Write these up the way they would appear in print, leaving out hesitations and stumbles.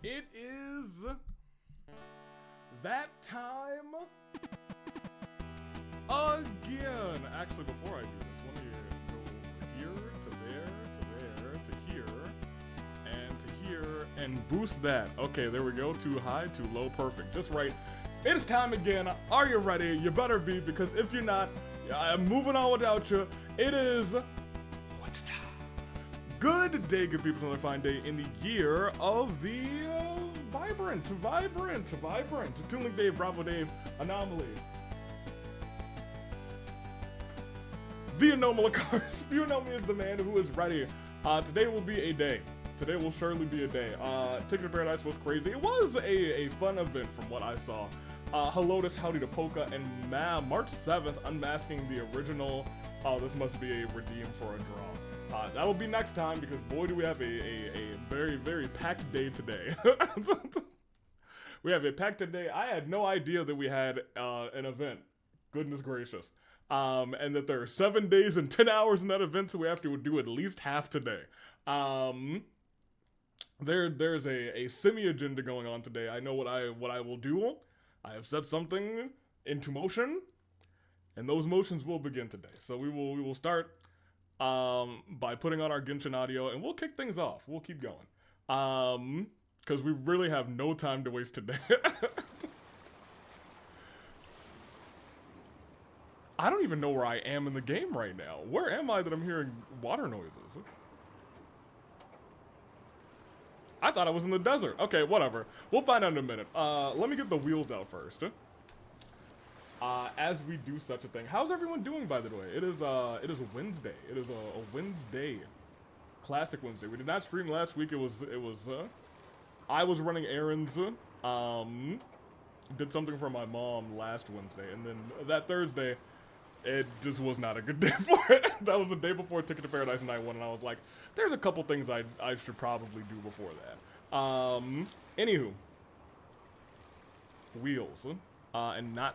It is that time again. Actually, before I do this, let me go here to there to there to here and to here and boost that. Okay, there we go. Too high, too low, perfect. Just right. It's time again. Are you ready? You better be, because if you're not, I'm moving on without you. It is good day, good people. It's another fine day in the year of the vibrant. Tooling Dave, Bravo Dave, Anomaly. The Anomaly Cars. If you know me as the man who is ready. Today will be a day. Today will surely be a day. Ticket to Paradise was crazy. It was a fun event from what I saw. Hello, this howdy to Polka and March 7th, unmasking the original. This must be a redeem for a draw. That'll be next time, because boy do we have a very, very packed day today. We have a packed day. I had no idea that we had an event. Goodness gracious. And that there are 7 days and 10 hours in that event, so we have to do at least half today. There's a semi-agenda going on today. I know what I will do. I have set something into motion, and those motions will begin today. So we will start by putting on our Genshin audio, and we'll kick things off. We'll keep going. Because we really have no time to waste today. I don't even know where I am in the game right now. Where am I that I'm hearing water noises? I thought I was in the desert. Okay, whatever. We'll find out in a minute. Let me get the wheels out first. As we do such a thing. How's everyone doing, by the way? It is a Wednesday. It is a Wednesday. Classic Wednesday. We did not stream last week. It was I was running errands. Did something for my mom last Wednesday, and then that Thursday, it just was not a good day for it. That was the day before Ticket to Paradise Night 1, and I was like, there's a couple things I should probably do before that. Anywho. Wheels. And not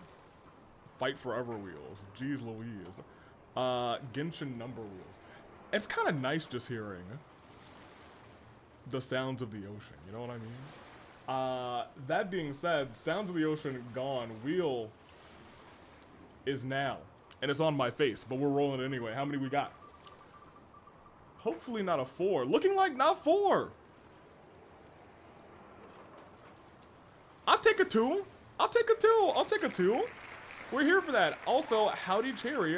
Fight Forever wheels. Jeez Louise. Genshin number wheels. It's kind of nice just hearing the sounds of the ocean, you know what I mean? That being said, sounds of the ocean gone. Wheel is now. And it's on my face, but we're rolling it anyway. How many we got? Hopefully not a 4. Looking like not 4. I'll take a 2. I'll take a 2. I'll take a 2. We're here for that. Also, howdy Cherry.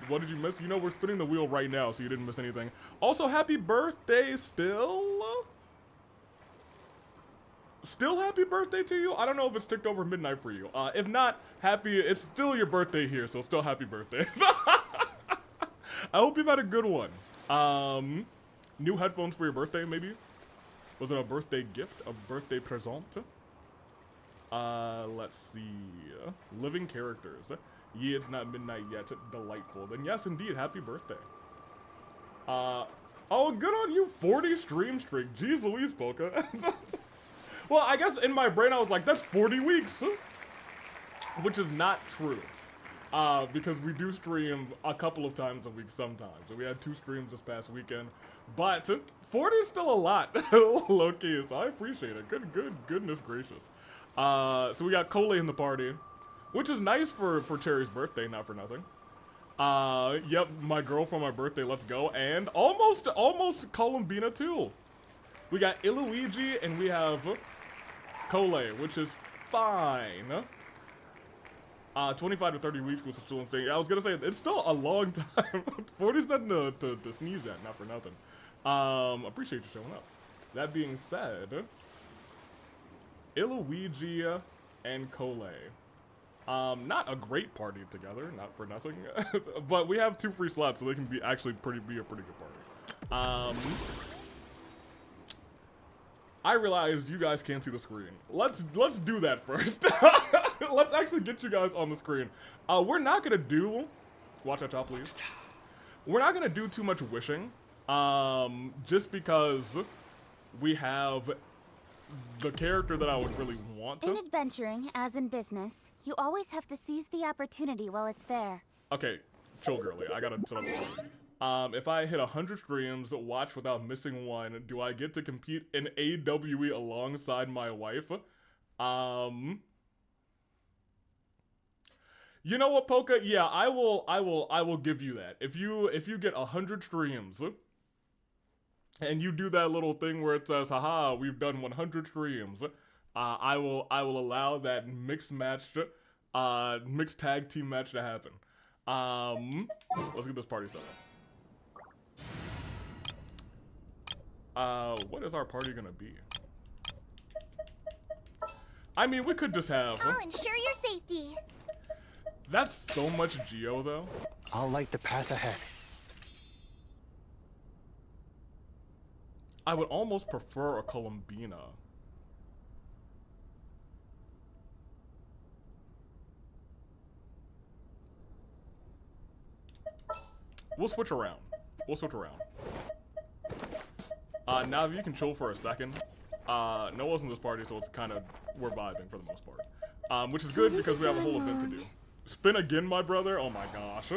What did you miss? You know, we're spinning the wheel right now, so you didn't miss anything. Also, happy birthday still. Still happy birthday to you? I don't know if it's ticked over midnight for you. If not, it's still your birthday here, so still happy birthday. I hope you've had a good one. New headphones for your birthday, maybe? Was it a birthday gift? A birthday present? Let's see. Living characters. Yeah, it's not midnight yet. Delightful. Then yes, indeed, happy birthday. Oh, good on you. 40 stream streak. Jeez Louise, Polka. Well, I guess in my brain I was like, that's 40 weeks. Which is not true. Because we do stream a couple of times a week sometimes. So we had 2 streams this past weekend. But 40 is still a lot. Low-key, so I appreciate it. Goodness gracious. So we got Cole in the party. Which is nice for Cherry's birthday, not for nothing. Yep, my girl for my birthday, let's go. And almost Columbina too. We got Iluigi and we have Cole, which is fine. 25 to 30 weeks, which is still insane. I was gonna say, it's still a long time. 40's nothing to sneeze at, not for nothing. Appreciate you showing up. That being said, Iluigi and Cole. Not a great party together, not for nothing. But we have 2 free slots, so they can be a pretty good party. I realized you guys can't see the screen. Let's do that first. Let's actually get you guys on the screen. We're not gonna do, watch that top please. We're not gonna do too much wishing, just because we have the character that I would really want to. In adventuring, as in business, you always have to seize the opportunity while it's there. Okay, chill girly, I gotta set up. If I hit 100 streams, watch without missing one, do I get to compete in AWE alongside my wife? You know what, Poka? Yeah, I will give you that. If you get 100 streams and you do that little thing where it says, haha, we've done 100 streams, I will allow that mixed tag team match to happen. Let's get this party set up. What is our party gonna be? I mean, we could just have. I'll ensure your safety. That's so much Geo, though. I'll light the path ahead. I would almost prefer a Columbina. We'll switch around. Navi, you can chill for a second. No one's in this party, so it's kind of, we're vibing for the most part. Which is good because we have a whole event to do. Spin again, my brother? Oh my gosh.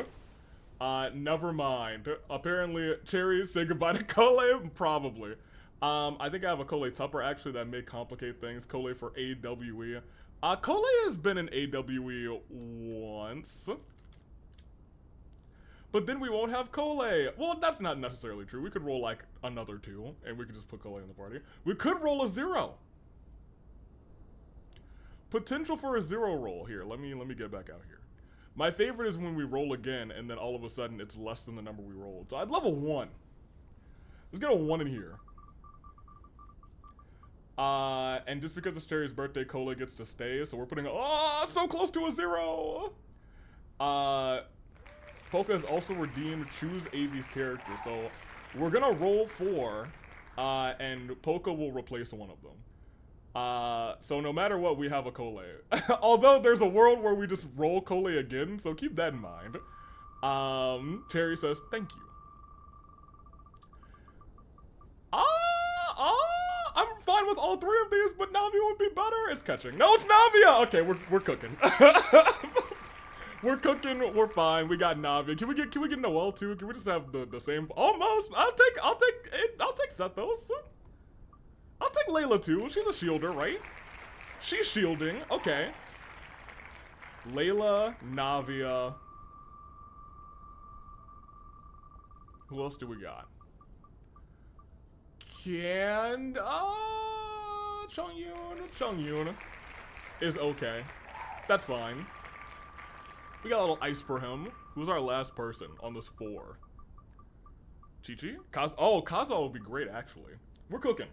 Never mind. Apparently, Cherry, say goodbye to Cole? Probably. I think I have a Cole Tupper, actually, that may complicate things. Cole for AWE. Cole has been in AWE once. But then we won't have Cole. Well, that's not necessarily true. We could roll, like, another 2, and we could just put Cole in the party. We could roll a 0. Potential for a 0 roll. Here, let me get back out here. My favorite is when we roll again, and then all of a sudden it's less than the number we rolled. So I'd love a 1. Let's get a 1 in here. And just because it's Cherry's birthday, Cola gets to stay, so we're putting, so close to a 0! Poka has also redeemed choose Avi's character, so we're gonna roll 4, and Poka will replace one of them. So no matter what, we have a Cole. Although there's a world where we just roll Cole again, so keep that in mind. Cherry says, thank you. I'm fine with all 3 of these, but Navia would be better. It's catching. No, it's Navia! Okay, we're cooking. We're cooking, we're fine. We got Navia. Can we get Noelle too? Can we just have the same? Almost. I'll take Zethos. I'll take Layla too. She's a shielder, right? She's shielding. Okay. Layla, Navia. Who else do we got? Chongyun is okay. That's fine. We got a little ice for him. Who's our last person on this 4? Chi-Chi? Kazuo would be great, actually. We're cooking.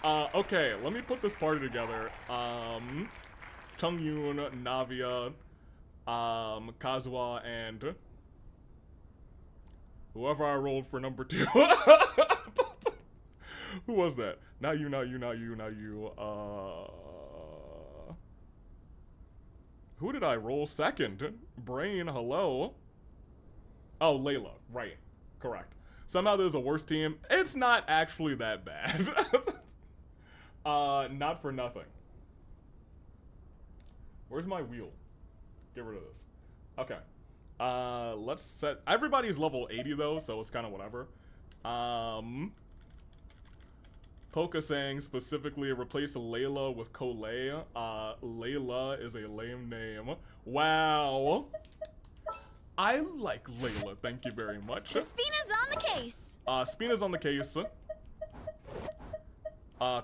Okay, let me put this party together. Chongyun, Navia, Kazuha, and whoever I rolled for number 2. Who was that? Not you. Who did I roll second? Brain, hello? Oh, Layla. Right. Correct. Somehow there's a worse team. It's not actually that bad. Not for nothing. Where's my wheel? Get rid of this. Okay. Let's set... Everybody's level 80, though, so it's kind of whatever. Poka saying specifically replace Layla with Cole. Layla is a lame name. Wow. I like Layla, thank you very much. Spina's on the case. Spina's on the case.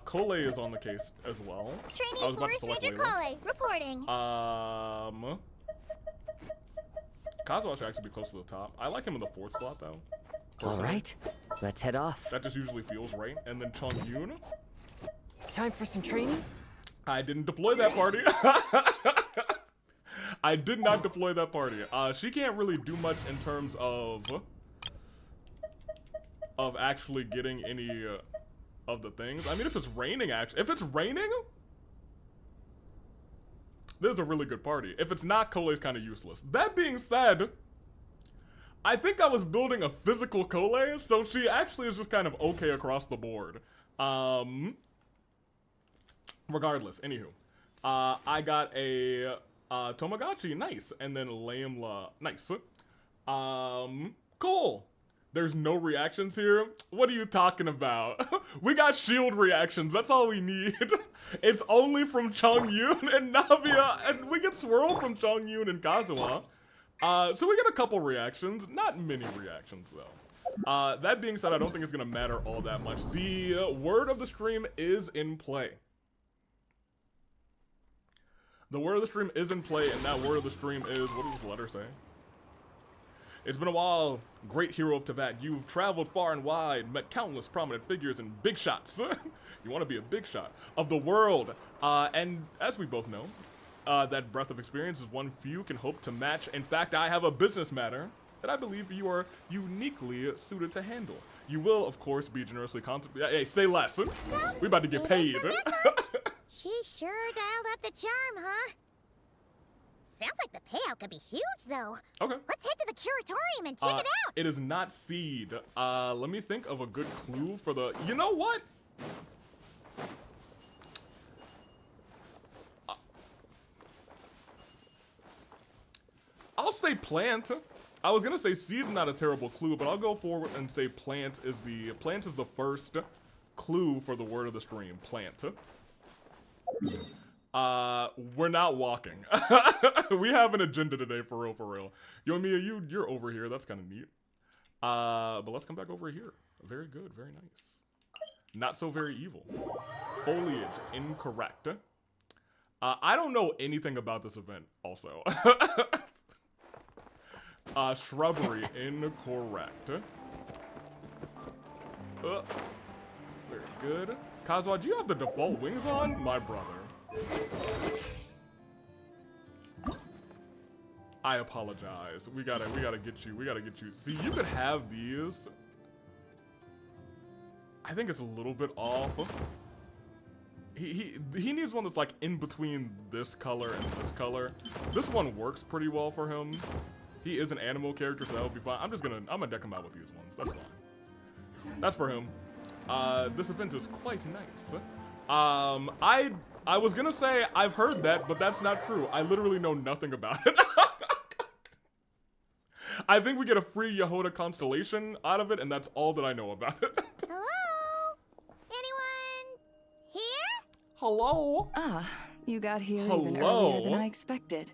Cole is on the case as well. Training Forest Ranger Cole, reporting. Kazuha should actually be close to the top. I like him in the 4th slot, though. All right, let's head off. That just usually feels right. And then Chongyun. Time for some training? I didn't deploy that party. I did not deploy that party. She can't really do much in terms of actually getting any of the things. I mean, if it's raining, if it's raining, this is a really good party. If it's not, Cole's kind of useless. That being said, I think I was building a physical Cole, so she actually is just kind of okay across the board. Regardless, anywho. I got a Tamagotchi, nice, and then Lamla, nice. Cool. There's no reactions here? What are you talking about? We got shield reactions, that's all we need. It's only from Chongyun and Navia, and we get Swirl from Chongyun and Kazuha. So we get a couple reactions, not many reactions though. That being said, I don't think it's gonna matter all that much. The word of the stream is in play. The word of the stream is in play, and that word of the stream is, what does this letter say? It's been a while, great hero of Teyvat. You've traveled far and wide, met countless prominent figures and big shots. You want to be a big shot of the world. And as we both know, that breadth of experience is one few can hope to match. In fact, I have a business matter that I believe you are uniquely suited to handle. You will, of course, be generously hey, say less. We about to get paid. She sure dialed up the charm, huh? Sounds like the payout could be huge, though. Okay. Let's head to the curatorium and check it out. It is not seed. Let me think of a good clue for the... You know what? I'll say plant. I was gonna say seed's not a terrible clue, but I'll go forward and say plant is the first clue for the word of the stream. Plant. We're not walking. We have an agenda today, for real, for real. Yo, Mia, you're over here. That's kind of neat. But let's come back over here. Very good, very nice. Not so very evil. Foliage, incorrect. I don't know anything about this event, also. Shrubbery, incorrect. Very good. Kazuha, do you have the default wings on? My brother. I apologize. We gotta get you. We gotta get you. See, you could have these. I think it's a little bit off. He needs one that's like in between this color and this color. This one works pretty well for him. He is an animal character, so that'll be fine. I'm gonna deck him out with these ones. That's fine. That's for him. This event is quite nice. I was gonna say I've heard that, but that's not true. I literally know nothing about it. I think we get a free Yehoda constellation out of it, and that's all that I know about it. Hello? Anyone here? Hello? Ah, you got here Hello? even earlier than I expected.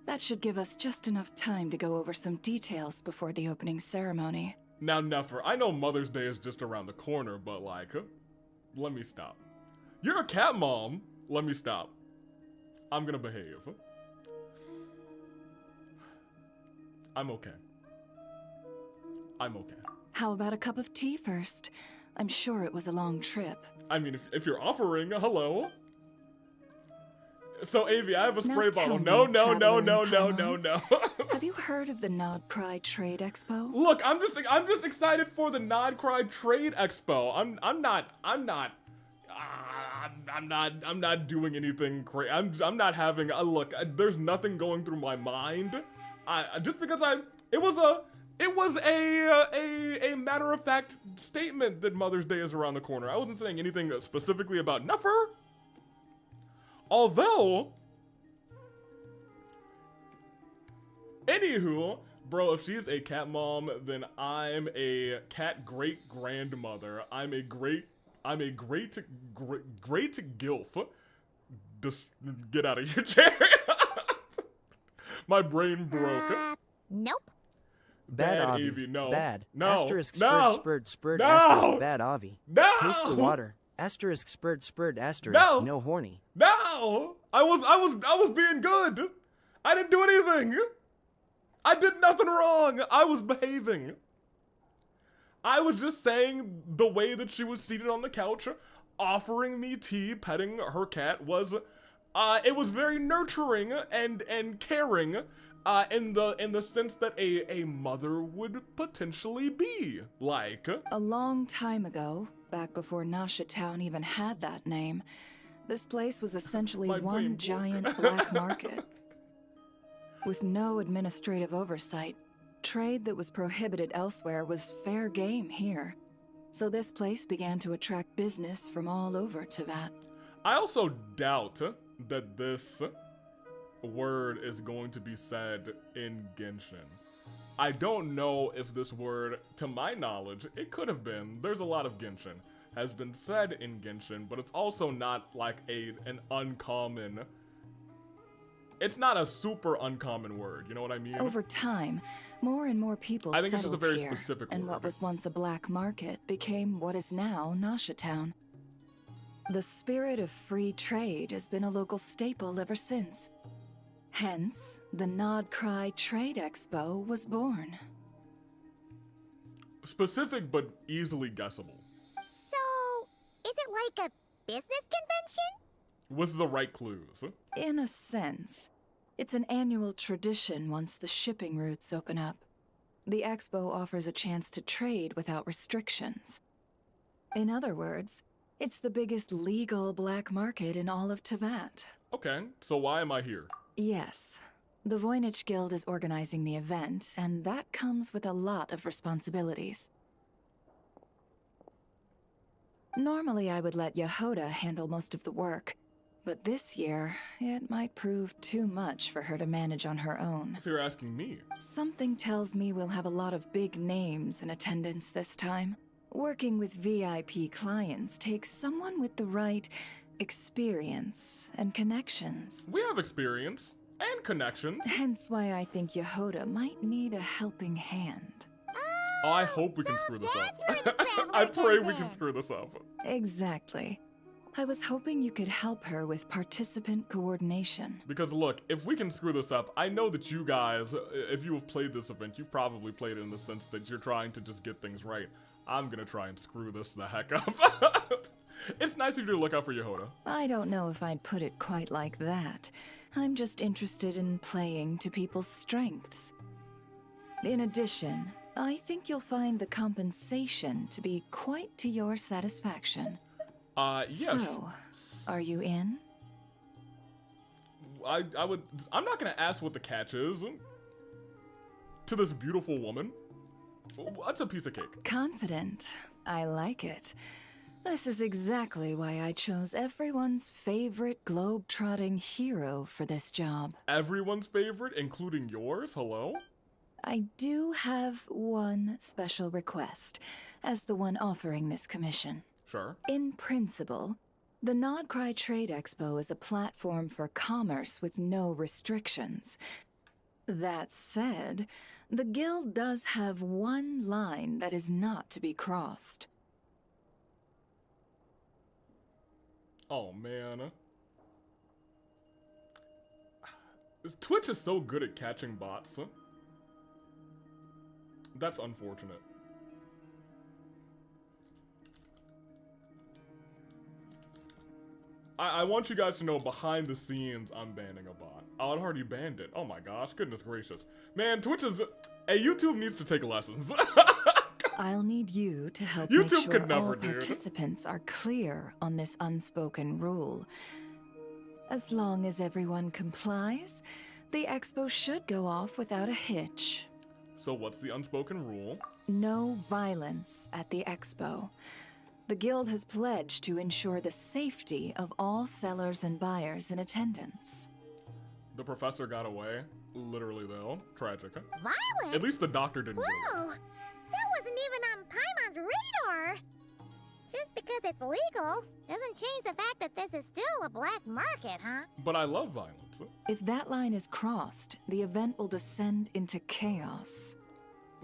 That should give us just enough time to go over some details before the opening ceremony. Now, Nefer, I know Mother's Day is just around the corner, but like, let me stop. You're a cat mom. Let me stop. I'm gonna behave. I'm okay. I'm okay. How about a cup of tea first? I'm sure it was a long trip. I mean, if you're offering, hello. So, Avi, I have a spray bottle. No. Have you heard of the Nod Pride Trade Expo? Look, I'm just excited for the Nod Cry Trade Expo. I'm not doing anything crazy. I'm not having a look. There's nothing going through my mind. Just because it was a matter of fact statement that Mother's Day is around the corner. I wasn't saying anything specifically about Nefer. Although, anywho, bro, if she's a cat mom, then I'm a cat great grandmother. I'm a great gilf. Just get out of your chair. My brain broke. Nope. Bad Avi. Avi, no. Bad. No. Asterisk No. spurred No. asterisk bad Avi. No. Taste the water. Asterisk spurred asterisk no horny. No! I was being good. I didn't do anything. I did nothing wrong. I was behaving. I was just saying the way that she was seated on the couch, offering me tea, petting her cat was, it was very nurturing and caring, in the sense that a mother would potentially be like. A long time ago, back before Nasha Town even had that name, this place was essentially My brain one broke. giant black market. With no administrative oversight, trade that was prohibited elsewhere was fair game here. So this place began to attract business from all over Teyvat. I also doubt that this word is going to be said in Genshin. I don't know if this word, to my knowledge, it could have been. There's a lot of Genshin. Has been said in Genshin, but it's also not like an uncommon... It's not a super uncommon word, you know what I mean? Over time, more and more people I think it's settled just a very here, specific and word. what was once a black market became what is now Nasha Town. The spirit of free trade has been a local staple ever since. Hence, the Nod Cry Trade Expo was born. Specific, but easily guessable. So, is it like a business convention? With the right clues. In a sense, it's an annual tradition once the shipping routes open up. The expo offers a chance to trade without restrictions. In other words, it's the biggest legal black market in all of Tevat. Okay, so why am I here? Yes, the Voynich Guild is organizing the event, and that comes with a lot of responsibilities. Normally I would let Yehoda handle most of the work, but this year, it might prove too much for her to manage on her own. So you're asking me. Something tells me we'll have a lot of big names in attendance this time. Working with VIP clients takes someone with the right experience and connections. We have experience and connections. Hence why I think Yehoda might need a helping hand. Oh, I hope we can screw this that's up. where the traveler I pray comes we can in. screw this up. Exactly. I was hoping you could help her with participant coordination. Because look, if we can screw this up, I know that you guys, if you have played this event, you've probably played it in the sense that you're trying to just get things right. I'm gonna try and screw this the heck up. It's nice of you to look out for Yehoda. I don't know if I'd put it quite like that. I'm just interested in playing to people's strengths. In addition, I think you'll find the compensation to be quite to your satisfaction. Yes. So, are you in? I'm not gonna ask what the catch is to this beautiful woman. What's a piece of cake? Confident. I like it. This is exactly why I chose everyone's favorite globe-trotting hero for this job. Everyone's favorite, including yours? Hello? I do have one special request, as the one offering this commission. Sure. In principle, the Nod Cry Trade Expo is a platform for commerce with no restrictions. That said, the guild does have one line that is not to be crossed. Oh, man. Twitch is so good at catching bots. That's unfortunate. I want you guys to know behind the scenes I'm banning a bot. Oh, I'd already banned it. Oh my gosh, goodness gracious. Man, Twitch is... Hey, YouTube needs to take lessons. I'll need you to help YouTube make sure could never, all dude. participants are clear on this unspoken rule. As long as everyone complies, the expo should go off without a hitch. So what's the unspoken rule? No violence at the expo. The guild has pledged to ensure the safety of all sellers and buyers in attendance. The professor got away. Literally, though. Tragic. Violent? At least the doctor didn't get away. Whoa! That wasn't even on Paimon's radar! Just because it's legal doesn't change the fact that this is still a black market, huh? But I love violence. If that line is crossed, the event will descend into chaos.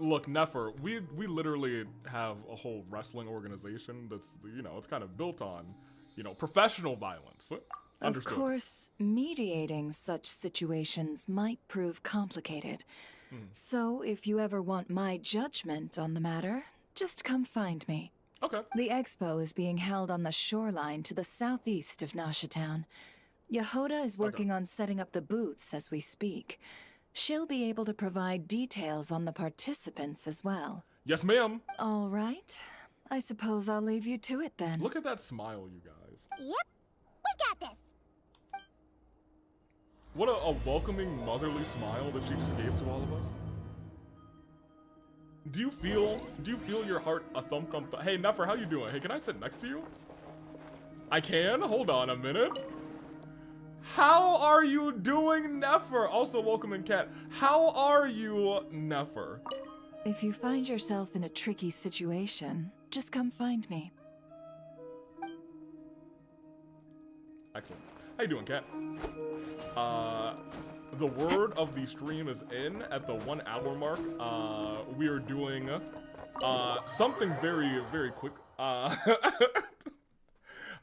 Look, Nefer, we literally have a whole wrestling organization that's, you know, it's kind of built on, you know, professional violence. Understood. Of course, mediating such situations might prove complicated. So if you ever want my judgment on the matter, just come find me. Okay. The expo is being held on the shoreline to the southeast of Nasha Town. Yehoda is working on setting up the booths as we speak. She'll be able to provide details on the participants as well. Yes, ma'am. All right. I suppose I'll leave you to it then. Look at that smile, you guys. Yep, we got this! What a welcoming, motherly smile that she just gave to all of us. Do you feel your heart a thump? Hey, Nefer, how you doing? Hey, can I sit next to you? I can? Hold on a minute. How are you doing, Nefer? Also, welcome in, Cat. How are you, Nefer? If you find yourself in a tricky situation, just come find me. Excellent. How you doing, Cat? The word of the stream is in at the 1 hour mark. We are doing something very, very quick.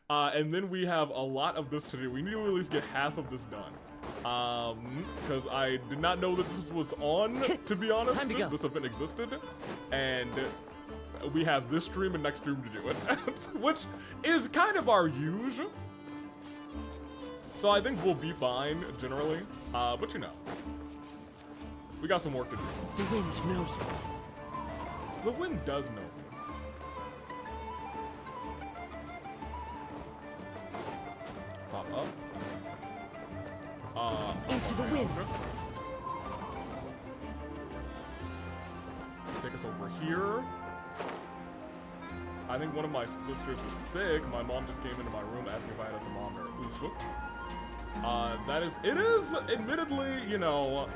And then we have a lot of this to do. We need to at least get half of this done. Because I did not know that this was on, to be honest. Time to go. This event existed. And we have this stream and next stream to do it. Which is kind of our usual. So I think we'll be fine, generally. But you know. We got some work to do. The wind knows me. The wind does know me. Pop up. Into the wind. Take us over here. I think one of my sisters is sick. My mom just came into my room asking if I had a thermometer. Oof. It is admittedly, you know,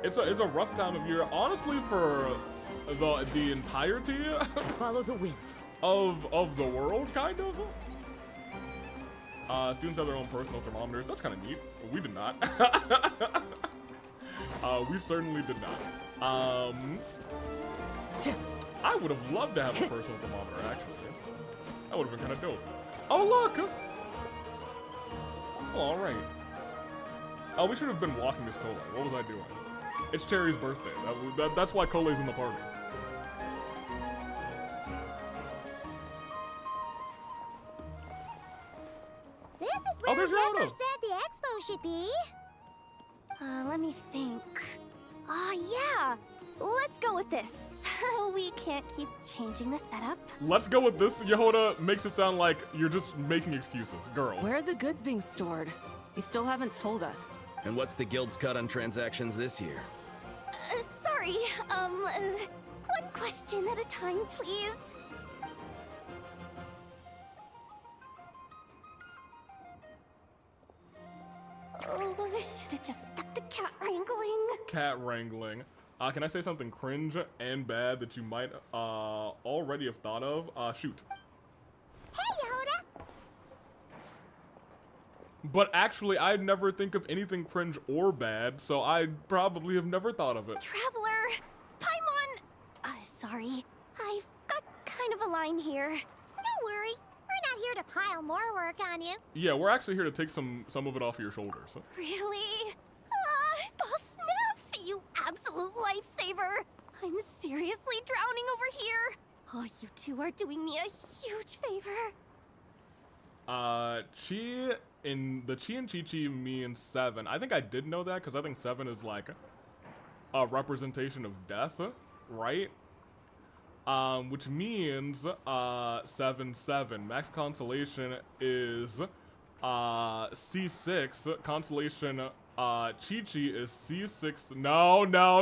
it's a rough time of year. Honestly, for the entirety Follow the wind. of the world, kind of. Students have their own personal thermometers. That's kind of neat. We did not. We certainly did not. I would have loved to have a personal thermometer, actually. That would have been kind of dope. Oh, look! Oh, all right. Oh, we should have been walking this Cole. What was I doing? It's Cherry's birthday. That's why Cole's in the party. This is Oh, where there's your Nefer auto. said the expo should be. Let me think. Yeah! Let's go with this. We can't keep changing the setup. Let's go with this. Yehoda makes it sound like you're just making excuses. Girl. Where are the goods being stored? You still haven't told us. And what's the guild's cut on transactions this year? Sorry, one question at a time, please. Oh, I should have just stuck to cat wrangling. Cat wrangling. Can I say something cringe and bad that you might already have thought of? Shoot. Hey, Yehoda! But actually, I'd never think of anything cringe or bad, so I'd probably have never thought of it. Traveler! Paimon! Sorry. I've got kind of a line here. Don't worry. We're not here to pile more work on you. Yeah, we're actually here to take some of it off of your shoulders. Really? Boss Neff, you absolute lifesaver! I'm seriously drowning over here. Oh, you two are doing me a huge favor. Chi and Chi-Chi, me and Seven. I think I did know that because I think Seven is like a representation of death, right? Which means 7-7. Max consolation is C6. Consolation Chi-Chi is C6. No. Never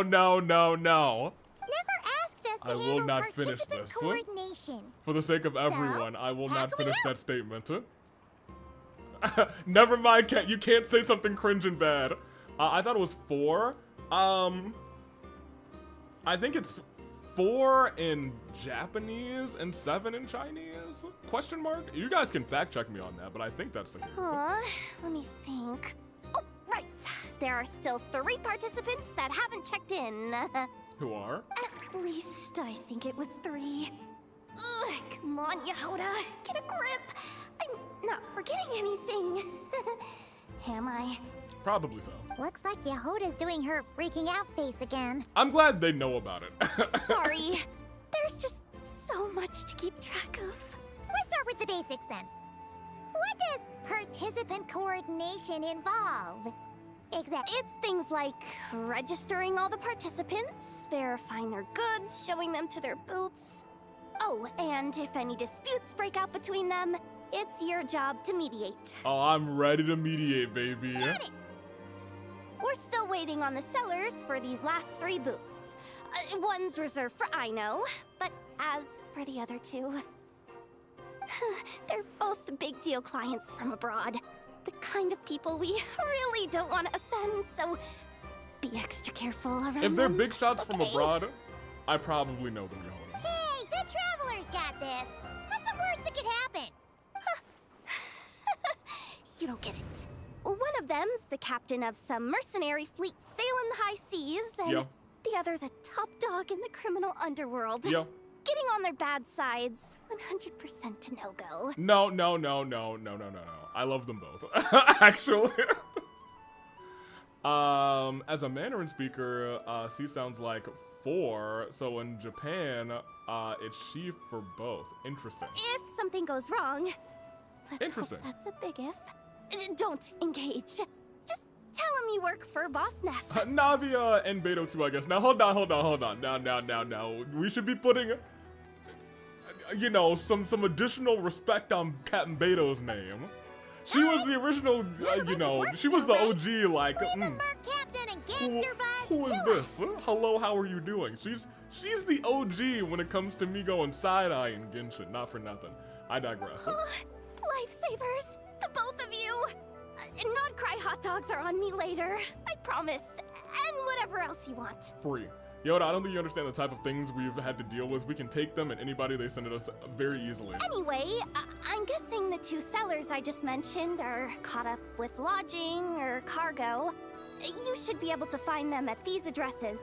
asked us to I will handle not finish participant this. coordination. For the sake of everyone, I will how not can we finish help? that statement. Never mind, Cat. You can't say something cringe and bad. I thought it was 4. I think it's 4 in Japanese and 7 in Chinese? Question mark? You guys can fact check me on that, but I think that's the case. Let me think. Oh, right. There are still 3 participants that haven't checked in. Who are? At least I think it was 3. Ugh, come on, Yehoda. Get a grip. I'm not forgetting anything. Am I? Probably so. Looks like Yehoda's doing her freaking out face again. I'm glad they know about it. Sorry. There's just so much to keep track of. Let's start with the basics then. What does participant coordination involve? Exactly. It's things like registering all the participants, verifying their goods, showing them to their booths. Oh, and if any disputes break out between them, it's your job to mediate. Oh, I'm ready to mediate, baby. Got it. We're still waiting on the sellers for these last 3 booths. One's reserved for Aino, but as for the other 2, they're both big deal clients from abroad. the kind of people we really don't want to offend, so be extra careful around If they're them, big shots from okay? abroad, I probably know them, Yehoda. Hey, the Travelers got this. What's the worst that could happen? You don't get it. One of them's the captain of some mercenary fleet sailing the high seas, and Yeah. the other's a top dog in the criminal underworld. Yeah. Getting on their bad sides, 100% a no-go. No. I love them both, actually. As a Mandarin speaker, C sounds like 4, so in Japan, it's she for both. Interesting. If something goes wrong, let's Interesting. hope that's a big if. Don't engage. Just tell him you work for Boss Neff. Navia and Beto too, I guess. Now, hold on. Now. We should be putting, you know, some additional respect on Captain Beto's name. She was the original, you know, she was the OG, like, Leave the Merc Captain and Gangster Buzz who is to this? us. Hello, how are you doing? She's the OG when it comes to me going side-eyeing Genshin, not for nothing. I digress. Lifesavers, the both of you. Not cry hot dogs are on me later, I promise. And whatever else you want. Free. Yoda, I don't think you understand the type of things we've had to deal with. We can take them and anybody they send at us very easily. Anyway, I'm guessing the 2 sellers I just mentioned are caught up with lodging or cargo. You should be able to find them at these addresses.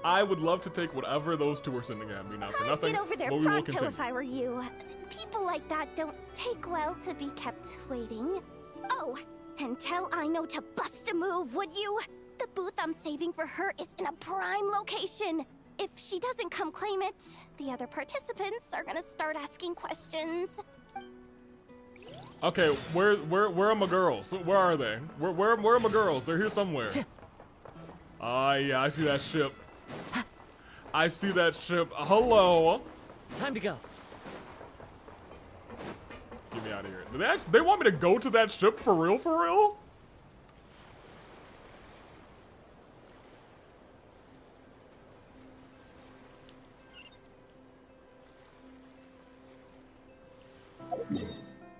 I would love to take whatever those 2 are sending at me, not for I'd nothing, get over there but we will pronto continue. if I were you. People like that don't take well to be kept waiting. Oh, and tell Aino to bust a move, would you? The booth I'm saving for her is in a prime location. If she doesn't come claim it, the other participants are gonna start asking questions. Okay, where are my girls? Where are they? Where are my girls? They're here somewhere. Yeah, I see that ship. I see that ship. Hello. Time to go. Get me out of here. They want me to go to that ship for real, for real?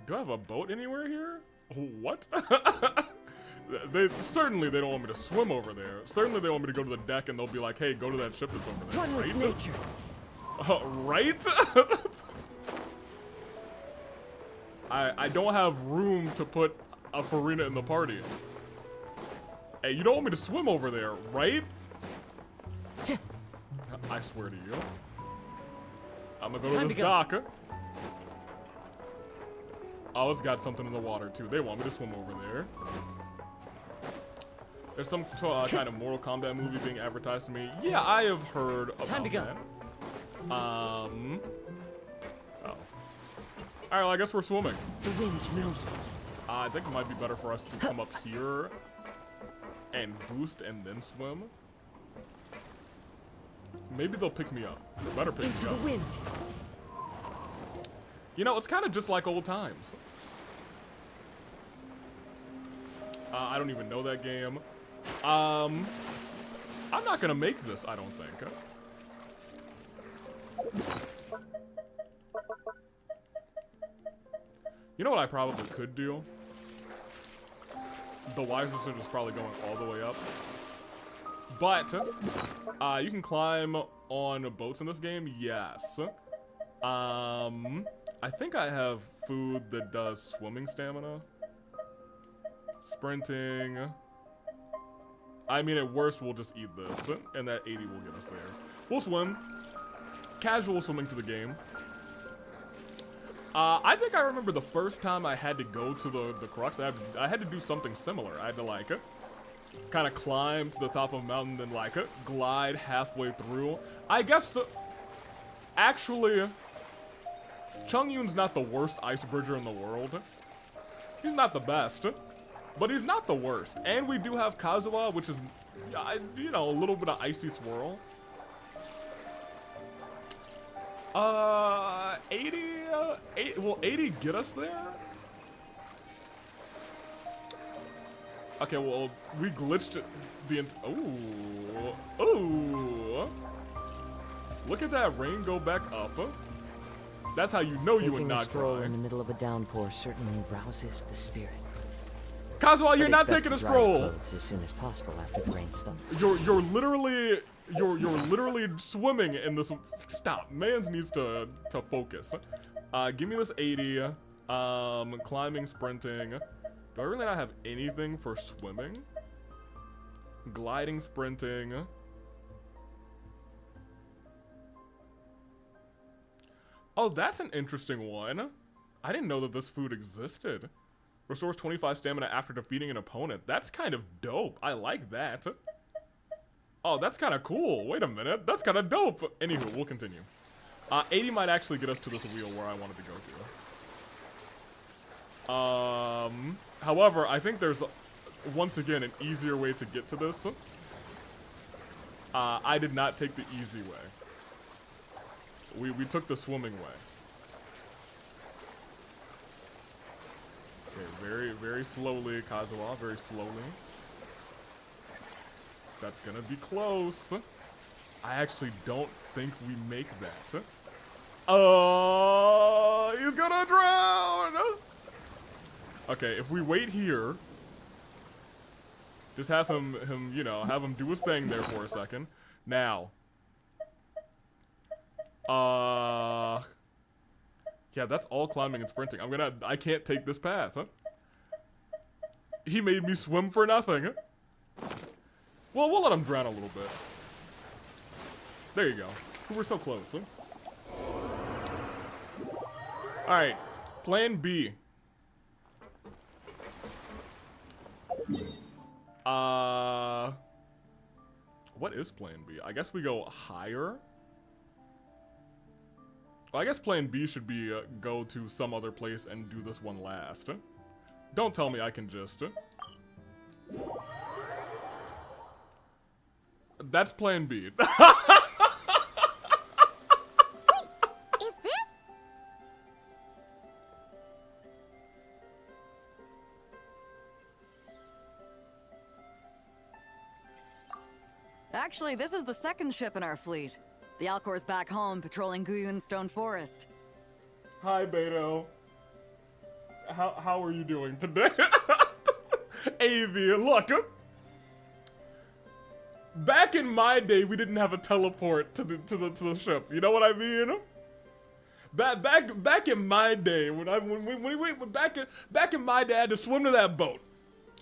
Do I have a boat anywhere here? What? They don't want me to swim over there. Certainly they want me to go to the deck and they'll be like, hey, go to that ship that's over there. One with Right? nature. Right? I don't have room to put a Farina in the party. Hey, you don't want me to swim over there, right? I swear to you. I'm gonna go to this dock. Oh, it's got something in the water too. They want me to swim over there. There's some kind of Mortal Kombat movie being advertised to me. Yeah, I have heard about Time to go. that. Oh. Alright, well, I guess we're swimming. The wind knows me. I think it might be better for us to come up here and boost and then swim. Maybe they'll pick me up. They better pick Into me the up. wind. You know, it's kind of just like old times. I don't even know that game. I'm not gonna make this, I don't think. You know what I probably could do? The wisest is just probably going all the way up. But, you can climb on boats in this game, yes. I think I have food that does swimming stamina. Sprinting. I mean, at worst, we'll just eat this, and that 80 will get us there. We'll swim. Casual swimming to the game. I think I remember the first time I had to go to the crux. I had to do something similar. I had to, like, kind of climb to the top of a mountain, then, like, glide halfway through. I guess, actually, Chungyun's not the worst ice bridger in the world. He's not the best, but he's not the worst. And we do have Kazuha, which is, you know, a little bit of icy swirl. 80 get us there? Okay, well, we glitched the ooh. Look at that rain go back up. That's how you know you would Taking a not stroll cry. in the middle of a downpour certainly rouses the spirit. Kazuha, you're But not it's best taking a to dry your stroll. clothes as soon as possible after the rain stops. You're literally swimming in this. Stop. Mans needs to focus. Give me this 80. Climbing, sprinting. Do I really not have anything for swimming? Gliding, sprinting. Oh, that's an interesting one. I didn't know that this food existed. Restores 25 stamina after defeating an opponent. That's kind of dope. I like that. Oh, that's kind of cool. Wait a minute. That's kind of dope. Anywho, we'll continue. 80 might actually get us to this wheel where I wanted to go to. However, I think there's, once again, an easier way to get to this. I did not take the easy way. We took the swimming way. Okay, very, very slowly, Kazuha, very slowly. That's gonna be close. I actually don't think we make that. He's gonna drown! Okay, if we wait here, just have him, you know, have him do his thing there for a second. Now. Yeah, that's all climbing and sprinting. I can't take this path, huh? He made me swim for nothing. Well, we'll let him drown a little bit. There you go. We're so close, huh? Alright, plan B. What is plan B? I guess we go higher? Well, I guess plan B should be go to some other place and do this one last. Don't tell me I can just... That's plan B. Is this? Actually, this is the second ship in our fleet. The Alcor's back home patrolling Guyun Stone Forest. Hi, Beto. How are you doing today? Avian, look. Back in my day, we didn't have a teleport to the ship. You know what I mean? Back in my day, back in my day, I had to swim to that boat.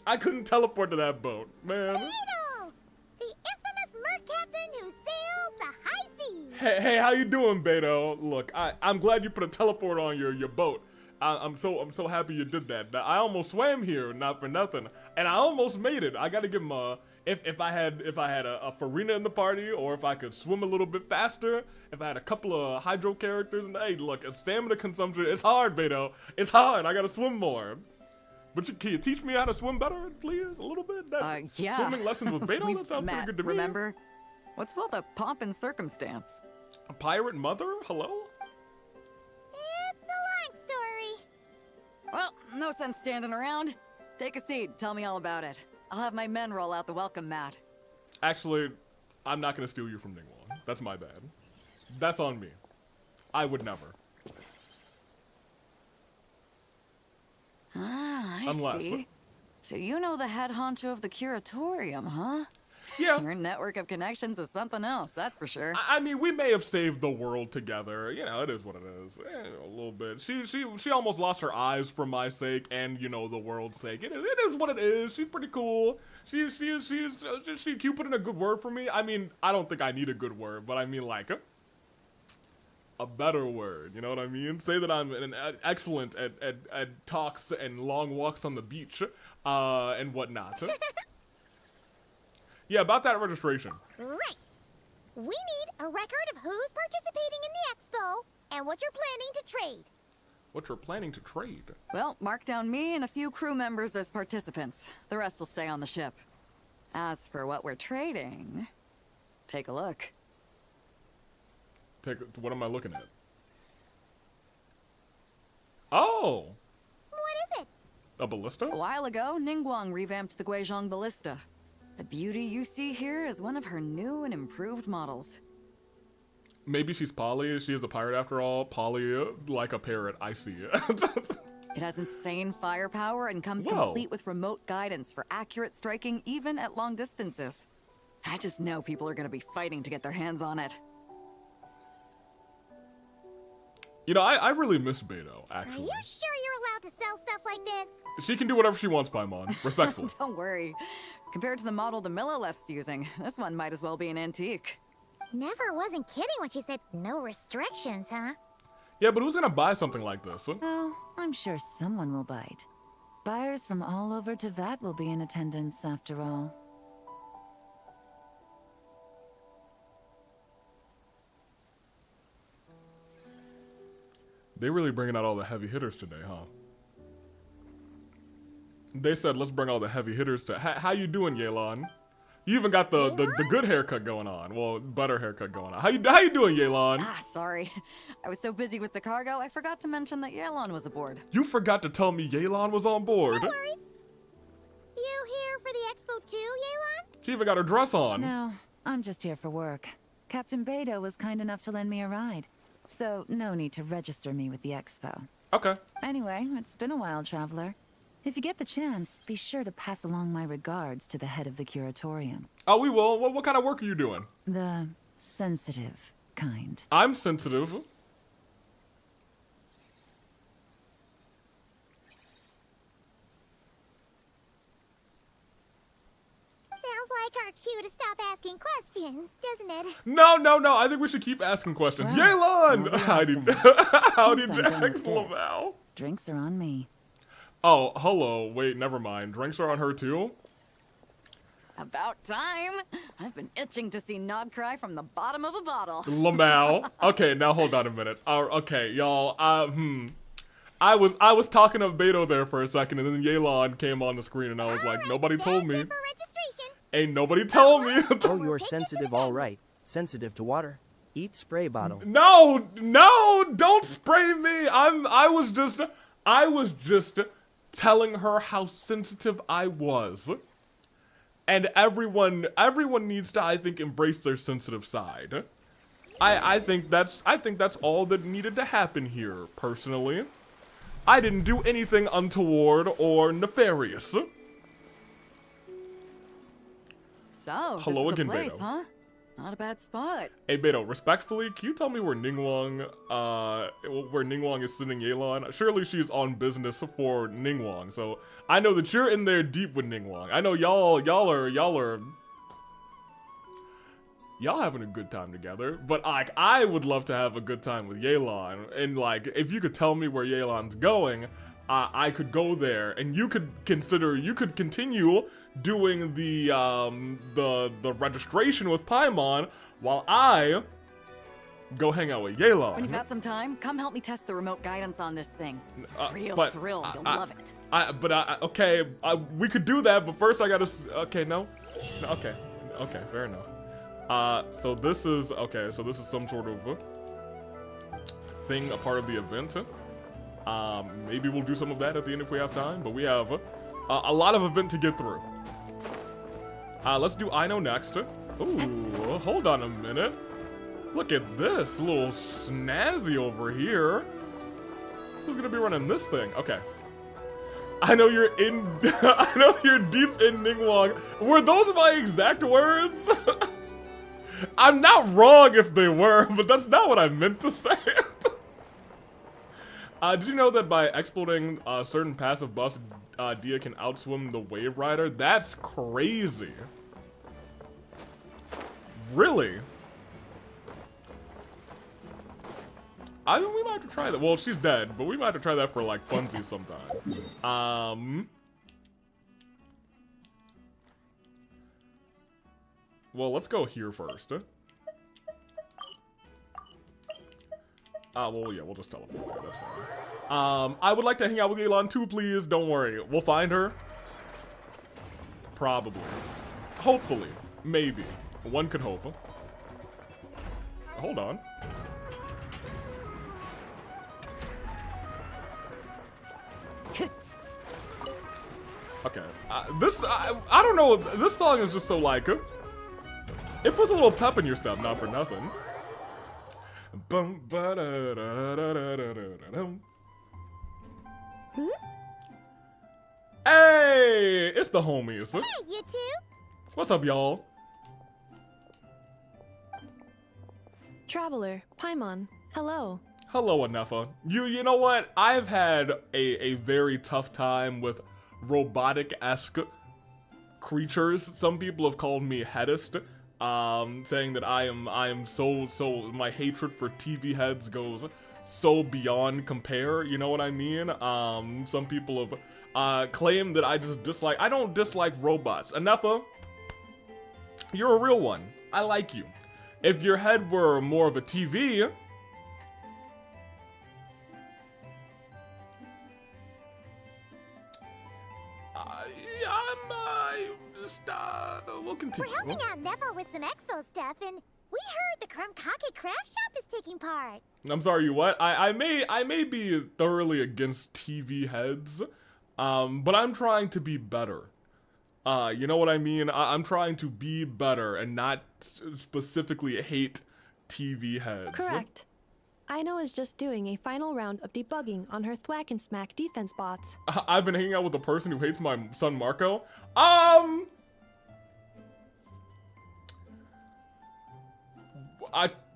I couldn't teleport to that boat, man. Beto! The infamous mer captain who sails the high seas! Hey, how you doing, Beto? Look, I'm glad you put a teleport on your boat. I'm so happy you did that. I almost swam here, not for nothing, and I almost made it. I gotta give him a if I had a Farina in the party, or if I could swim a little bit faster, if I had a couple of hydro characters, and hey, look, stamina consumption, it's hard, Beto. It's hard. I gotta swim more. But can you teach me how to swim better, please? A little bit? Yeah. Swimming lessons with Beto? We've That sounds pretty met, good to me. remember? What's with all the pomp and circumstance? A pirate mother? Hello? It's a long story. Well, no sense standing around. Take a seat, tell me all about it. I'll have my men roll out the welcome mat. Actually, I'm not gonna steal you from Ningguang. That's my bad. That's on me. I would never. Ah, I Unless. see. So you know the head honcho of the curatorium, huh? Yeah. Your network of connections is something else, that's for sure. I mean, we may have saved the world together. You know, it is what it is. A little bit. She almost lost her eyes for my sake, and you know, the world's sake. It is what it is. She's pretty cool. She put in a good word for me. I mean, I don't think I need a good word, but I mean like a better word. You know what I mean? Say that I'm excellent at talks and long walks on the beach, and whatnot. Yeah, about that registration. Right. We need a record of who's participating in the expo and what you're planning to trade. What you're planning to trade? Well, mark down me and a few crew members as participants. The rest will stay on the ship. As for what we're trading, take a look. What am I looking at? Oh! What is it? A ballista? A while ago, Ningguang revamped the Guizhong Ballista. The beauty you see here is one of her new and improved models. Maybe she's Polly. She is a pirate after all. Polly, like a parrot. I see it. It has insane firepower and comes Whoa. complete with remote guidance for accurate striking even at long distances. I just know people are gonna be fighting to get their hands on it. You know, I really miss Beto, Are actually. you sure you're allowed to sell stuff like this? She can do whatever she wants, Paimon. Respectfully. Don't worry. Compared to the model the Millileth's using, this one might as well be an antique. Never wasn't kidding when she said no restrictions, huh? Yeah, but who's gonna buy something like this? Oh, I'm sure someone will bite. Buyers from all over Teyvat will be in attendance after all. They really bringing out all the heavy hitters today, huh? They said, let's bring all the heavy hitters to... How you doing, Yelan? You even got the good haircut going on. Well, better haircut going on. How you doing, Yelan? Ah, sorry. I was so busy with the cargo, I forgot to mention that Yelan was aboard. You forgot to tell me Yelan was on board. No worries. You here for the expo too, Yelan? She even got her dress on. No, I'm just here for work. Captain Beto was kind enough to lend me a ride, so no need to register me with the expo. Okay. Anyway, it's been a while, traveler. If you get the chance, be sure to pass along my regards to the head of the curatorium. Oh, we will. What kind of work are you doing? The sensitive kind. I'm sensitive. Sounds like our cue to stop asking questions, doesn't it? No. I think we should keep asking questions. Wow. Yelan! Well, Howdy, then. howdy, Once I'm done with Jax this, Lamau. Drinks are on me. Oh, hello. Wait, never mind. Drinks are on her too? About time. I've been itching to see Nod cry from the bottom of a bottle. Lamau. Okay, now hold on a minute. Okay, y'all. I was talking to Beto there for a second, and then Yelan came on the screen, and I was like, nobody told me. For registration. Ain't nobody told me. Oh, you're sensitive, all right. Sensitive to water. Eat spray bottle. No, don't spray me. I was just telling her how sensitive I was. And everyone needs to, I think, embrace their sensitive side. I think that's all that needed to happen here, personally. I didn't do anything untoward or nefarious. So, Hello this is again, the place, Beto. huh? Not a bad spot. Hey Beto, respectfully, can you tell me where Ningguang is sending Yelan? Surely she's on business for Ningguang, so I know that you're in there deep with Ningguang. I know y'all having a good time together, but like I would love to have a good time with Yelan, and like if you could tell me where Yelan's going, I could go there, and you could continue doing the registration with Paimon while I go hang out with Yelan. When you've got some time, come help me test the remote guidance on this thing. It's a real but thrill. You'll love it. Okay, we could do that, but first I gotta. Okay, no, okay, fair enough. So this is some sort of thing, a part of the event. Maybe we'll do some of that at the end if we have time, but we have a lot of event to get through. Let's do Ino next. Ooh, hold on a minute. Look at this, little snazzy over here. Who's gonna be running this thing? Okay. I know you're I know you're deep in Ningguang. Were those my exact words? I'm not wrong if they were, but that's not what I meant to say. Did you know that by exploding certain passive buffs, Dia can outswim the Wave Rider? That's crazy. Really? I think we might have to try that. Well, she's dead, but we might have to try that for like funsies sometime. Well, let's go here first. Well, yeah, we'll just teleport there, that's fine. I would like to hang out with Yelan too, please. Don't worry. We'll find her. Probably. Hopefully. Maybe. One could hope. Hold on. Okay. I don't know. This song is just so like... it puts a little pep in your step, not for nothing. Bum, ba, da, da, da, da, da, da, da, da. Hey, it's the homies. Hey, you two. What's up, y'all? Traveler, Paimon, hello. Hello, Anefa. You know what? I've had a very tough time with robotic-esque creatures. Some people have called me headist, saying that I am so my hatred for TV heads goes so beyond compare. You know what I mean? Some people have claimed that I don't dislike robots. Anefa, you're a real one. I like you. If your head were more of a TV, we'll continue. We're helping out Never with some expo stuff, and we heard the Krumkake craft shop is taking part. I'm sorry, you what? I may be thoroughly against TV heads, but I'm trying to be better. You know what I mean? I'm trying to be better and not specifically hate TV heads. Correct. Aino is just doing a final round of debugging on her thwack and smack defense bots. I've been hanging out with a person who hates my son Marco.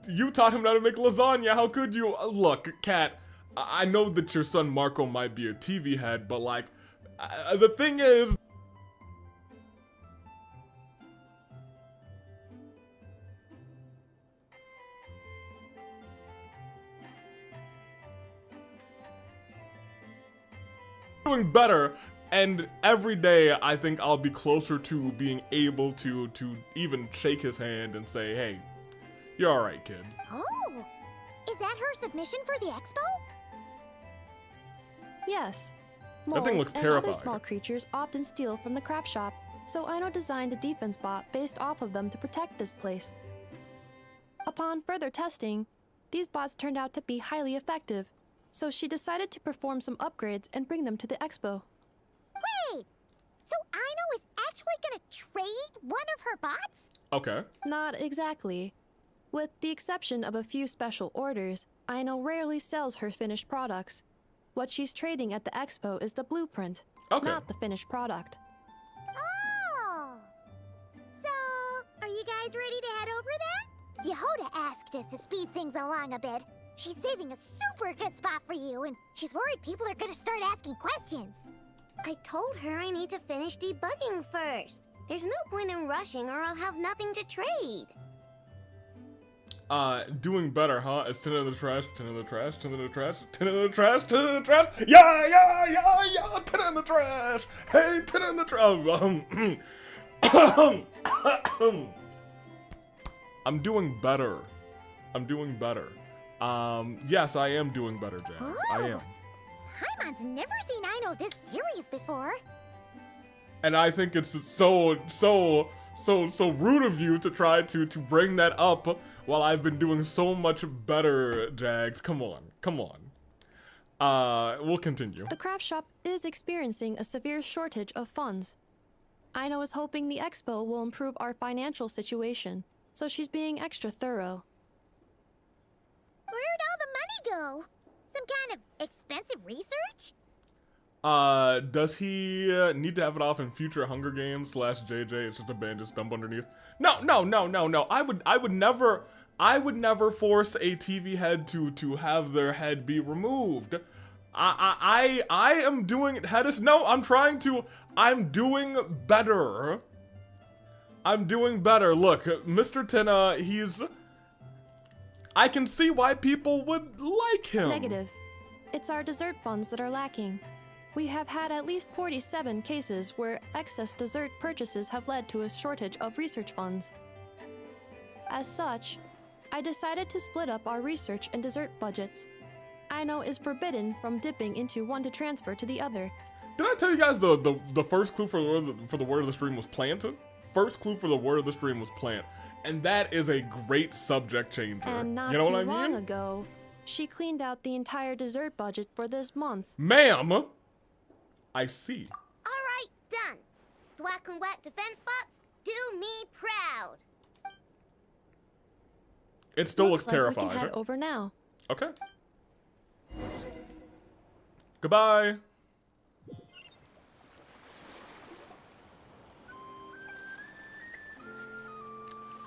You taught him how to make lasagna. How could you? Look, Kat, I know that your son Marco might be a TV head, but like, the thing is, doing better, and every day I think I'll be closer to being able to even shake his hand and say, hey, you're alright, kid. Oh, is that her submission for the expo? Yes. That thing Moles looks and terrifying. other small creatures often steal from the craft shop, so Aino designed a defense bot based off of them to protect this place. Upon further testing, these bots turned out to be highly effective, so she decided to perform some upgrades and bring them to the expo. Wait, so Aino is actually gonna trade one of her bots? Okay. Not exactly. With the exception of a few special orders, Aino rarely sells her finished products. What she's trading at the expo is the blueprint, Okay. not the finished product. Oh. So, are you guys ready to head over then? Yehoda asked us to speed things along a bit. She's saving a super good spot for you, and she's worried people are gonna start asking questions. I told her I need to finish debugging first. There's no point in rushing or I'll have nothing to trade. Doing better, huh? It's 10 in the trash, 10 in the trash, 10 in the trash, 10 in the trash, 10 in the trash. Yeah, 10 in the trash. Hey, 10 in the trash. I'm doing better. I'm doing better. Yes, I am doing better, James. I am. Paimon's never seen Aino this serious before. And I think it's so rude of you to try to bring that up while I've been doing so much better, Jags. Come on. We'll continue. The craft shop is experiencing a severe shortage of funds. Aino is hoping the expo will improve our financial situation, so she's being extra thorough. Where'd all the money go? Some kind of expensive research? Does he need to have it off in future Hunger Games / JJ? It's just a band just dump underneath. No. I would never force a TV head to have their head be removed. I am doing head. No, I'm doing better. I'm doing better. Look, Mr. Tenna, I can see why people would like him. Negative. It's our dessert funds that are lacking. We have had at least 47 cases where excess dessert purchases have led to a shortage of research funds. As such, I decided to split up our research and dessert budgets. Aino is forbidden from dipping into one to transfer to the other. Did I tell you guys the first clue for the word of the stream was plant? First clue for the word of the stream was plant. And that is a great subject changer. And not you know too what I long mean? ago, she cleaned out the entire dessert budget for this month. Ma'am! I see. Alright, done. Thwack and whack defense bots, do me proud. It still looks Looks like we terrified. can head over now. Okay. Goodbye.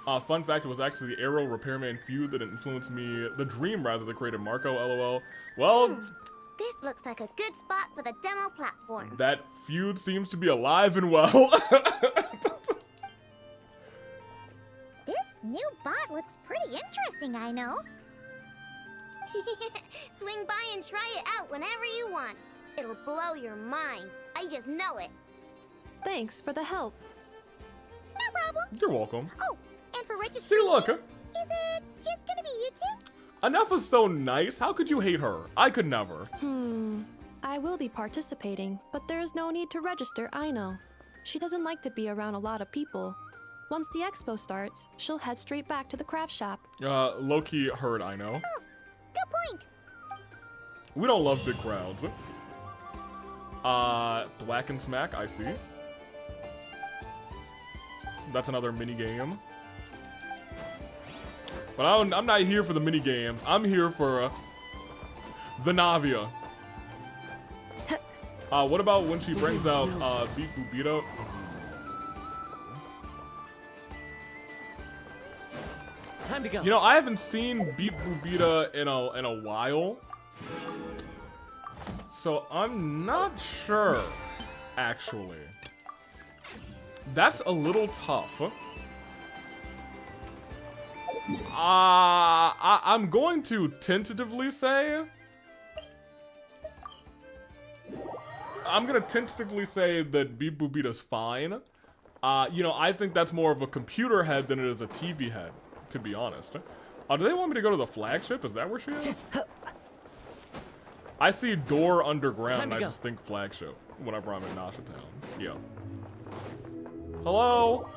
Fun fact, it was actually the Arrow Repairman feud that influenced me, the dream rather, that created Marco, lol. Well, This looks like a good spot for the demo platform. that feud seems to be alive and well. This new bot looks pretty interesting, I know. Swing by and try it out whenever you want. It'll blow your mind. I just know it. Thanks for the help. No problem. You're welcome. Oh, and for registration, See, look. is it just gonna be you two? Enough is so nice. How could you hate her? I could never. I will be participating, but there is no need to register, I know. She doesn't like to be around a lot of people. Once the expo starts, she'll head straight back to the craft shop. Low-key heard, I know. Oh, good point. We don't love big crowds. Thwack and Smack, I see. That's another mini game. But I'm not here for the mini games. I'm here for the Navia. What about when she brings out Beat Bubita? Time to go. You know, I haven't seen Beat Bubita in a while. So I'm not sure, actually. That's a little tough. I'm going to tentatively say... I'm gonna tentatively say that Beat Bubita's fine. You know, I think that's more of a computer head than it is a TV head, to be honest. Do they want me to go to the flagship? Is that where she is? I see door underground and I just think flagship whenever I'm in Nasha Town. Yeah. Hello?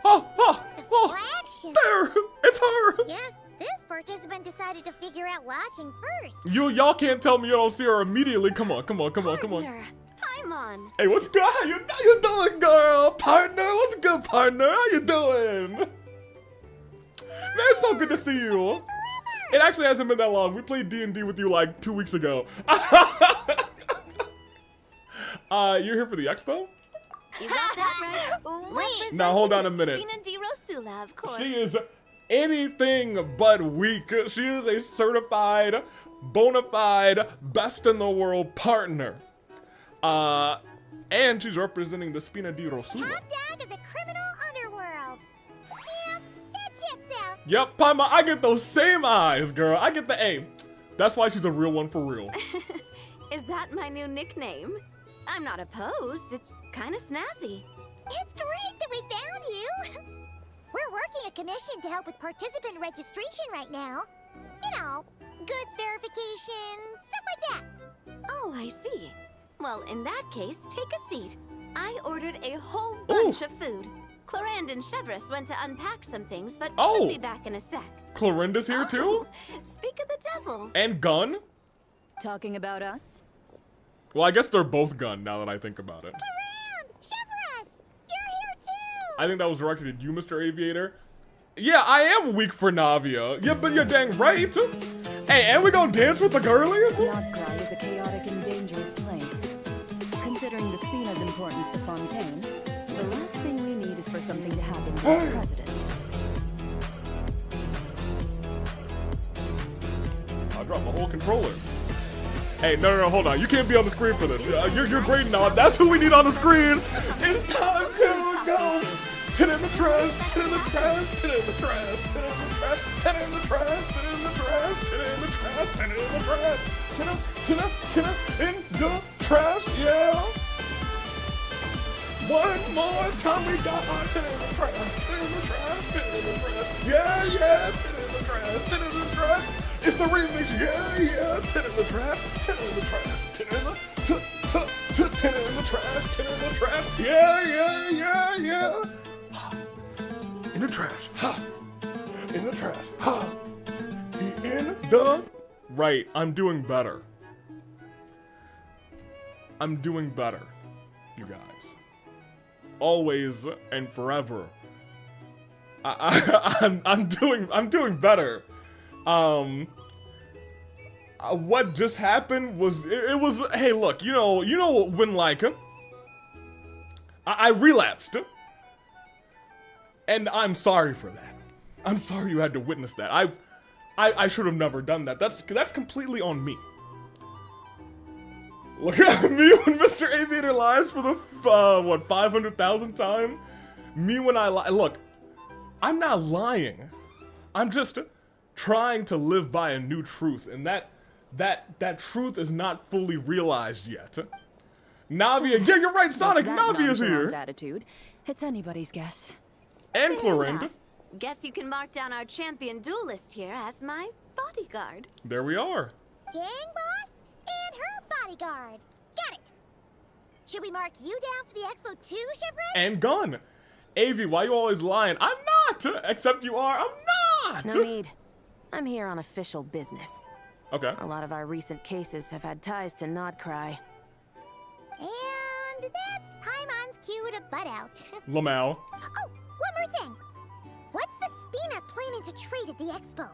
Flagship. There! It's her! Yes, this participant decided to figure out lodging first. Y'all can't tell me you don't see her immediately. Come on. Partner, Paimon. Hey, what's good? How you doing, girl? Partner, what's good, partner? How you doing? Man, it's so good to see you. It actually hasn't been that long. We played D&D with you like 2 weeks ago. You're here for the expo? You got that right. Wait. Now, hold on a minute. Spina di Rosula, of course. She is anything but weak. She is a certified, bona fide, best in the world partner. And she's representing the Spina di Rosula. Top dog of the criminal underworld. Yeah, that checks out. Yep, Paima, I get those same eyes, girl. I get the A. That's why she's a real one for real. Is that my new nickname? I'm not opposed. It's kind of snazzy. It's great that we found you. We're working a commission to help with participant registration right now. You know, goods verification, stuff like that. Oh, I see. Well, in that case, take a seat. I ordered a whole bunch of food. Clarande and Chevreuse went to unpack some things, but should be back in a sec. Clorinda's here too? Speak of the devil. And Gun? Talking about us? Well, I guess they're both Gun now that I think about it. Clarande, Chevreuse, you're here too. I think that was directed at you, Mr. Aviator. Yeah, I am weak for Navia. Yeah, but you're dang right. Hey, and we gonna dance with the girlies? Notgrai is a chaotic and dangerous place. Considering the Spina's importance to Fontaine, the last thing we need is for something to happen to the president. I dropped my whole controller. Hey, no, hold on. You can't be on the screen for this. You're great now. That's who we need on the screen. It's time to go. Tin in the trash, tin in the trash, tin in the trash, tin in the trash, tin in the trash, tin in the trash, tin in the trash, tin in the trash, tin in the trash, yeah. One more time we got our tin in the trash, tin in the trash, tin in the trash, yeah, tin in the trash, tin in the trash. It's the remix, yeah, tin in the trash, tin in the trash, tin in the tin in the trash, tin in the trash, yeah. In the trash, ha. In the trash, ha. In the... Right, I'm doing better. I'm doing better, you guys. Always and forever. I'm doing better. what just happened was, it was, hey, look, you know when, like, I relapsed. And I'm sorry for that. I'm sorry you had to witness that. I should have never done that. That's completely on me. Look at me when Mr. Aviator lies for the, what, 500,000th time? Me when I lie. Look, I'm not lying. I'm just trying to live by a new truth, and that truth is not fully realized yet. Navia, yeah, you're right, Sonic. Navia's here. Attitude. It's anybody's guess. And Clorinda. Guess you can mark down our champion duelist here as my bodyguard. There we are. Gang boss and her bodyguard. Got it. Should we mark you down for the expo too, Shivering? And Gun. Avi, why you always lying? I'm not. Except you are. I'm not. No need. I'm here on official business. Okay. A lot of our recent cases have had ties to Nodcry. And that's Paimon's cue to butt out. lmao. Oh, one more thing. What's the Spina planning to trade at the expo?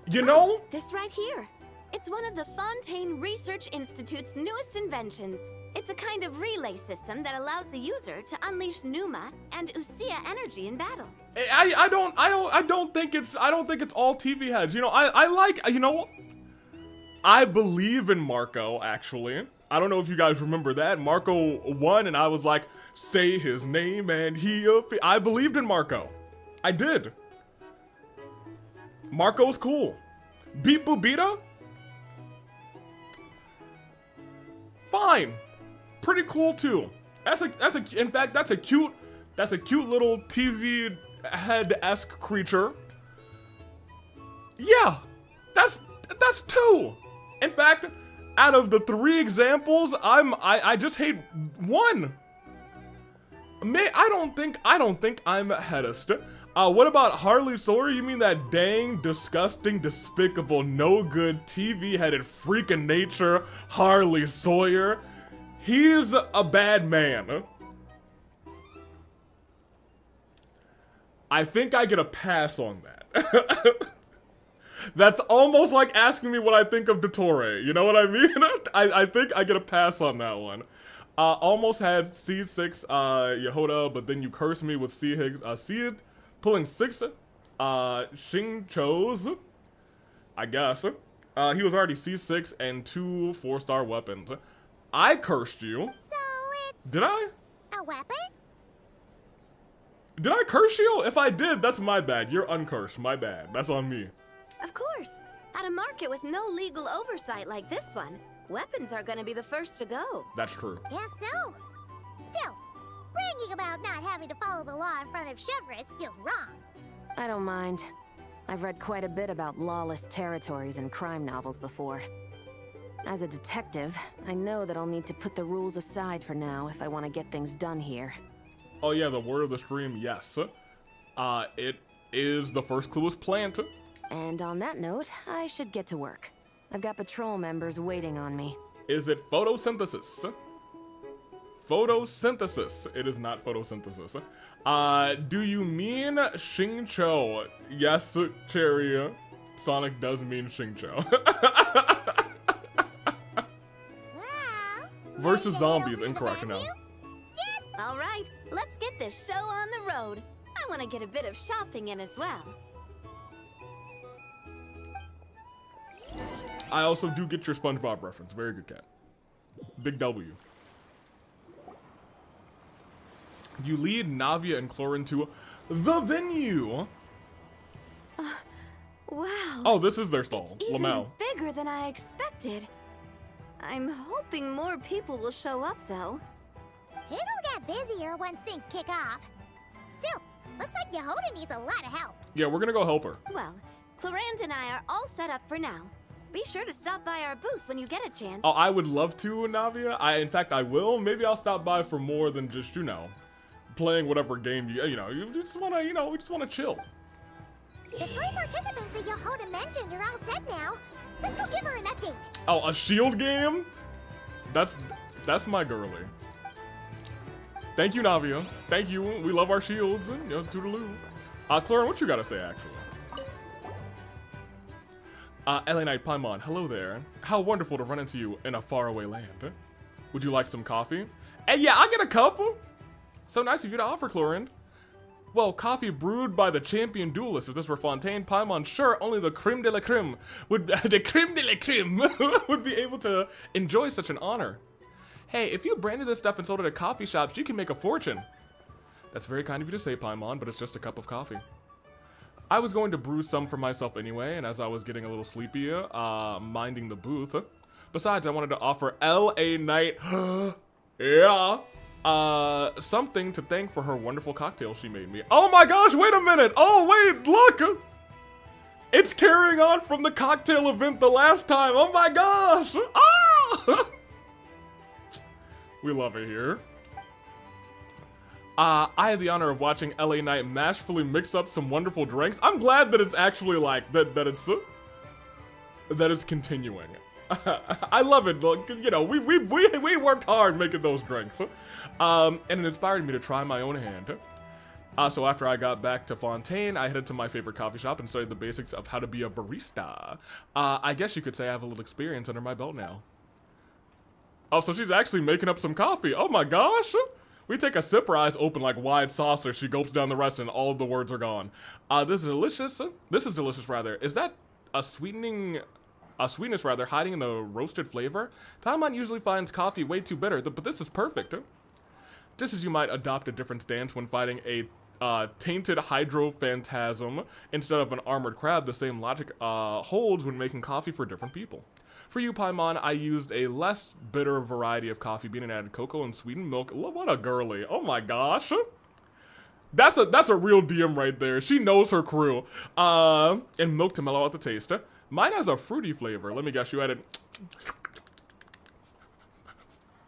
You know? This right here. It's one of the Fontaine Research Institute's newest inventions. It's a kind of relay system that allows the user to unleash Numa and Usia energy in battle. I don't think it's all TV heads. You know, I like, you know, I believe in Marco, actually. I don't know if you guys remember that. Marco won, and I was like, say his name, and I believed in Marco. I did. Marco's cool. Beat Bubita? Fine. Pretty cool, too. In fact, that's a cute little TV head-esque creature. Yeah, that's two. In fact, out of the 3 examples, I just hate one. I don't think I'm headest. What about Harley Sawyer? You mean that dang, disgusting, despicable, no good, TV-headed freak of nature, Harley Sawyer? He's a bad man. I think I get a pass on that. That's almost like asking me what I think of Dottore. You know what I mean? I think I get a pass on that one. Almost had C6 Yehoda, but then you cursed me with C Higgs. C pulling 6 Xing Cho's, I guess. He was already C6 and 2 4-star weapons. I cursed you. So it's Did I? a weapon? Did I curse you? If I did, that's my bad. You're uncursed. My bad. That's on me. Of course. At a market with no legal oversight like this one, weapons are gonna be the first to go. That's true. Guess so. Still, bragging about not having to follow the law in front of Chevres feels wrong. I don't mind. I've read quite a bit about lawless territories and crime novels before. As a detective, I know that I'll need to put the rules aside for now if I want to get things done here. Oh yeah, the word of the stream, yes. It is the first clue is plant. And on that note, I should get to work. I've got patrol members waiting on me. Is it photosynthesis? Photosynthesis. It is not photosynthesis. Do you mean Xingqiu? Yes, Cherry. Sonic does mean Xingqiu. Versus zombies, incorrect now. All right, let's get this show on the road. I want to get a bit of shopping in as well. I also do get your SpongeBob reference. Very good, cat. Big W. You lead Navia and Clorin to the venue. Wow. Oh, this is their stall. It's even lmao. bigger than I expected. I'm hoping more people will show up, though. It'll get busier once things kick off. Still, looks like Yehoda needs a lot of help. Yeah, we're gonna go help her. Well, Clarence and I are all set up for now. Be sure to stop by our booth when you get a chance. Oh, I would love to, Navia. In fact, I will. Maybe I'll stop by for more than just, you know, playing whatever game you just wanna, we just wanna chill. The 3 participants that Yehoda mentioned are all set now. Let's go give her an update. Oh, a shield game? That's my girly. Thank you, Navia. Thank you. We love our shields. Toodaloo. Clorin, what you gotta say, actually? LA Knight Paimon, hello there. How wonderful to run into you in a faraway land. Would you like some coffee? Hey, yeah, I'll get a couple. So nice of you to offer, Chlorinde. Well, coffee brewed by the champion duelist. If this were Fontaine, Paimon, sure, only the creme de la creme would, would be able to enjoy such an honor. Hey, if you branded this stuff and sold it at coffee shops, you can make a fortune. That's very kind of you to say, Paimon, but it's just a cup of coffee. I was going to brew some for myself anyway, and as I was getting a little sleepy, minding the booth. Besides, I wanted to offer LA Knight, yeah, something to thank for her wonderful cocktail she made me. Oh my gosh, wait a minute! Oh wait, look! It's carrying on from the cocktail event the last time. Oh my gosh! Ah! We love it here. I had the honor of watching LA Knight masterfully mix up some wonderful drinks. I'm glad that it's actually like that it's continuing. I love it. Look, you know, we worked hard making those drinks, and it inspired me to try my own hand. So after I got back to Fontaine, I headed to my favorite coffee shop and studied the basics of how to be a barista. I guess you could say I have a little experience under my belt now. Oh, so she's actually making up some coffee. Oh my gosh. We take a sip, her eyes open like wide saucers. She gulps down the rest and all of the words are gone. This is delicious. This is delicious, rather. Is that a sweetness, rather, hiding in the roasted flavor? Paimon usually finds coffee way too bitter, but this is perfect. Just as you might adopt a different stance when fighting a tainted hydro phantasm instead of an armored crab, the same logic holds when making coffee for different people. For you, Paimon, I used a less bitter variety of coffee bean and added cocoa and sweetened milk. What a girly. Oh my gosh. That's a real DM right there. She knows her crew. And milk to mellow out the taste. Mine has a fruity flavor. Let me guess, you added...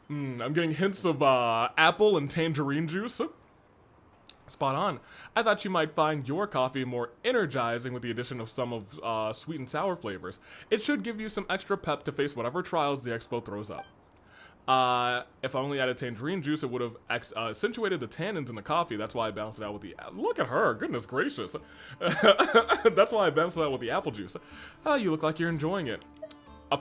I'm getting hints of apple and tangerine juice. Spot on. I thought you might find your coffee more energizing with the addition of some of sweet and sour flavors. It should give you some extra pep to face whatever trials the expo throws up. If I only added tangerine juice, it would have accentuated the tannins in the coffee. That's why I balanced it out with the... Look at her. Goodness gracious. That's why I balanced it out with the apple juice. You look like you're enjoying it.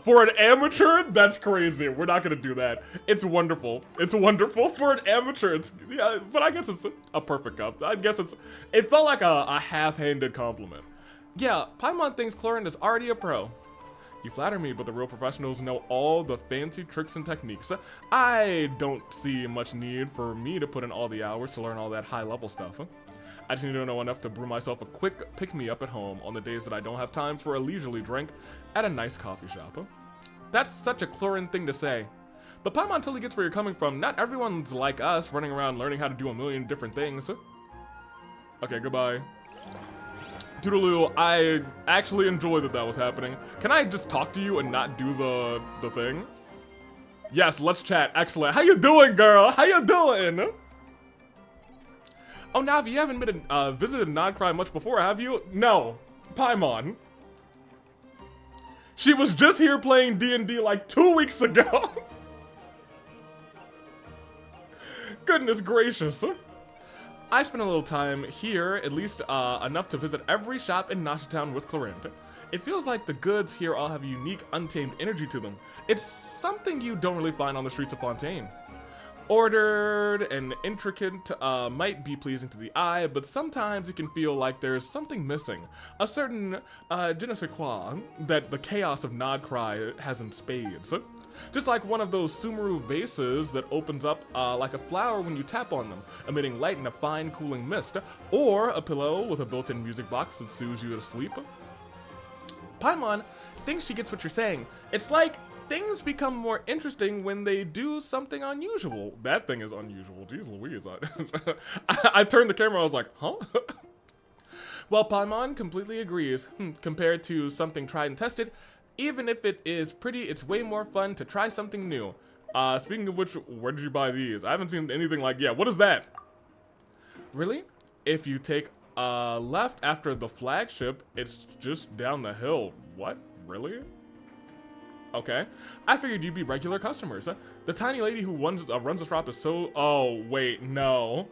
For an amateur? That's crazy. We're not gonna do that. It's wonderful. It's wonderful for an amateur. It's, yeah, but I guess it's a perfect cup. I guess it felt like a half-handed compliment. Yeah, Paimon thinks Chlorinde is already a pro. You flatter me, but the real professionals know all the fancy tricks and techniques. I don't see much need for me to put in all the hours to learn all that high-level stuff. I just need to know enough to brew myself a quick pick-me-up at home on the days that I don't have time for a leisurely drink at a nice coffee shop. That's such a Chlorinde thing to say. But Paimon totally gets where you're coming from. Not everyone's like us, running around learning how to do a million different things. Okay, goodbye. Toodaloo, I actually enjoyed that was happening. Can I just talk to you and not do the thing? Yes, let's chat. Excellent. How you doing, girl? How you doing? Oh, Navi, you haven't been visited Nodcry much before, have you? No. Paimon. She was just here playing D&D like 2 weeks ago. Goodness gracious. I spent a little time here, at least enough to visit every shop in Nasha Town with Chlorinde. It feels like the goods here all have a unique, untamed energy to them. It's something you don't really find on the streets of Fontaine. Ordered and intricate might be pleasing to the eye, but sometimes it can feel like there's something missing. A certain je ne sais quoi that the chaos of Nodcry has in spades. Just like one of those Sumeru vases that opens up like a flower when you tap on them, emitting light in a fine cooling mist, or a pillow with a built-in music box that soothes you to sleep. Paimon thinks she gets what you're saying. It's like things become more interesting when they do something unusual. That thing is unusual. Jeez Louise. I turned the camera, I was like, huh? Well, Paimon completely agrees. Compared to something tried and tested, even if it is pretty, it's way more fun to try something new. Speaking of which, where did you buy these? I haven't seen anything like, yeah, what is that? Really? If you take left after the flagship, it's just down the hill. What? Really? Okay. I figured you'd be regular customers. The tiny lady who runs the shop is so... Oh, wait, no.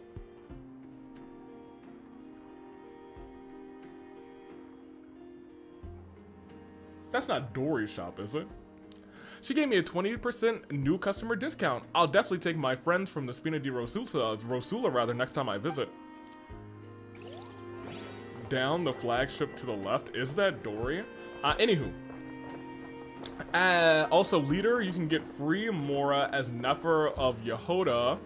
That's not Dory's shop, is it? She gave me a 20% new customer discount. I'll definitely take my friends from the Spina di Rosula rather next time I visit. Down the flagship to the left. Is that Dory? Anywho. Also, leader, you can get free Mora as Nefer of Yehoda.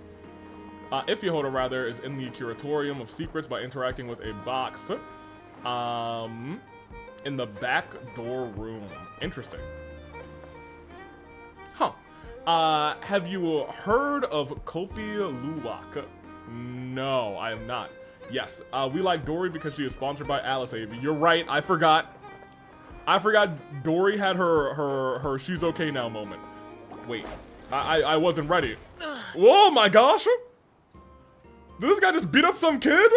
If Yehoda, rather, is in the Curatorium of Secrets by interacting with a box. In the back door room. Interesting. Huh. Have you heard of Kopi Luwak? No, I have not. Yes, we like Dory because she is sponsored by Alice Avey. You're right, I forgot. I forgot Dory had her she's okay now moment. Wait, I wasn't ready. Whoa, my gosh! Did this guy just beat up some kid?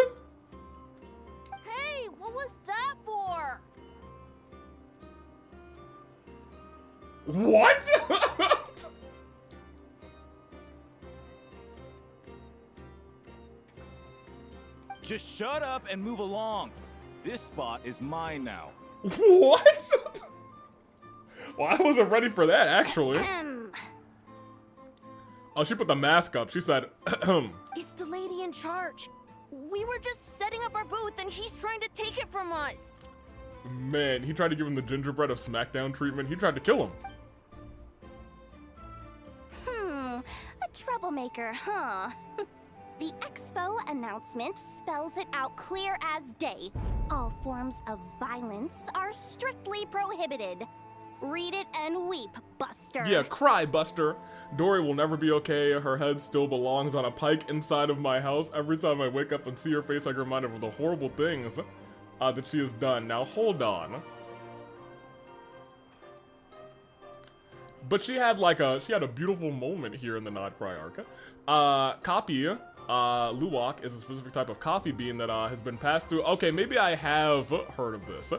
Hey, what was that for? What? Just shut up and move along. This spot is mine now. What? Well, I wasn't ready for that, actually. Oh, she put the mask up. She said, It's the lady in charge. We were just setting up our booth and he's trying to take it from us. Man, he tried to give him the gingerbread of SmackDown treatment. He tried to kill him. A troublemaker, huh? The expo announcement spells it out clear as day. All forms of violence are strictly prohibited. Read it and weep, Buster. Yeah, cry, Buster. Dory will never be okay. Her head still belongs on a pike inside of my house. Every time I wake up and see her face, I get reminded of the horrible things that she has done. Now, hold on. But she had a beautiful moment here in the Not Cry arc. Copy, Luwak is a specific type of coffee bean that has been passed through. Okay, maybe I have heard of this.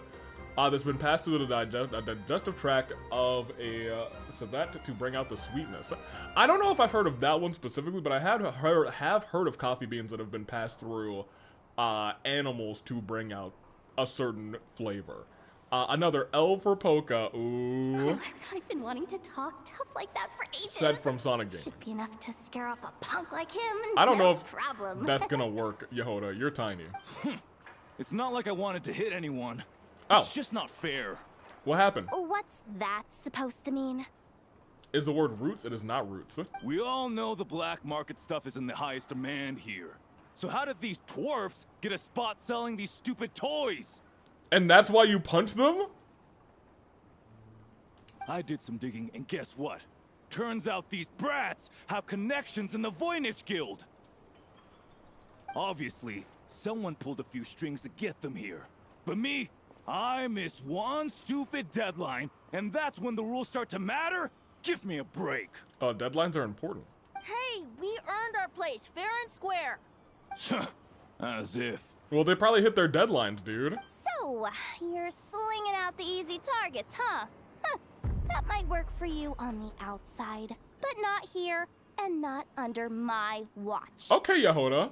That's been passed through the digestive tract of a civet to bring out the sweetness. I don't know if I've heard of that one specifically, but I have heard of coffee beans that have been passed through animals to bring out a certain flavor. Another L for Polka. Ooh. I've been wanting to talk tough like that for ages. Said from Sonic Game. Should be enough to scare off a punk like him. I don't know if problem. that's gonna work, Yehoda. You're tiny. It's not like I wanted to hit anyone. Oh. It's just not fair. What happened? What's that supposed to mean? Is the word roots? It is not roots. We all know the black market stuff is in the highest demand here. So how did these twerps get a spot selling these stupid toys? And that's why you punch them? I did some digging, and guess what? Turns out these brats have connections in the Voynich Guild. Obviously, someone pulled a few strings to get them here. But me, I miss one stupid deadline, and that's when the rules start to matter? Give me a break. Deadlines are important. Hey, we earned our place, fair and square. As if. Well, they probably hit their deadlines, dude. So, you're slinging out the easy targets, huh? That might work for you on the outside, but not here, and not under my watch. Okay, Yehoda.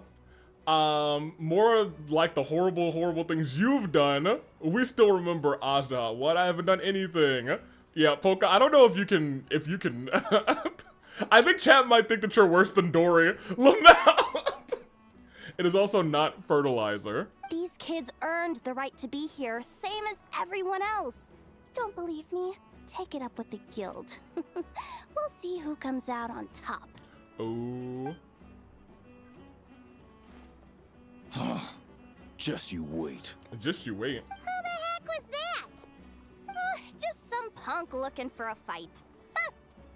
More like the horrible things you've done. We still remember Ajda. What? I haven't done anything. Yeah, Polka, I don't know if you can... I think chat might think that you're worse than Dory. Lmao! It is also not fertilizer. These kids earned the right to be here, same as everyone else. Don't believe me? Take it up with the guild. We'll see who comes out on top. Oh. Just you wait. Just you wait. Who the heck was that? Just some punk looking for a fight.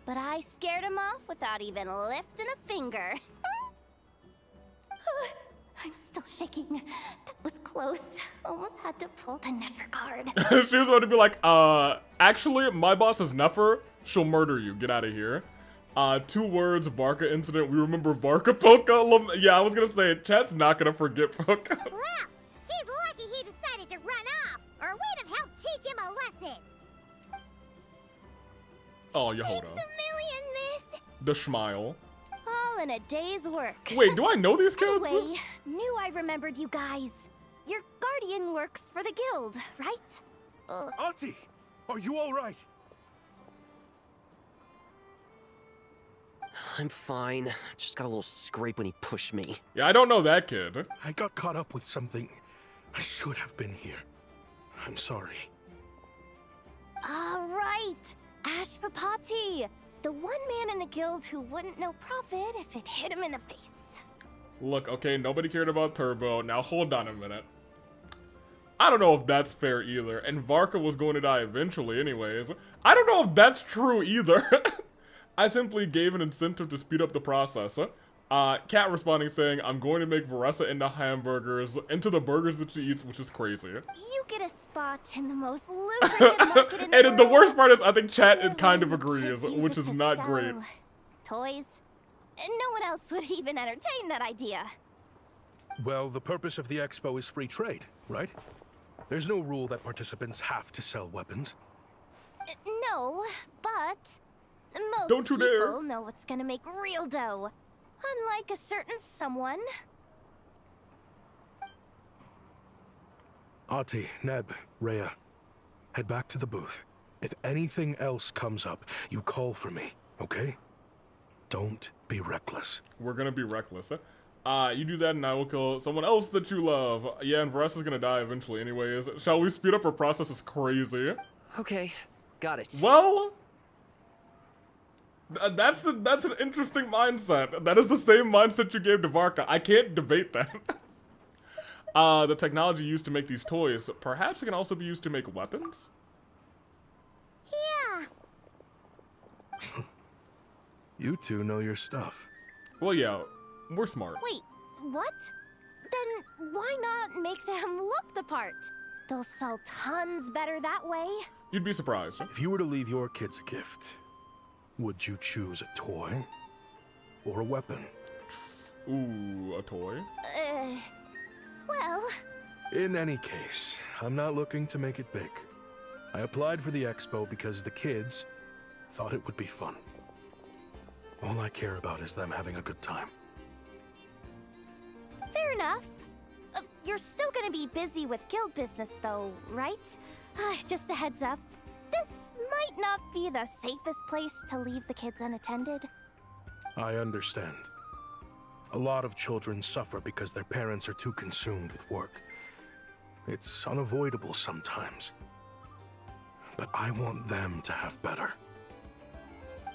But I scared him off without even lifting a finger. I'm still shaking. That was close. Almost had to pull the Nefer card. She was going to be like, actually, my boss is Nefer. She'll murder you. Get out of here. 2 words, Varka incident. We remember Varka, Polka. Yeah, I was going to say, chat's not going to forget Polka. Well, he's lucky he decided to run off, or we'd have helped teach him a lesson. Oh, Yehoda. Thanks a million, miss. The schmile. All in a day's work. Wait, do I know these kids? Anyway, knew I remembered you guys. Your guardian works for the guild, right? Auntie, Are you all right? I'm fine. Just got a little scrape when he pushed me. Yeah, I don't know that kid. I got caught up with something. I should have been here. I'm sorry. Right. Ashvapati. The one man in the guild who wouldn't know profit if it hit him in the face. Look, okay, nobody cared about Turbo. Now hold on a minute. I don't know if that's fair either. And Varka was going to die eventually anyways. I don't know if that's true either. I simply gave an incentive to speed up the process. Kat responding saying, I'm going to make Varessa into hamburgers, into the burgers that she eats, which is crazy. You get a spot in the most lucrative market in the And world. the worst part is, I think chat it kind of agrees, which is not great. Toys. No one else would even entertain that idea. Well, the purpose of the expo is free trade, right? There's no rule that participants have to sell weapons. No, but most Don't you dare. people know what's gonna make real dough. Unlike a certain someone. Ati, Neb, Rhea, head back to the booth. If anything else comes up, you call for me, okay? Don't be reckless. We're gonna be reckless. You do that and I will kill someone else that you love. Yeah, and Varessa's gonna die eventually anyways. Shall we speed up her process? Is crazy. Okay, got it. Well, that's an interesting mindset. That is the same mindset you gave to Varka. I can't debate that. The technology used to make these toys, perhaps it can also be used to make weapons? Yeah. You two know your stuff. Well, yeah, we're smart. Wait, what? Then why not make them look the part? They'll sell tons better that way. You'd be surprised. If you were to leave your kids a gift, would you choose a toy or a weapon? Ooh, a toy? Well... In any case, I'm not looking to make it big. I applied for the expo because the kids thought it would be fun. All I care about is them having a good time. Fair enough. You're still gonna be busy with guild business though, right? Just a heads up. This might not be the safest place to leave the kids unattended. I understand. A lot of children suffer because their parents are too consumed with work. It's unavoidable sometimes. But I want them to have better.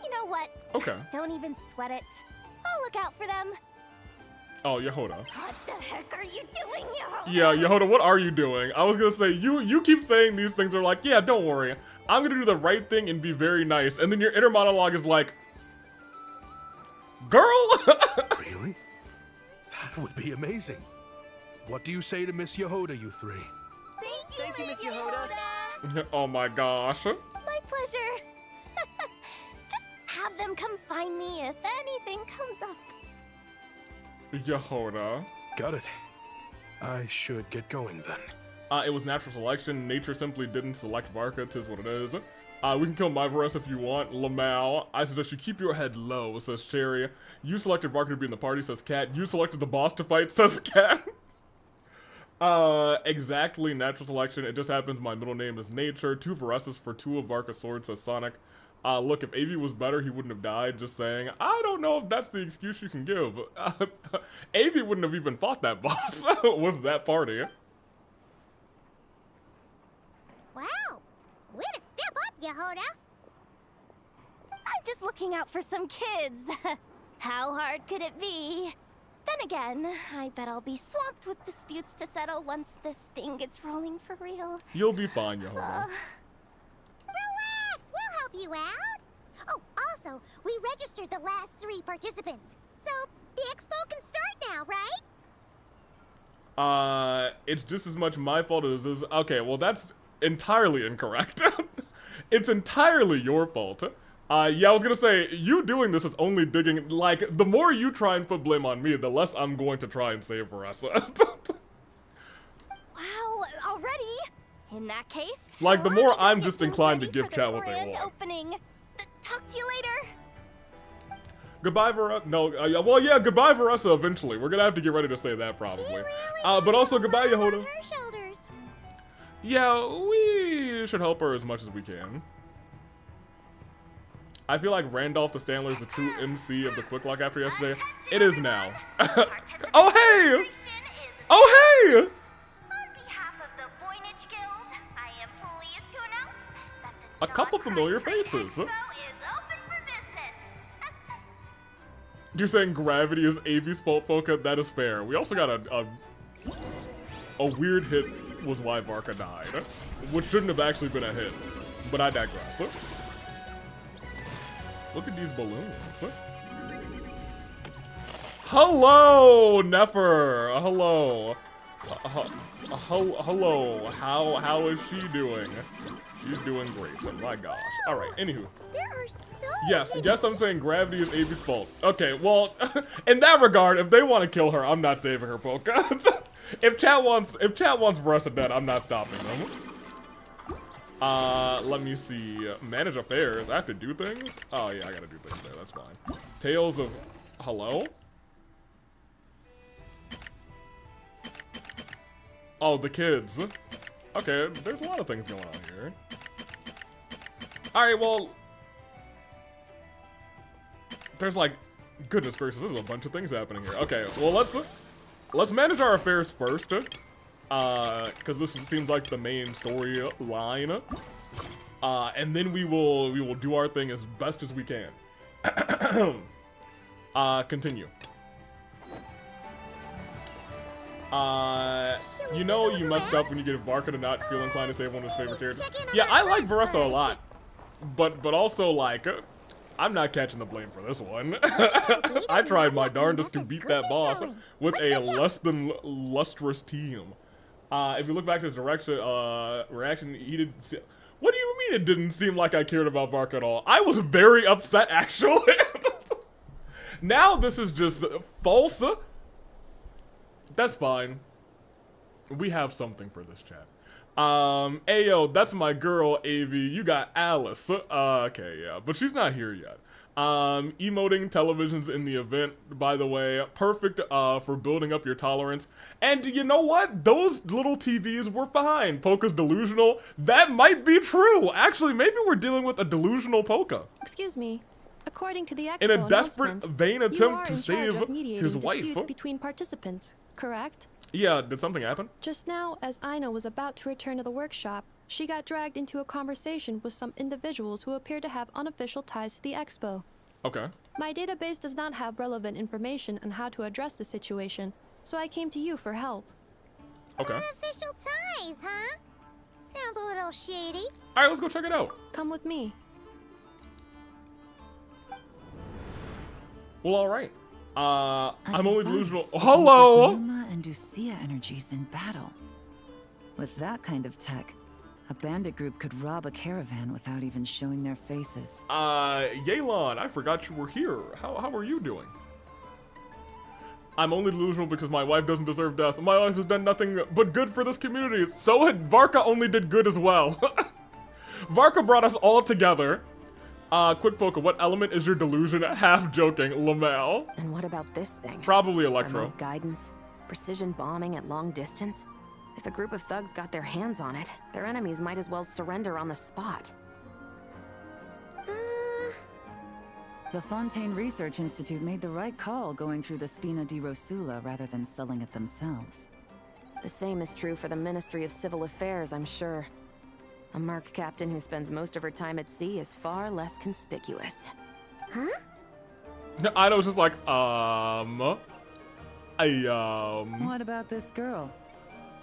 You know what? Okay. Don't even sweat it. I'll look out for them. Oh, Yehoda. What the heck are you doing, Yehoda? Yeah, Yehoda, what are you doing? I was gonna say, you keep saying these things are like, yeah, don't worry. I'm gonna do the right thing and be very nice. And then your inner monologue is like, girl! Really? That would be amazing. What do you say to Miss Yehoda, you three? Thank you, Miss Yehoda. Oh my gosh. My pleasure. Just have them come find me if anything comes up. Yehoda. Got it. I should get going then. It was natural selection. Nature simply didn't select Varka, 'tis what it is. We can kill my Varessa if you want. Lmao. I suggest you keep your head low, says Cherry. You selected Varka to be in the party, says Cat. You selected the boss to fight, says Cat. Exactly, natural selection. It just happens my middle name is Nature. 2 Varessas for 2 of Varka's swords, says Sonic. Look, if Avi was better, he wouldn't have died, just saying. I don't know if that's the excuse you can give. Avi wouldn't have even fought that boss with that party. Wow. Way to step up, Yehoda. I'm just looking out for some kids. How hard could it be? Then again, I bet I'll be swamped with disputes to settle once this thing gets rolling for real. You'll be fine, Yehoda. Relax, we'll help you out. Oh, also, we registered the last 3 participants. So, the expo can start now, right? It's just as much my fault as is. Okay, well, that's entirely incorrect. It's entirely your fault. Yeah, I was gonna say, you doing this is only digging, like, the more you try and put blame on me, the less I'm going to try and save Varessa. Wow, already? In that case... Like, the more I'm just inclined to give chat what they want. Opening. Talk to you later. Goodbye, Varessa. No, well, yeah, goodbye, Varessa, eventually. We're gonna have to get ready to say that, probably. But also, goodbye, Yehoda. Yeah, we we should help her as much as we can. I feel like Randolph the Stanler is the true MC of the Quick Lock after yesterday. It is now. Oh, hey! Oh, hey! A couple familiar faces. You're saying gravity is AV's fault, Foka? That is fair. We also got a weird hit was why Varka died, which shouldn't have actually been a hit, but I digress. Look at these balloons. Hello, Nefer. Hello. Hello. How is she doing? She's doing great. Oh my gosh. All right. Anywho. Yes, I'm saying gravity is AV's fault. Okay, well, in that regard, if they want to kill her, I'm not saving her, Poka. if chat wants Veressa dead, I'm not stopping them. Let me see. Manage affairs. I have to do things? Oh yeah, I gotta do things there. That's fine. Tales of hello? Oh, the kids. Okay, there's a lot of things going on here. Alright, well, there's like, goodness gracious, there's a bunch of things happening here. Okay, well let's manage our affairs first, because this seems like the main storyline, and then we will do our thing as best as we can. Continue. You know you messed up when you get Varka to not feel inclined to save one of his favorite characters. Yeah, I like Veressa a lot, but also like, I'm not catching the blame for this one. I tried my darndest to beat that boss with a less than lustrous team. If you look back to his reaction, he didn't. What do you mean it didn't seem like I cared about Varka at all? I was very upset actually. Now this is just false. That's fine. We have something for this chat. Ayo, that's my girl, AV. You got Alice. Okay, yeah, but she's not here yet. Emoting televisions in the event, by the way, perfect for building up your tolerance. And you know what? Those little TVs were fine. Poka's delusional. That might be true. Actually, maybe we're dealing with a delusional Poka. Excuse me. According to the Expo in a desperate, vain attempt to you are in save charge of mediating his wife. disputes between participants, correct? Yeah, did something happen? Just now, as Aino was about to return to the workshop, she got dragged into a conversation with some individuals who appear to have unofficial ties to the Expo. Okay. My database does not have relevant information on how to address the situation, so I came to you for help. Okay. Unofficial ties, huh? Sounds a little shady. Alright, let's go check it out. Come with me. Well, alright. I'm only delusional. Oh, hello! Numa and Ducia energies in battle. With that kind of tech, a bandit group could rob a caravan without even showing their faces. Yelan, I forgot you were here. How are you doing? I'm only delusional because my wife doesn't deserve death. My wife has done nothing but good for this community. So had Varka only did good as well. Varka brought us all together. Quick Poka, what element is your delusion? Half joking, lmao. And what about this thing? Probably Electro. Remote guidance? Precision bombing at long distance? If a group of thugs got their hands on it, their enemies might as well surrender on the spot. The Fontaine Research Institute made the right call going through the Spina di Rosula rather than selling it themselves. The same is true for the Ministry of Civil Affairs, I'm sure. A merc captain who spends most of her time at sea is far less conspicuous. Huh? I was just like, What about this girl?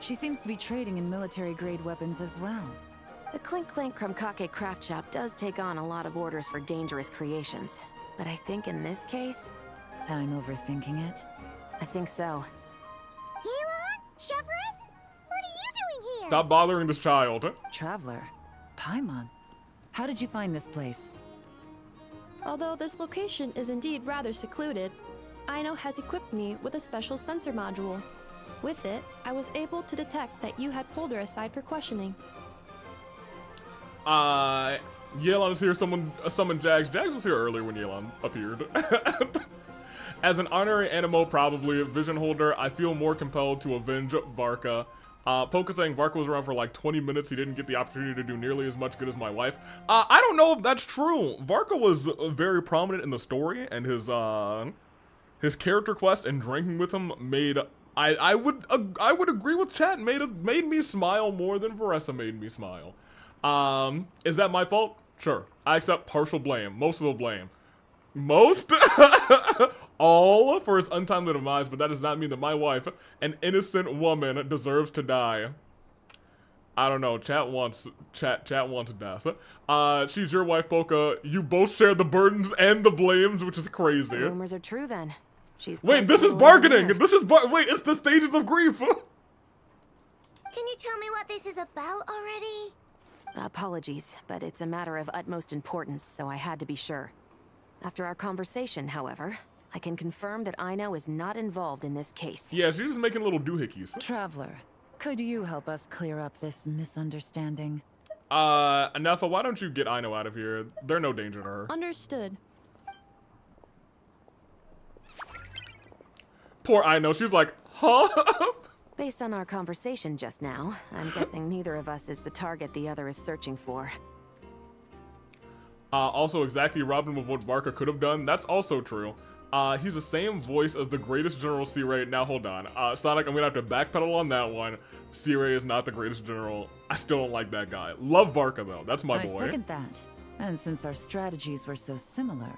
She seems to be trading in military-grade weapons as well. The Clink Clank Krumkake craft shop does take on a lot of orders for dangerous creations. But I think in this case... I'm overthinking it? I think so. Yelan? Chevron? What are you doing here? Stop bothering this child. Traveler. Paimon. How did you find this place? Although this location is indeed rather secluded, Aino has equipped me with a special sensor module. With it, I was able to detect that you had pulled her aside for questioning. Yelan was here, someone summoned Jags. Jags was here earlier when Yelan appeared. As an honorary animo, probably a vision holder, I feel more compelled to avenge Varka. Poca saying Varka was around for like 20 minutes. He didn't get the opportunity to do nearly as much good as my wife. I don't know if that's true. Varka was very prominent in the story, and his character quest and drinking with him made I would agree with chat, made me smile more than Varessa made me smile. Is that my fault? Sure. I accept partial blame. Most of the blame. Most? All for his untimely demise, but that does not mean that my wife, an innocent woman, deserves to die. I don't know. Chat wants death. She's your wife, Poca. You both share the burdens and the blames, which is crazy. The rumors are true then. She's wait, this is bargaining. This is wait, it's the stages of grief. Can you tell me what this is about already? Apologies, but it's a matter of utmost importance, so I had to be sure. After our conversation, however, I can confirm that Aino is not involved in this case. Yeah, she's just making little doohickeys. Traveler, could you help us clear up this misunderstanding? Anafa, why don't you get Aino out of here? They're no danger to her. Understood. Poor Aino, she's like, huh? Based on our conversation just now, I'm guessing neither of us is the target the other is searching for. Also, exactly Robin with what Varka could have done. That's also true. He's the same voice as the greatest General C-Ray. Now, hold on. Sonic, I'm gonna have to backpedal on that one. C-Ray is not the greatest general. I still don't like that guy. Love Varka, though. That's my boy. I second that. And since our strategies were so similar,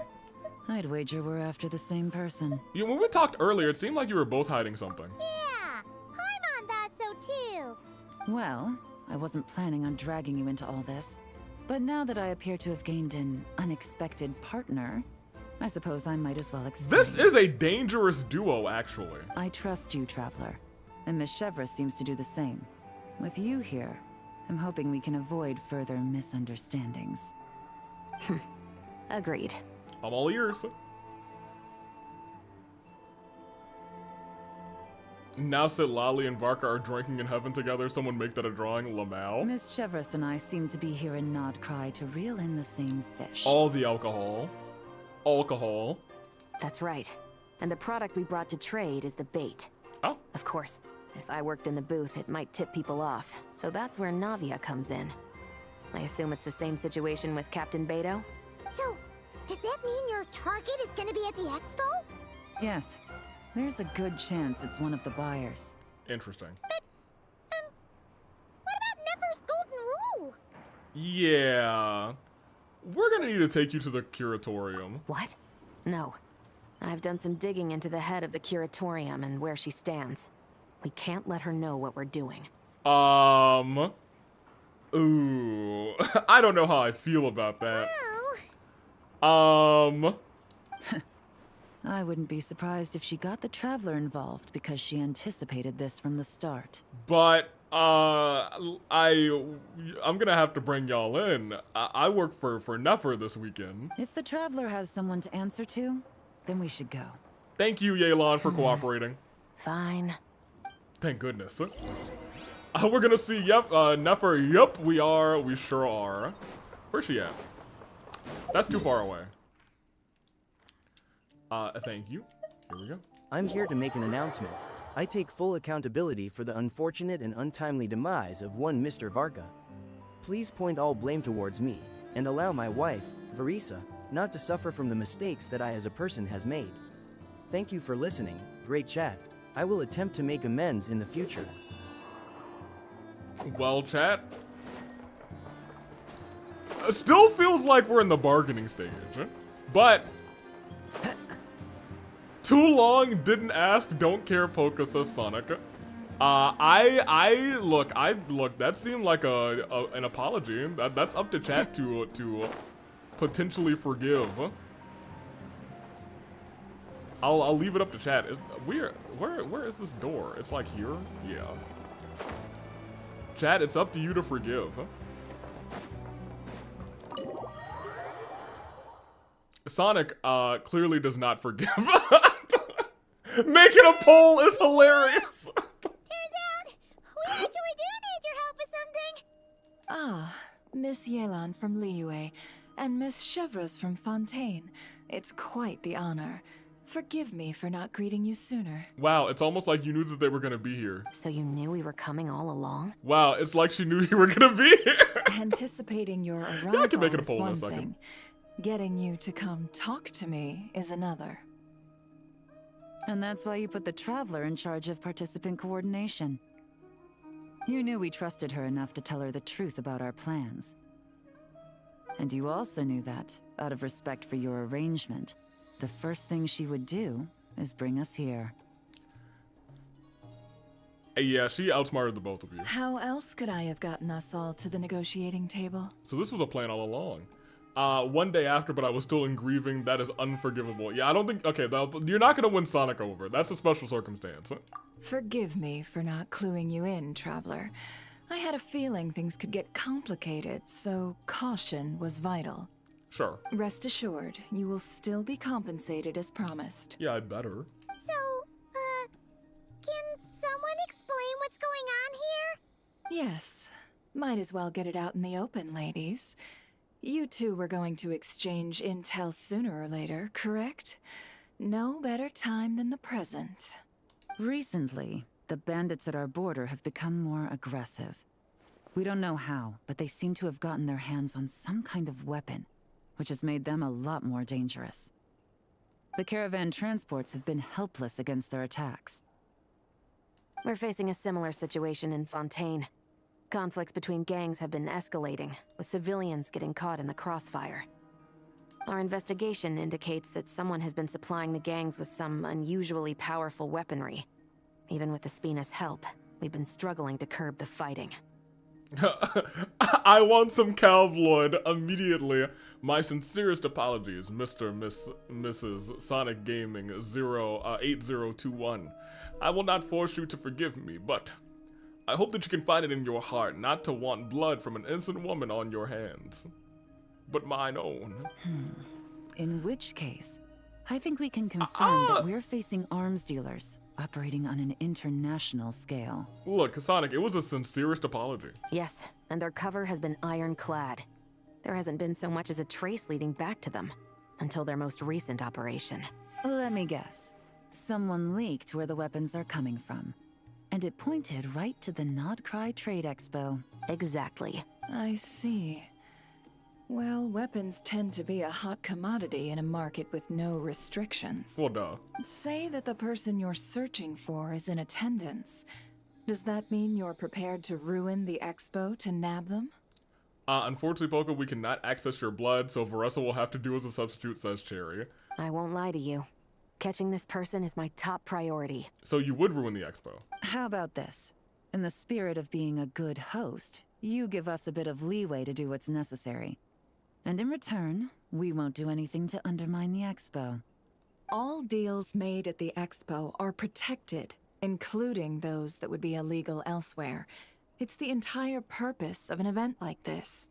I'd wager we're after the same person. Yeah, when we talked earlier, it seemed like you were both hiding something. Yeah, Paimon thought so too. Well, I wasn't planning on dragging you into all this. But now that I appear to have gained an unexpected partner, I suppose I might as well explain. This is a dangerous duo, actually. I trust you, Traveler. And Miss Chevra seems to do the same. With you here, I'm hoping we can avoid further misunderstandings. Agreed. I'm all ears. Now that Lali and Varka are drinking in heaven together, someone make that a drawing, lmao. Miss Chevras and I seem to be here in Nodcry to reel in the same fish. All the alcohol. Alcohol. That's right. And the product we brought to trade is the bait. Oh. Of course, if I worked in the booth, it might tip people off. So that's where Navia comes in. I assume it's the same situation with Captain Beto? So, does that mean your target is gonna be at the expo? Yes. There's a good chance it's one of the buyers. Interesting. But, what about Nefer's golden rule? Yeah. We're gonna need to take you to the curatorium. What? No. I've done some digging into the head of the curatorium and where she stands. We can't let her know what we're doing. Ooh. I don't know how I feel about that. I wouldn't be surprised if she got the Traveler involved because she anticipated this from the start. But, I'm gonna have to bring y'all in. I work for Nefer this weekend. If the Traveler has someone to answer to, then we should go. Thank you, Yelan, for cooperating. Fine. Thank goodness. We're gonna see, yep, Nefer, yep, we sure are. Where's she at? That's too far away. Thank you. Here we go. I'm here to make an announcement. I take full accountability for the unfortunate and untimely demise of one Mr. Varka. Please point all blame towards me, and allow my wife, Verisa, not to suffer from the mistakes that I as a person has made. Thank you for listening, great chat. I will attempt to make amends in the future. Well, chat. Still feels like we're in the bargaining stage, but too long, didn't ask, don't care, Poca, says Sonic. Look, that seemed like an apology. That's up to chat to potentially forgive. I'll leave it up to chat. Where is this door? It's like here? Yeah. Chat, it's up to you to forgive. Sonic, clearly does not forgive. Making a poll is hilarious. Turns out, we actually do need your help with something. Ah, Miss Yelan from Liyue, and Miss Chevras from Fontaine. It's quite the honor. Forgive me for not greeting you sooner. Wow, it's almost like you knew that they were gonna be here. So you knew we were coming all along? Wow, it's like she knew you were gonna be here. Anticipating your arrival Yeah, I can make it a is poll in a one second. thing. Getting you to come talk to me is another. And that's why you put the Traveler in charge of participant coordination. You knew we trusted her enough to tell her the truth about our plans. And you also knew that, out of respect for your arrangement, the first thing she would do is bring us here. Yeah, she outsmarted the both of you. How else could I have gotten us all to the negotiating table? So this was a plan all along. One day after, but I was still in grieving. That is unforgivable. Yeah, I don't think... Okay, you're not going to win Sonic over. That's a special circumstance. Forgive me for not cluing you in, Traveler. I had a feeling things could get complicated, so caution was vital. Sure. Rest assured, you will still be compensated as promised. Yeah, I'd better. So, can someone explain what's going on here? Yes. Might as well get it out in the open, ladies. You two were going to exchange intel sooner or later, correct? No better time than the present. Recently, the bandits at our border have become more aggressive. We don't know how, but they seem to have gotten their hands on some kind of weapon, which has made them a lot more dangerous. The caravan transports have been helpless against their attacks. We're facing a similar situation in Fontaine. Conflicts between gangs have been escalating, with civilians getting caught in the crossfire. Our investigation indicates that someone has been supplying the gangs with some unusually powerful weaponry. Even with the Spina's help, we've been struggling to curb the fighting. I want some Calvloid immediately. My sincerest apologies, Mrs. Sonic Gaming 8021. I will not force you to forgive me, but I hope that you can find it in your heart not to want blood from an innocent woman on your hands, but mine own. In which case, I think we can confirm that we're facing arms dealers operating on an international scale. Look, Sonic, it was a sincerest apology. Yes, and their cover has been ironclad. There hasn't been so much as a trace leading back to them, until their most recent operation. Let me guess. Someone leaked where the weapons are coming from. And it pointed right to the Nodcry Trade Expo. Exactly. I see. Well, weapons tend to be a hot commodity in a market with no restrictions. Well, duh. Say that the person you're searching for is in attendance. Does that mean you're prepared to ruin the expo to nab them? Unfortunately, Poco, we cannot access your blood, so Varessa will have to do as a substitute, says Cherry. I won't lie to you. Catching this person is my top priority. So you would ruin the expo. How about this? In the spirit of being a good host, you give us a bit of leeway to do what's necessary. And in return, we won't do anything to undermine the expo. All deals made at the expo are protected, including those that would be illegal elsewhere. It's the entire purpose of an event like this.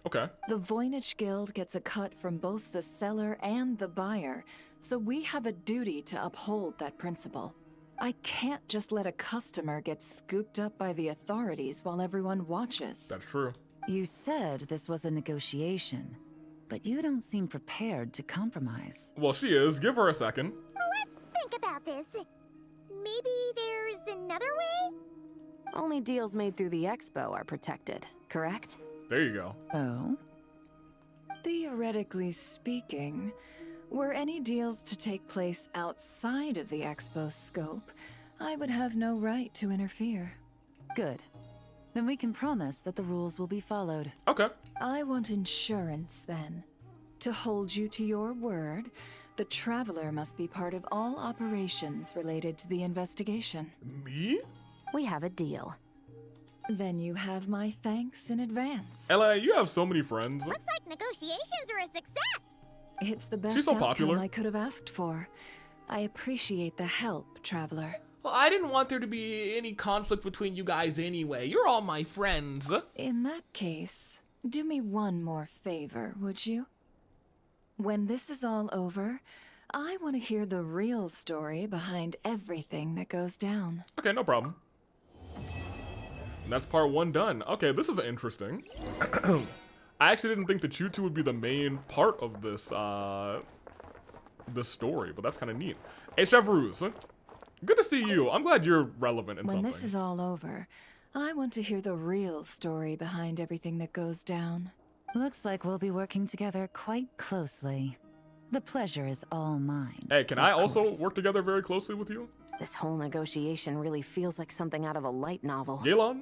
Okay. The Voynich Guild gets a cut from both the seller and the buyer, so we have a duty to uphold that principle. I can't just let a customer get scooped up by the authorities while everyone watches. That's true. You said this was a negotiation, but you don't seem prepared to compromise. Well, she is. Give her a second. Let's think about this. Maybe there's another way? Only deals made through the expo are protected, correct? There you go. Oh? Theoretically speaking, were any deals to take place outside of the expo's scope, I would have no right to interfere. Good. Then we can promise that the rules will be followed. Okay. I want insurance, then. To hold you to your word, the Traveler must be part of all operations related to the investigation. Me? We have a deal. Then you have my thanks in advance. Ella, you have so many friends. Looks like negotiations are a success. It's the best She's so outcome popular. I could have asked for. I appreciate the help, Traveler. Well, I didn't want there to be any conflict between you guys anyway. You're all my friends. In that case, do me one more favor, would you? When this is all over, I want to hear the real story behind everything that goes down. Okay, no problem. And that's part 1 done. Okay, this is interesting. I actually didn't think that you two would be the main part of this the story, but that's kind of neat. Hey, Chef Ruse, good to see you. I'm glad you're relevant in When something. this is all over, I want to hear the real story behind everything that goes down. Looks like we'll be working together quite closely. The pleasure is all mine. Hey, can I also work together very closely with you? This whole negotiation really feels like something out of a light novel. Yelan?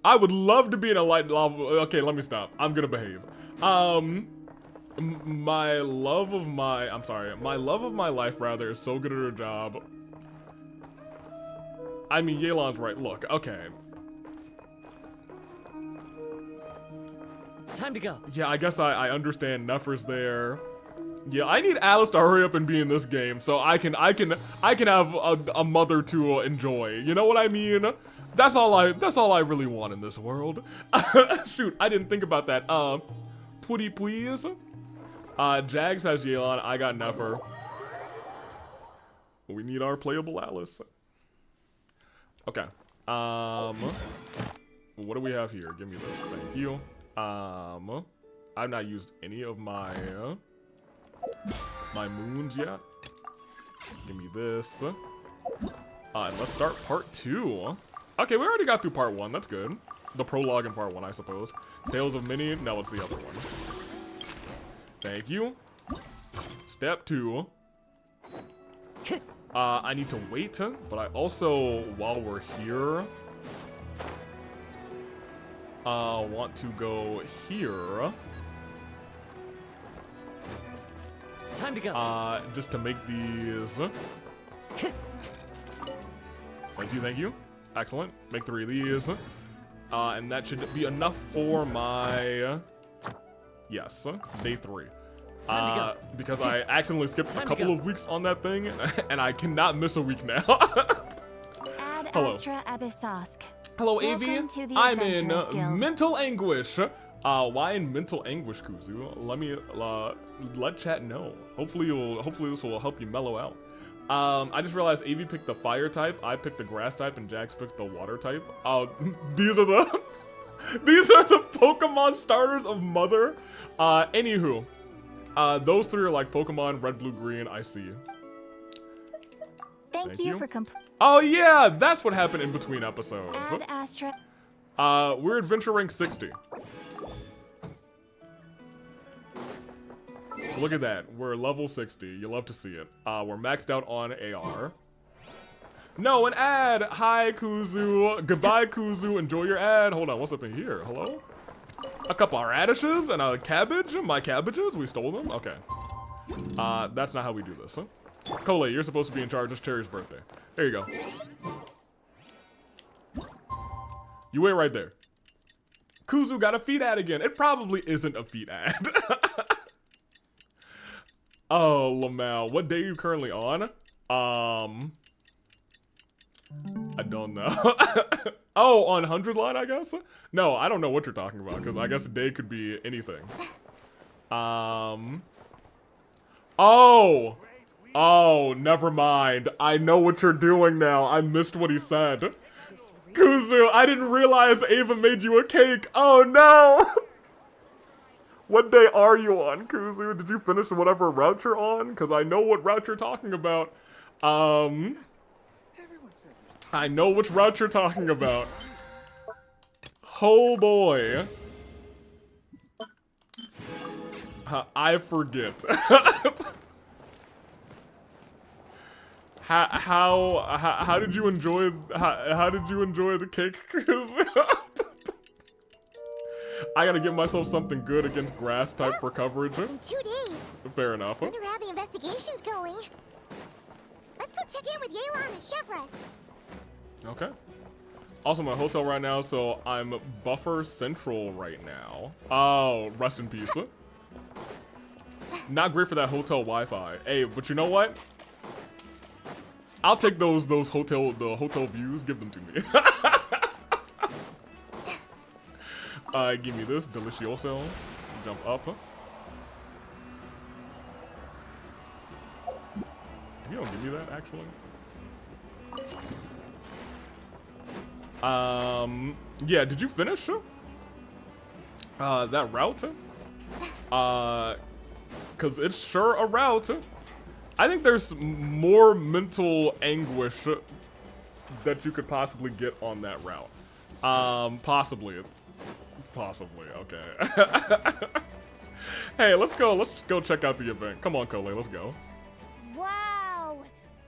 I would love to be in a light novel. Okay, let me stop. I'm gonna behave. My love of my life, rather, is so good at her job. I mean, Yelan's right. Look, okay. Time to go. Yeah, I guess I understand Nefer's there. Yeah, I need Alice to hurry up and be in this game so I can have a mother to enjoy. You know what I mean? That's all I really want in this world. Shoot, I didn't think about that. Putty please. Jags has Yelan, I got Nefer. We need our playable Alice. Okay. What do we have here? Give me this. Thank you. I've not used any of my moons yet. Give me this. And let's start part 2. Okay, we already got through part 1. That's good. The prologue in part 1, I suppose. Tales of Minnie. No, it's the other one. Thank you. Step 2. I need to wait, but I also, while we're here, want to go here. Time to go. Just to make these. Thank you. Excellent. Make 3 of these. And that should be enough for my, yes, day 3. Because I accidentally skipped a couple of weeks on that thing, and I cannot miss a week now. Hello. Astra Abyssosk. Hello, Welcome AV. to the I'm in Adventurers Guild. mental anguish. Why in mental anguish, Kuzu? Let me let chat know. Hopefully this will help you mellow out. I just realized AV picked the fire type, I picked the grass type, and Jax picked the water type. These are the Pokemon starters of Mother. Anywho, those 3 are like Pokemon Red, Blue, Green. I see. Thank you for Oh yeah, that's what happened in between episodes. Add Astra. We're adventure rank 60. Look at that. We're level 60. You love to see it. We're maxed out on AR. No, an ad! Hi, Kuzu. Goodbye, Kuzu. Enjoy your ad. Hold on, what's up in here? Hello? A couple of radishes and a cabbage? My cabbages? We stole them? Okay. That's not how we do this, huh? Cole, you're supposed to be in charge. It's Cherry's birthday. There you go. You wait right there. Kuzu got a feet ad again. It probably isn't a feet ad. Oh, lmao. What day are you currently on? I don't know. Oh, on 100 line, I guess? No, I don't know what you're talking about, because I guess a day could be anything. Oh, never mind. I know what you're doing now. I missed what he said. Kuzu, I didn't realize Ava made you a cake. Oh, no. What day are you on, Kuzu? Did you finish whatever route you're on? Because I know what route you're talking about. I know which route you're talking about. Oh boy. I forget. How did you enjoy the cake? I gotta give myself something good against grass type for coverage. In 2 days. Fair enough. Wonder how the investigation's going. Let's go check in with Yelan and Chevres. Okay. Also, I'm at a hotel right now, so I'm Buffer Central right now. Oh, rest in peace. Not great for that hotel Wi-Fi. Hey, but you know what? I'll take the hotel views. Give them to me. Give me this delicioso. Jump up. You don't give me that, actually. Yeah, did you finish that route? Because it's sure a route. I think there's more mental anguish that you could possibly get on that route. Possibly. Possibly, okay. Hey, let's go check out the event. Come on, Cole, let's go. Wow!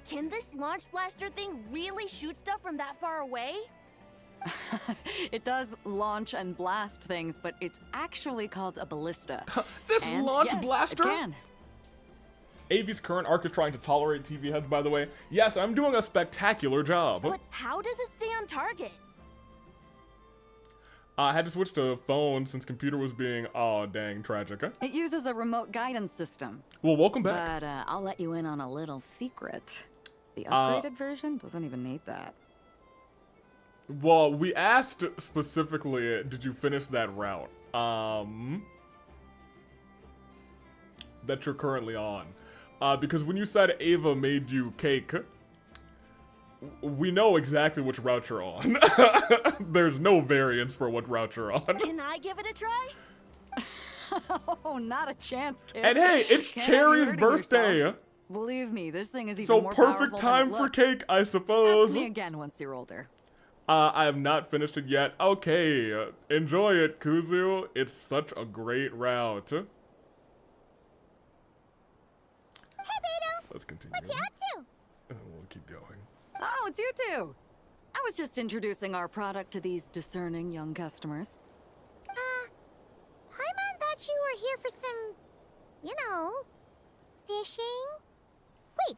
Can this launch blaster thing really shoot stuff from that far away? It does launch and blast things, but it's actually called a ballista. This And launch yes, blaster? It can. Avi's current arc is trying to tolerate TV heads, by the way. Yes, I'm doing a spectacular job. But how does it stay on target? I had to switch to phone since computer was being, oh dang, tragic. Huh? It uses a remote guidance system. Well, welcome back. But I'll let you in on a little secret. The upgraded version doesn't even need that. Well, we asked specifically, did you finish that route? That you're currently on. Because when you said Ava made you cake, we know exactly which route you're on. There's no variance for what route you're on. Can I give it a try? Oh, not a chance, kid. And hey, it's Can't have you Cherry's hurting birthday. yourself. Believe me, this thing is even So more perfect powerful time than it for looks. cake, I suppose. Ask me again once you're older. I have not finished it yet. Okay, enjoy it, Kuzu. It's such a great route. Hey, Beto. Let's continue. What you up to? We'll keep going. Oh, it's you two. I was just introducing our product to these discerning young customers. Paimon thought you were here for some, you know, fishing. Wait,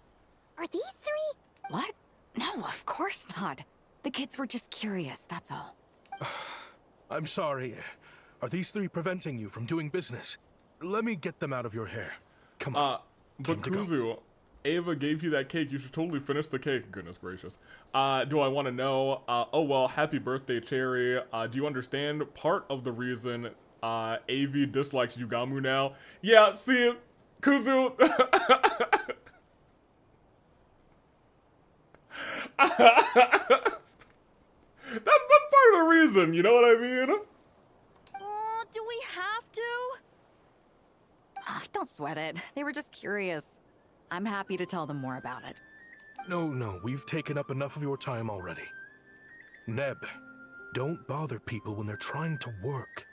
are these three? What? No, of course not. The kids were just curious, that's all. I'm sorry. Are these three preventing you from doing business? Let me get them out of your hair. Come on. But Kuzu, Ava gave you that cake. You should totally finish the cake. Goodness gracious. Do I want to know? Oh well, happy birthday, Cherry. Do you understand part of the reason AV dislikes Yugamu now? Yeah, see, Kuzu. That's part of the reason, you know what I mean? Oh, do we have to? Don't sweat it. They were just curious. I'm happy to tell them more about it. No, we've taken up enough of your time already. Neb, don't bother people when they're trying to work,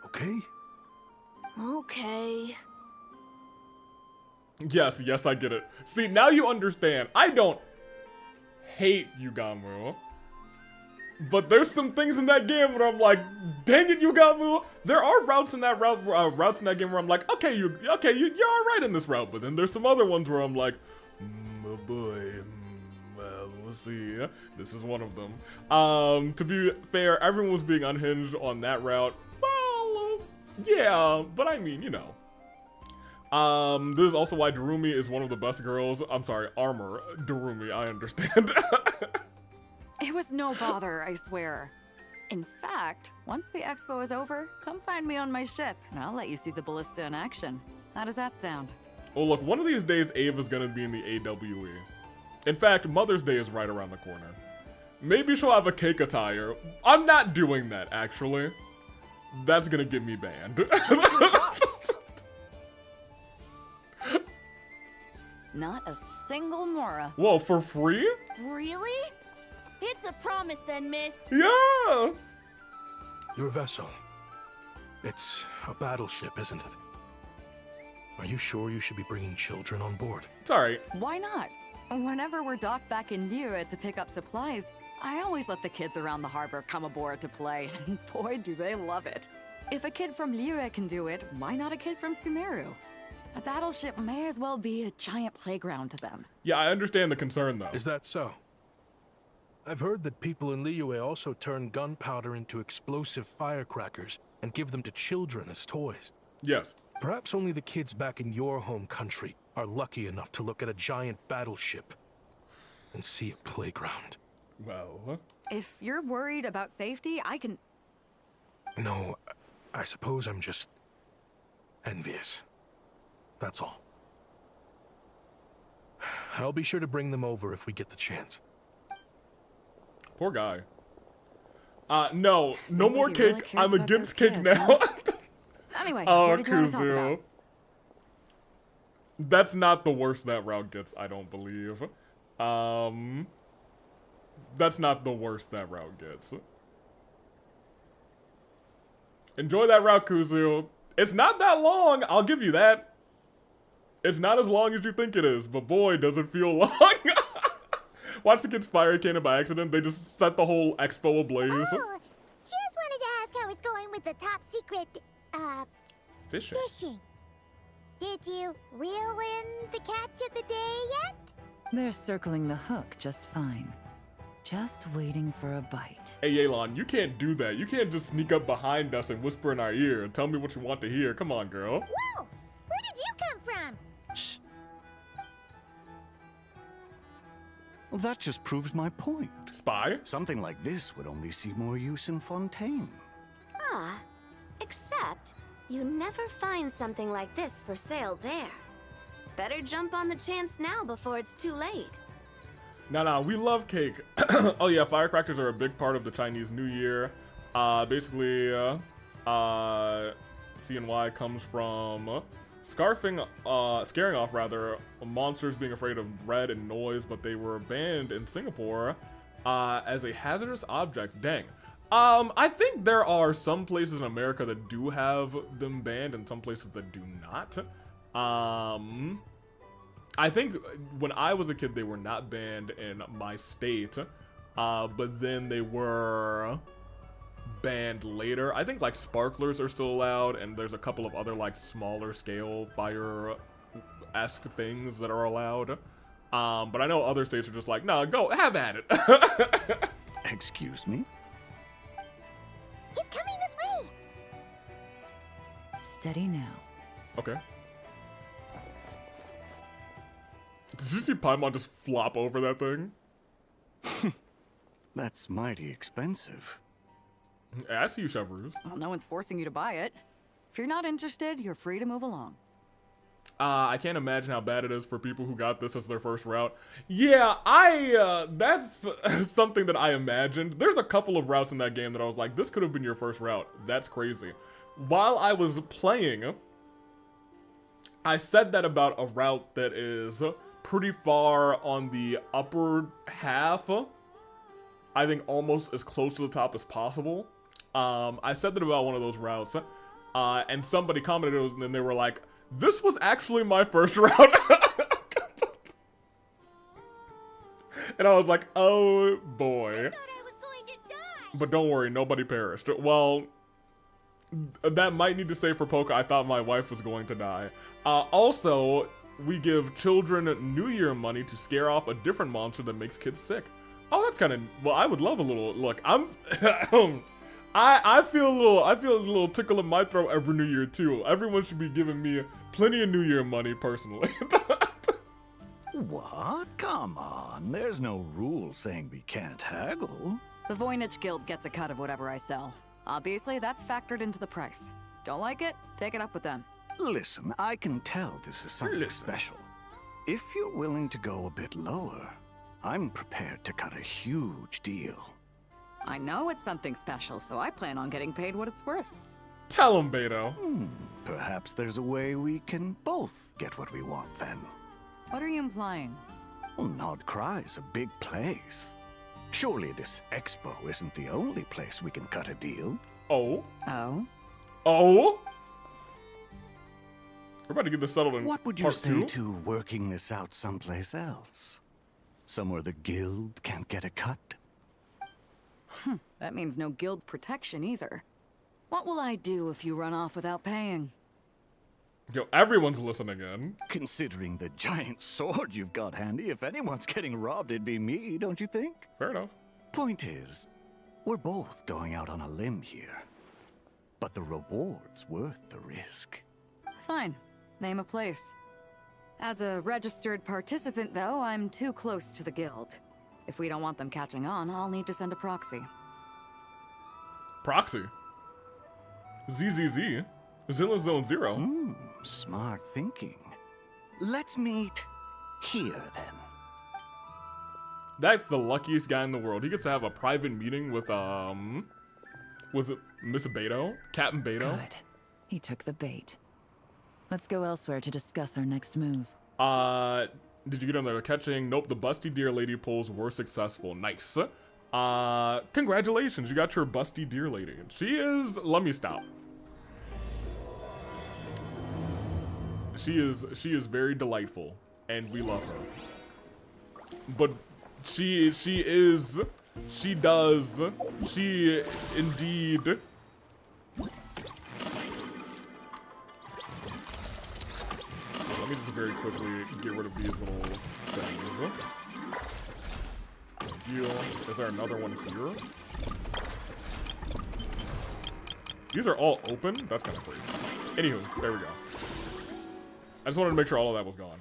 okay? Okay. Yes, I get it. See, now you understand. I don't hate Yugamu. But there's some things in that game where I'm like, dang it, Yugamu. There are routes in that routes in that game where I'm like, okay, you're all right in this route. But then there's some other ones where I'm like, oh boy, we'll see. This is one of them. To be fair, everyone was being unhinged on that route. Well, yeah, but I mean, you know. This is also why Darumi is one of the best girls. I'm sorry, Armor Darumi, I understand. It was no bother, I swear. In fact, once the expo is over, come find me on my ship, and I'll let you see the ballista in action. How does that sound? Well, look, one of these days Ava's gonna be in the AWE. In fact, Mother's Day is right around the corner. Maybe she'll have a cake attire. I'm not doing that, actually. That's gonna get me banned. Not a single Mora. Whoa, for free? Really? It's a promise then, miss. Yeah! Your vessel. It's a battleship, isn't it? Are you sure you should be bringing children on board? It's alright. Why not? Whenever we're docked back in Liyue to pick up supplies, I always let the kids around the harbor come aboard to play. Boy, do they love it. If a kid from Liyue can do it, why not a kid from Sumeru? A battleship may as well be a giant playground to them. Yeah, I understand the concern, though. Is that so? I've heard that people in Liyue also turn gunpowder into explosive firecrackers and give them to children as toys. Yes. Perhaps only the kids back in your home country are lucky enough to look at a giant battleship and see a playground. Well... If you're worried about safety, I can... No, I suppose I'm just envious. That's all. I'll be sure to bring them over if we get the chance. Poor guy. No more like he really cake. cares I'm about against those cake kids, now. Anyway, Oh, what did you want to talk Kuzu. about? That's not the worst that route gets, I don't believe. That's not the worst that route gets. Enjoy that route, Kuzu. It's not that long, I'll give you that. It's not as long as you think it is, but boy, does it feel long. Watch the kids fire a cannon by accident. They just set the whole expo ablaze. Oh, just wanted to ask how it's going with the top secret, Fishing. Did you reel in the catch of the day yet? They're circling the hook just fine. Just waiting for a bite. Hey, Yelan, you can't do that. You can't just sneak up behind us and whisper in our ear and tell me what you want to hear. Come on, girl. Whoa! Where did you come from? Shh. Well, that just proves my point. Spy? Something like this would only see more use in Fontaine. Ah, except you never find something like this for sale there. Better jump on the chance now before it's too late. Nah, we love cake. Oh yeah, firecrackers are a big part of the Chinese New Year. Basically, CNY comes from scaring off monsters being afraid of red and noise, but they were banned in Singapore as a hazardous object. Dang. I think there are some places in America that do have them banned and some places that do not. I think when I was a kid, they were not banned in my state, but then they were banned later. I think like sparklers are still allowed, and there's a couple of other like smaller scale fire-esque things that are allowed. But I know other states are just like, no, go have at it. Excuse me? He's coming this way. Steady now. Okay. Did you see Paimon just flop over that thing? That's mighty expensive. I see you, Chevrolet. Well, no one's forcing you to buy it. If you're not interested, you're free to move along. I can't imagine how bad it is for people who got this as their first route. Yeah, that's something that I imagined. There's a couple of routes in that game that I was like, this could have been your first route. That's crazy. While I was playing, I said that about a route that is pretty far on the upper half. I think almost as close to the top as possible. I said that about one of those routes, and somebody commented and then they were like, this was actually my first route. And I was like, oh boy. But don't worry, nobody perished. Well, that might need to say for Poke, I thought my wife was going to die. Also, we give children New Year money to scare off a different monster that makes kids sick. Oh, that's kind of, well, I would love a little, look, I feel a little tickle in my throat every New Year too. Everyone should be giving me plenty of New Year money personally. What? Come on, there's no rule saying we can't haggle. The Voynich Guild gets a cut of whatever I sell. Obviously, that's factored into the price. Don't like it? Take it up with them. Listen, I can tell this is something special. If you're willing to go a bit lower, I'm prepared to cut a huge deal. I know it's something special, so I plan on getting paid what it's worth. Tell him, Beto. Perhaps there's a way we can both get what we want then. What are you implying? Well, Nod Cry's a big place. Surely this expo isn't the only place we can cut a deal. Oh? Oh? Oh? We're about to get this settled in What would you part say 2? to working this out someplace else? Somewhere the guild can't get a cut? That means no guild protection either. What will I do if you run off without paying? Yo, everyone's listening in. Considering the giant sword you've got handy, if anyone's getting robbed, it'd be me, don't you think? Fair enough. Point is, we're both going out on a limb here. But the reward's worth the risk. Fine. Name a place. As a registered participant, though, I'm too close to the guild. If we don't want them catching on, I'll need to send a proxy. Proxy? ZZZ? Zilla Zone Zero? Smart thinking. Let's meet here, then. That's the luckiest guy in the world. He gets to have a private meeting with Miss Beto, Captain Beto. Good. He took the bait. Let's go elsewhere to discuss our next move. Did you get on there catching? Nope, the busty deer lady pulls were successful. Nice. Congratulations, you got your busty deer lady. She is, let me stop. She is very delightful, and we love her. But she indeed. Let me just very quickly get rid of these little things. Thank you. Is there another one here? These are all open? That's kind of crazy. Anywho, there we go. I just wanted to make sure all of that was gone.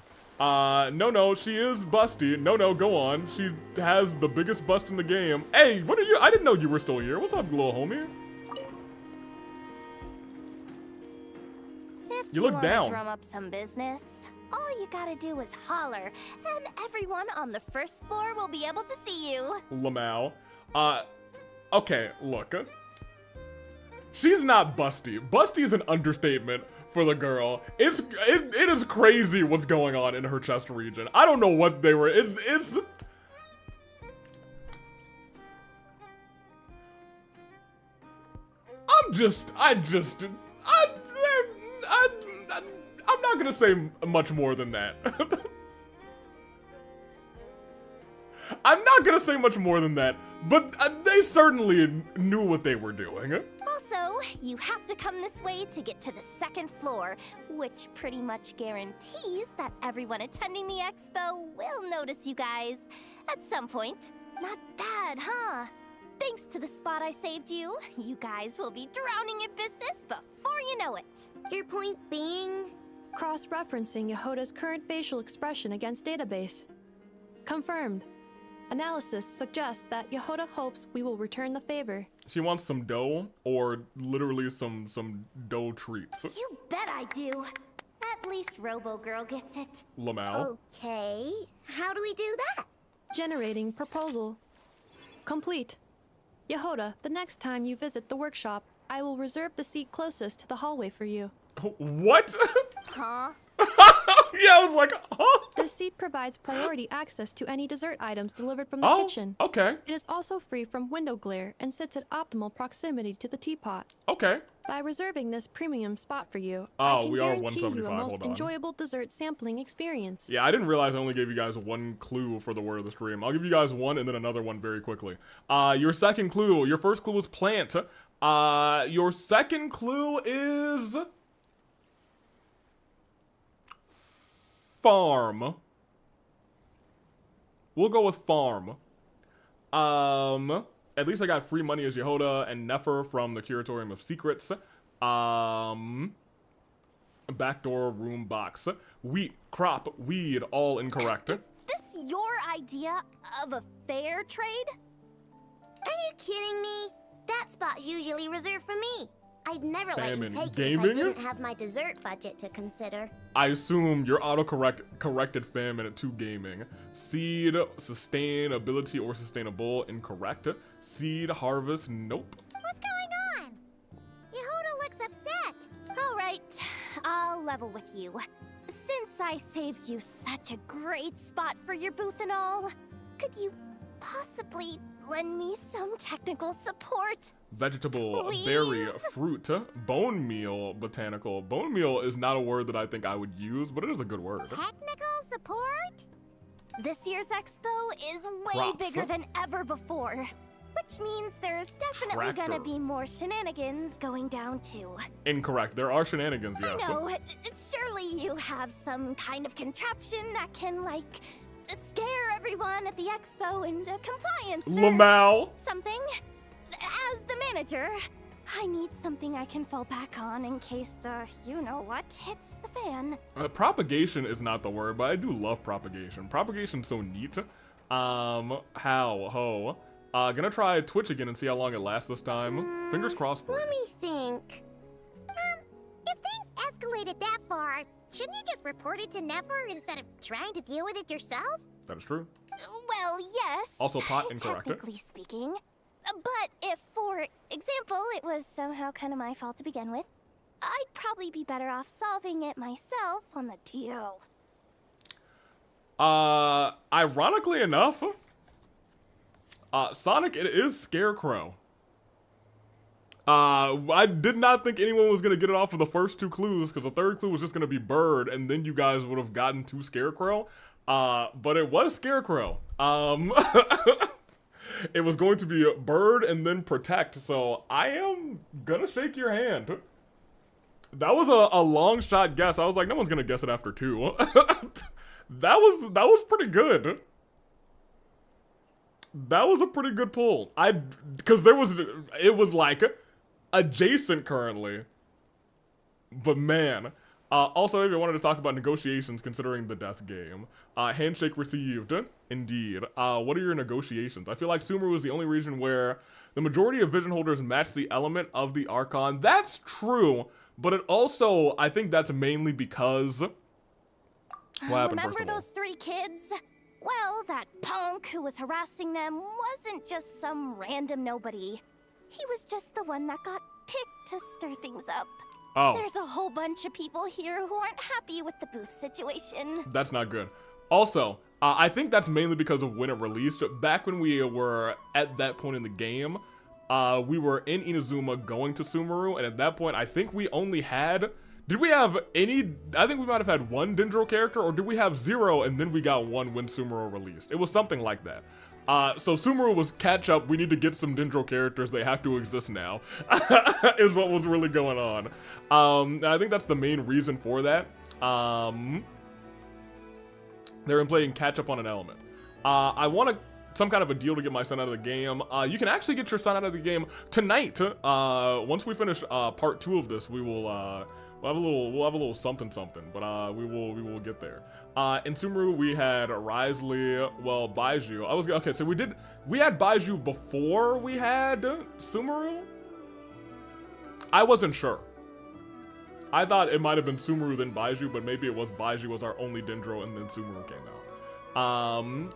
No, she is busty. No, go on. She has the biggest bust in the game. Hey, what are you? I didn't know you were still here. What's up, little homie? If you look wanna down. Drum up some business, all you gotta do is holler, and everyone on the first floor will be able to see you. lmao. Okay, look. She's not busty. Busty is an understatement for the girl. It is crazy what's going on in her chest region. I don't know what they were. It's I'm not gonna say much more than that. I'm not gonna say much more than that, but they certainly knew what they were doing. Also, you have to come this way to get to the second floor, which pretty much guarantees that everyone attending the expo will notice you guys at some point. Not bad, huh? Thanks to the spot I saved you, you guys will be drowning in business before you know it. Your point being? Cross-referencing Yehoda's current facial expression against database. Confirmed. Analysis suggests that Yehoda hopes we will return the favor. She wants some dough, or literally some dough treats. You bet I do. At least Robo Girl gets it. lmao. Okay, how do we do that? Generating proposal. Complete. Yehoda, the next time you visit the workshop, I will reserve the seat closest to the hallway for you. What? Huh? Yeah, I was like, huh? This seat provides priority access to any dessert items delivered from the kitchen. Okay. It is also free from window glare and sits at optimal proximity to the teapot. Okay. By reserving this premium spot for you, Oh, I can we are guarantee 175. you a most Hold on. enjoyable dessert sampling experience. Yeah, I didn't realize I only gave you guys one clue for the word of the stream. I'll give you guys one and then another one very quickly. Your second clue, your first clue was plant. Your second clue is farm. We'll go with farm. At least I got free money as Yehoda and Nefer from the Curatorium of Secrets. Backdoor room box. Wheat, crop, weed, all incorrect. Is this your idea of a fair trade? Are you kidding me? That spot's usually reserved for me. I'd never let you Famine. take it if Gaming? I didn't have my dessert budget to consider. I assume your corrected famine to gaming. Seed, sustain, ability, or sustainable, incorrect. Seed, harvest, nope. What's going on? Yehoda looks upset. All right, I'll level with you. Since I saved you such a great spot for your booth and all, could you possibly lend me some technical support? Vegetable, Please? berry, fruit, bone meal, botanical. Bone meal is not a word that I think I would use, but it is a good word. Technical support? This year's expo is way Props. bigger than ever before, which means there's definitely Tractor. gonna be more shenanigans going down too. Incorrect. There are shenanigans, yes. I know, surely you have some kind of contraption that can, like, scare everyone at the expo into compliance. or lmao. Something. As the manager, I need something I can fall back on in case the you-know-what hits the fan. Propagation is not the word, but I do love propagation. Propagation's so neat. Gonna try Twitch again and see how long it lasts this time. Fingers crossed for Let you. me think. If things escalated that far, shouldn't you just report it to Nefer instead of trying to deal with it yourself? That is true. Well, yes. Also pot incorrect. Technically speaking. But if, for example, it was somehow kind of my fault to begin with, I'd probably be better off solving it myself on the DL. Ironically enough, Sonic, it is Scarecrow. I did not think anyone was gonna get it off of the first 2 clues, because the third clue was just gonna be Bird, and then you guys would have gotten to Scarecrow. But it was Scarecrow. It was going to be Bird and then Protect, so I am gonna shake your hand. That was a long shot guess. I was like, no one's gonna guess it after 2. That was pretty good. That was a pretty good pull. Because it was like adjacent currently. But man. Also, if you wanted to talk about negotiations considering the death game. Handshake received. Indeed. What are your negotiations? I feel like Sumeru is the only region where the majority of vision holders match the element of the Archon. That's true. But it also, I think that's mainly because... What happened, Remember those 3 kids? Well, that punk who was harassing them wasn't just some random nobody. He was just the one that got picked to stir things up. Oh. There's a whole bunch of people here who aren't happy with the booth situation. That's not good. Also, I think that's mainly because of when it released. Back when we were at that point in the game, we were in Inazuma going to Sumeru, and at that point, I think we only had... Did we have any... I think we might have had 1 Dendro character, or did we have 0 and then we got 1 when Sumeru released? It was something like that. So Sumeru was catch up, we need to get some Dendro characters, they have to exist now, is what was really going on. And I think that's the main reason for that. They're playing catch up on an element. I want some kind of a deal to get my son out of the game. You can actually get your son out of the game tonight. Once we finish part 2 of this, we will... We'll have a little something, but we will get there. In Sumeru, we had Risley, well, Baiju. Okay, so we had Baiju before we had Sumeru? I wasn't sure. I thought it might have been Sumeru then Baiju, but maybe it was Baiju was our only Dendro and then Sumeru came out.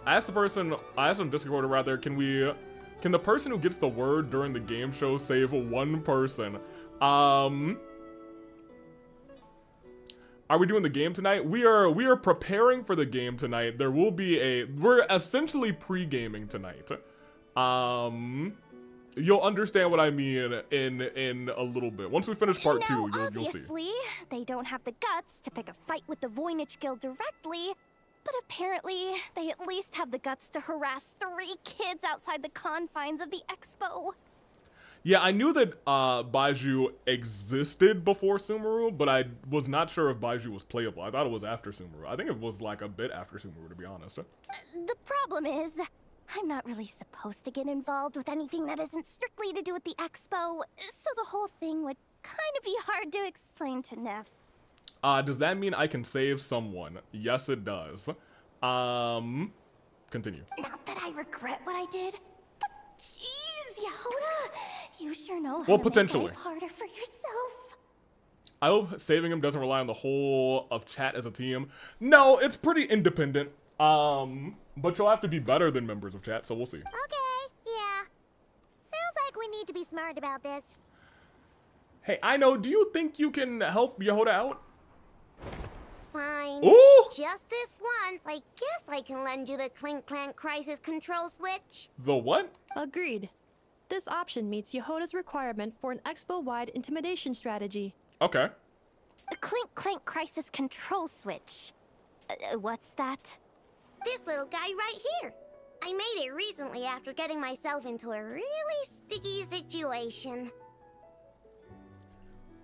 I asked on Discord rather, can the person who gets the word during the game show save 1 person? Are we doing the game tonight? We are preparing for the game tonight. There will be we're essentially pre-gaming tonight. You'll understand what I mean in a little bit. Once we finish part 2, you'll see. Obviously, they don't have the guts to pick a fight with the Voynich Guild directly, but apparently they at least have the guts to harass 3 kids outside the confines of the expo. Yeah, I knew that Baiju existed before Sumeru, but I was not sure if Baiju was playable. I thought it was after Sumeru. I think it was like a bit after Sumeru, to be honest. The problem is, I'm not really supposed to get involved with anything that isn't strictly to do with the expo, so the whole thing would kind of be hard to explain to Neff. Does that mean I can save someone? Yes, it does. Continue. Not that I regret what I did, but jeez, Yehoda, you sure know how Well, to potentially. make life harder for yourself. I hope saving him doesn't rely on the whole of chat as a team. No, it's pretty independent. But you'll have to be better than members of chat, so we'll see. Okay, yeah. Sounds like we need to be smart about this. Hey, I know, do you think you can help Yehoda out? Fine. Ooh! Just this once, I guess I can lend you the Clink Clank Crisis Control Switch. The what? Agreed. This option meets Yehoda's requirement for an expo-wide intimidation strategy. Okay. A Clink Clank Crisis Control Switch. What's that? This little guy right here. I made it recently after getting myself into a really sticky situation.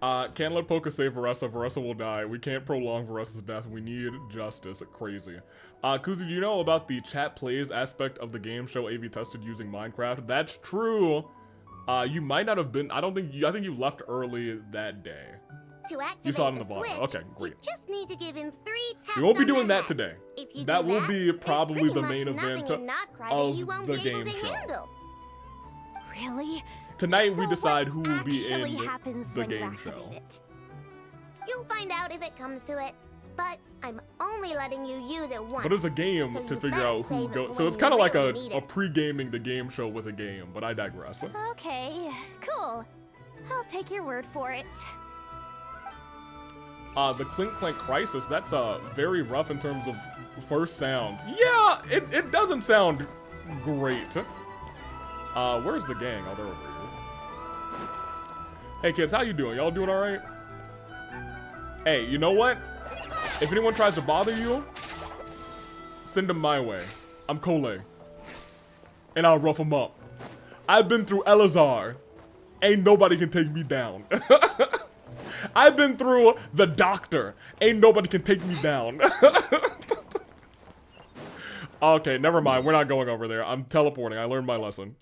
Can't let Poca save Varessa. Varessa will die. We can't prolong Varessa's death. We need justice. Crazy. Kuzi, do you know about the chat plays aspect of the game show AV tested using Minecraft? That's true. You might not have been. I think you left early that day. To activate You saw it in the the bottom. switch, Okay, great. you just need to give him 3 taps. We won't be on doing the that head. today. If you That do will be there's probably pretty the much main nothing event in Knot Cry that of you won't the be able game to show. handle. Really? Tonight So we decide who what will be actually in happens the when you game activate show. it? You'll find out if it comes to it. But I'm only letting you use it once. But it's a game so to you figure better out who save it goes. So when it's you kind of like really a need it. pre-gaming the game show with a game, but I digress. Okay, cool. I'll take your word for it. The Clink Clank Crisis, that's very rough in terms of first sounds. Yeah, it doesn't sound great. Where's the gang? Oh, they're over here. Hey kids, how you doing? Y'all doing alright? Hey, you know what? If anyone tries to bother you, send them my way. I'm Cole. And I'll rough them up. I've been through Elazar. Ain't nobody can take me down. I've been through the doctor. Ain't nobody can take me down. Okay, never mind. We're not going over there. I'm teleporting. I learned my lesson.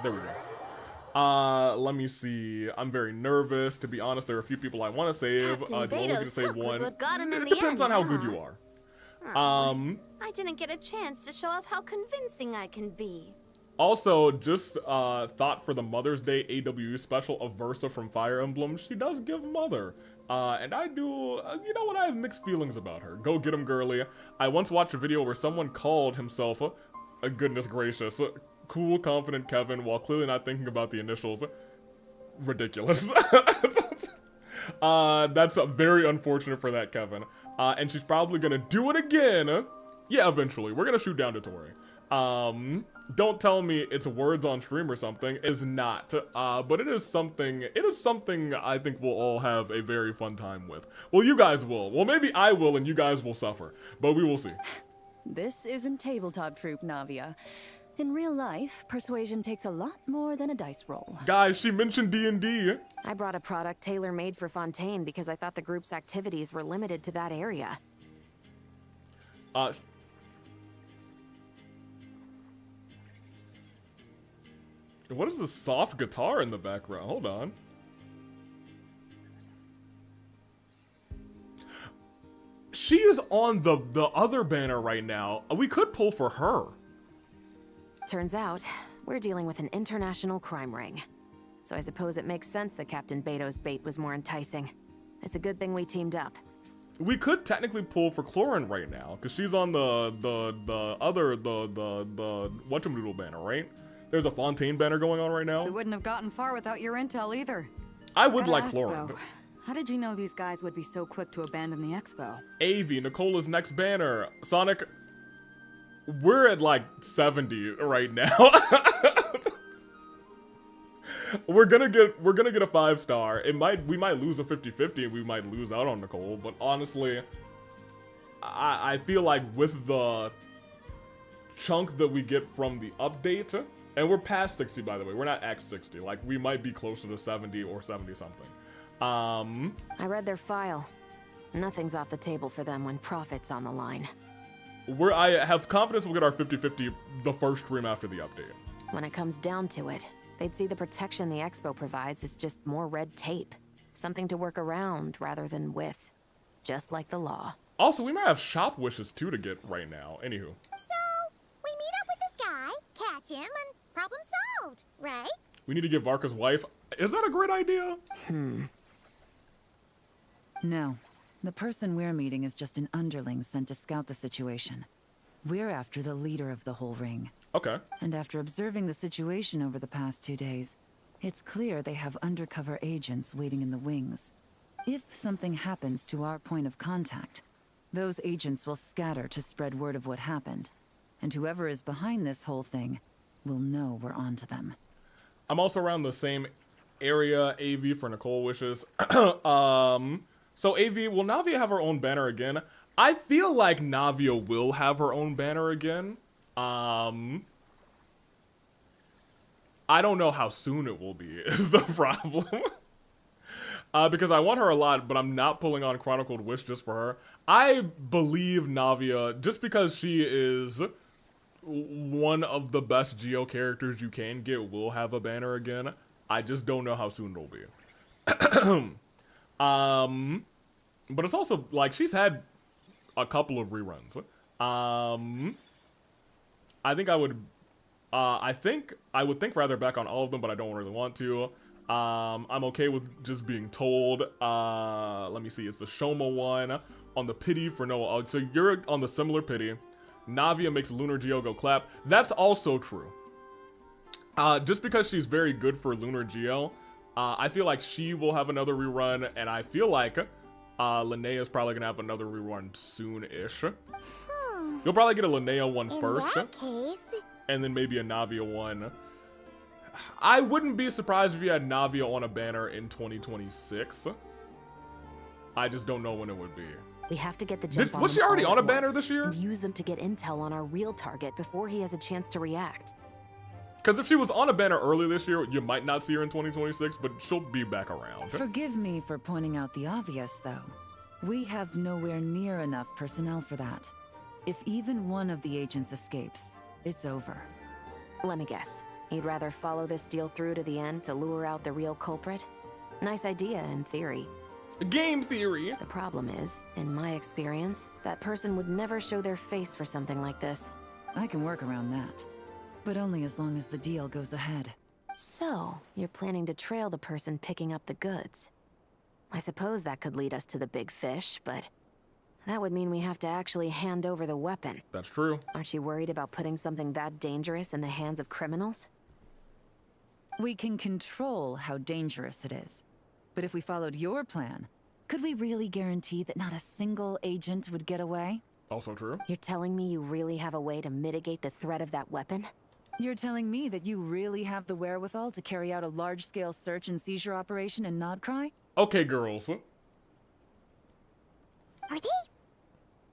There we go. Let me see. I'm very nervous. To be honest, there are a few people I want to save. Captain Do I only get to Beto's save hook was one? what got him in It the depends end, on how good huh? you are. I didn't get a chance to show off how convincing I can be. Also, just thought for the Mother's Day AWU special of Versa from Fire Emblem. She does give mother. And I do, you know what, I have mixed feelings about her. Go get him, girly. I once watched a video where someone called himself, goodness gracious, Cool, Confident Kevin, while clearly not thinking about the initials. Ridiculous. That's very unfortunate for that, Kevin. And she's probably gonna do it again. Yeah, eventually. We're gonna shoot down to Tori. Don't tell me it's words on stream or something. It is not. But it is something I think we'll all have a very fun time with. Well, you guys will. Well, maybe I will and you guys will suffer. But we will see. This isn't tabletop troop, Navia. In real life, persuasion takes a lot more than a dice roll. Guys, she mentioned D&D. I brought a product tailor-made for Fontaine because I thought the group's activities were limited to that area. What is this soft guitar in the background? Hold on. She is on the other banner right now. We could pull for her. Turns out, we're dealing with an international crime ring. So I suppose it makes sense that Captain Beto's bait was more enticing. It's a good thing we teamed up. We could technically pull for Clorin right now, because she's on the whatchamadoodle banner, right? There's a Fontaine banner going on right now. We wouldn't have gotten far without your intel either. I would Gotta like ask, Clorin. though, how did you know these guys would be so quick to abandon the expo? Avi, Nicola's next banner. Sonic, we're at like 70 right now. We're gonna get a 5-star. We might lose a 50-50 and we might lose out on Nicole, but honestly, I feel like with the chunk that we get from the update, and we're past 60 by the way, we're not at 60, like we might be closer to 70 or 70 something. I read their file. Nothing's off the table for them when profit's on the line. I have confidence we'll get our 50-50 the first stream after the update. When it comes down to it, they'd see the protection the expo provides as just more red tape. Something to work around rather than with. Just like the law. Also, we might have shop wishes too to get right now. Anywho. So, we meet up with this guy, catch him, and problem solved, right? We need to get Varka's wife. Is that a great idea? No. The person we're meeting is just an underling sent to scout the situation. We're after the leader of the whole ring. Okay. And after observing the situation over the past 2 days, it's clear they have undercover agents waiting in the wings. If something happens to our point of contact, those agents will scatter to spread word of what happened. And whoever is behind this whole thing will know we're onto them. I'm also around the same area, AV, for Nicole wishes. So AV, will Navia have her own banner again? I feel like Navia will have her own banner again. I don't know how soon it will be, is the problem. Because I want her a lot, but I'm not pulling on Chronicled Wish just for her. I believe Navia, just because she is one of the best Geo characters you can get, will have a banner again. I just don't know how soon it'll be. But it's also, like, she's had a couple of reruns. I think I would think rather back on all of them, but I don't really want to. I'm okay with just being told. Let me see, it's the Shoma one on the pity for Noah. So you're on the similar pity. Navia makes Lunar Geo go clap. That's also true. Just because she's very good for Lunar Geo, I feel like she will have another rerun, and I feel like Linnea's probably gonna have another rerun soon-ish. You'll probably get a Linnea one first, and then maybe a Navia one. I wouldn't be surprised if you had Navia on a banner in 2026. I just don't know when it would be. We have to get the jump on Was him she already all on a at banner once this year? and use them to get intel on our real target before he has a chance to react. Because if she was on a banner early this year, you might not see her in 2026, but she'll be back around. Forgive me for pointing out the obvious, though. We have nowhere near enough personnel for that. If even one of the agents escapes, it's over. Let me guess. You'd rather follow this deal through to the end to lure out the real culprit? Nice idea, in theory. Game theory! The problem is, in my experience, that person would never show their face for something like this. I can work around that. But only as long as the deal goes ahead. So, you're planning to trail the person picking up the goods. I suppose that could lead us to the big fish, but that would mean we have to actually hand over the weapon. That's true. Aren't you worried about putting something that dangerous in the hands of criminals? We can control how dangerous it is. But if we followed your plan, could we really guarantee that not a single agent would get away? Also true. You're telling me you really have a way to mitigate the threat of that weapon? You're telling me that you really have the wherewithal to carry out a large-scale search and seizure operation in Nodcry? Okay, girls. Are they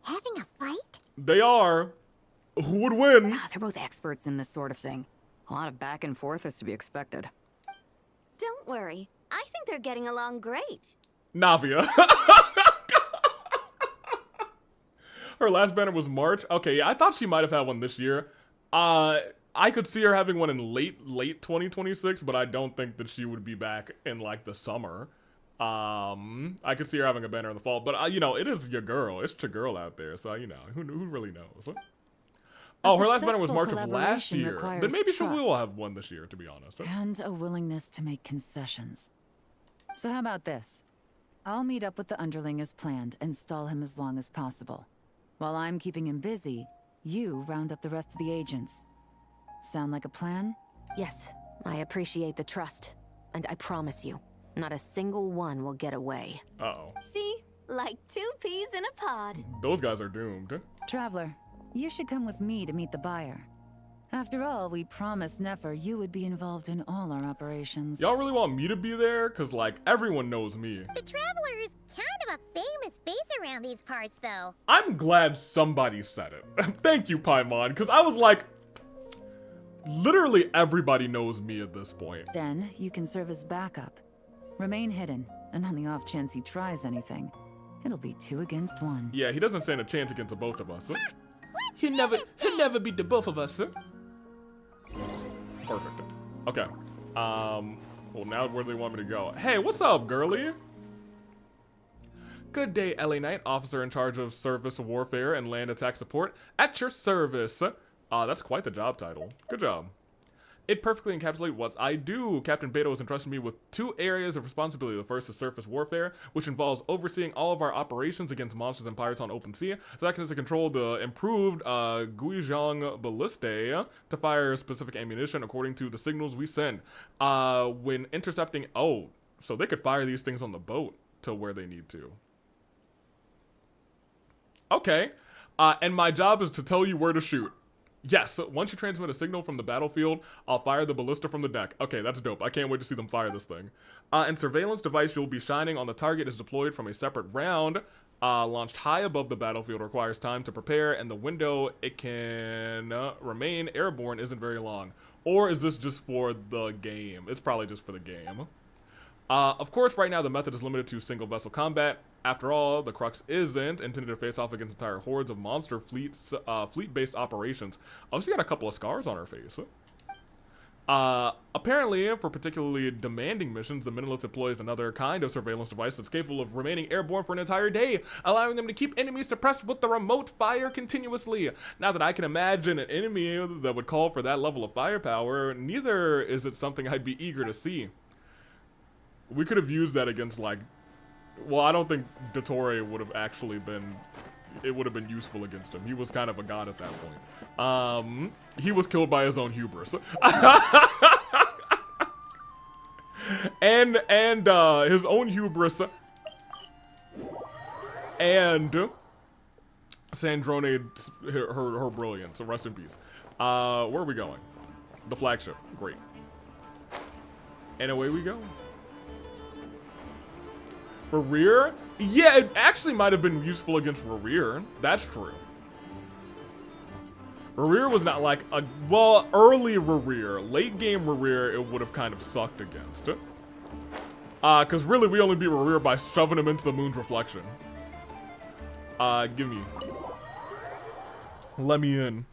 having a fight? They are. Who would win? They're both experts in this sort of thing. A lot of back and forth is to be expected. Don't worry. I think they're getting along great. Navia. Her last banner was March. Okay, yeah, I thought she might have had one this year. I could see her having one in late 2026, but I don't think that she would be back in like the summer. I could see her having a banner in the fall, but you know, it is your girl. It's your girl out there, so you know, who really knows? Oh, her last banner was March of last year. Then maybe she will have one this year, to be honest. And a willingness to make concessions. So how about this? I'll meet up with the underling as planned and stall him as long as possible. While I'm keeping him busy, you round up the rest of the agents. Sound like a plan? Yes, I appreciate the trust. And I promise you, not a single one will get away. Uh-oh. See? Like 2 peas in a pod. Those guys are doomed. Traveler, you should come with me to meet the buyer. After all, we promised Nefer you would be involved in all our operations. Y'all really want me to be there? Cause like, everyone knows me. The Traveler is kind of a famous face around these parts, though. I'm glad somebody said it. Thank you, Paimon, cause I was like, literally everybody knows me at this point. Then you can serve as backup. Remain hidden, and on the off chance he tries anything, it'll be 2 against 1. Yeah, he doesn't stand a chance against the both of us. He'll never beat the both of us. Perfect. Okay. Well, now where do they want me to go? Hey, what's up, girly? Good day, LA Knight, officer in charge of service warfare and land attack support. At your service. That's quite the job title. Good job. It perfectly encapsulates what I do. Captain Beto has entrusted me with 2 areas of responsibility. The first is surface warfare, which involves overseeing all of our operations against monsters and pirates on open sea. Second is to control the improved Guizhong Balliste to fire specific ammunition according to the signals we send. When intercepting... Oh, so they could fire these things on the boat to where they need to. Okay. And my job is to tell you where to shoot. Yes, once you transmit a signal from the battlefield, I'll fire the ballista from the deck. Okay, that's dope. I can't wait to see them fire this thing. And surveillance device you'll be shining on the target is deployed from a separate round. Launched high above the battlefield, requires time to prepare, and the window it can remain airborne isn't very long. Or is this just for the game? It's probably just for the game. Of course, right now the method is limited to single vessel combat. After all, the crux isn't intended to face off against entire hordes of monster fleets, fleet-based operations. Oh, she got a couple of scars on her face. Apparently, for particularly demanding missions, the Minilis deploys another kind of surveillance device that's capable of remaining airborne for an entire day, allowing them to keep enemies suppressed with the remote fire continuously. Now that I can imagine an enemy that would call for that level of firepower, neither is it something I'd be eager to see. We could have used that against, like... Well, I don't think Dottore would have actually been... It would have been useful against him. He was kind of a god at that point. He was killed by his own hubris. and his own hubris, and Sandrone, her brilliance. Rest in peace. Where are we going? The flagship. Great. And away we go. Rerir? Yeah, it actually might have been useful against Rerir. That's true. Rerir was not like a, well, early Rerir. Late game Rerir, it would have kind of sucked against. Because really we only beat Rerir by shoving him into the moon's reflection. Give me. Let me in.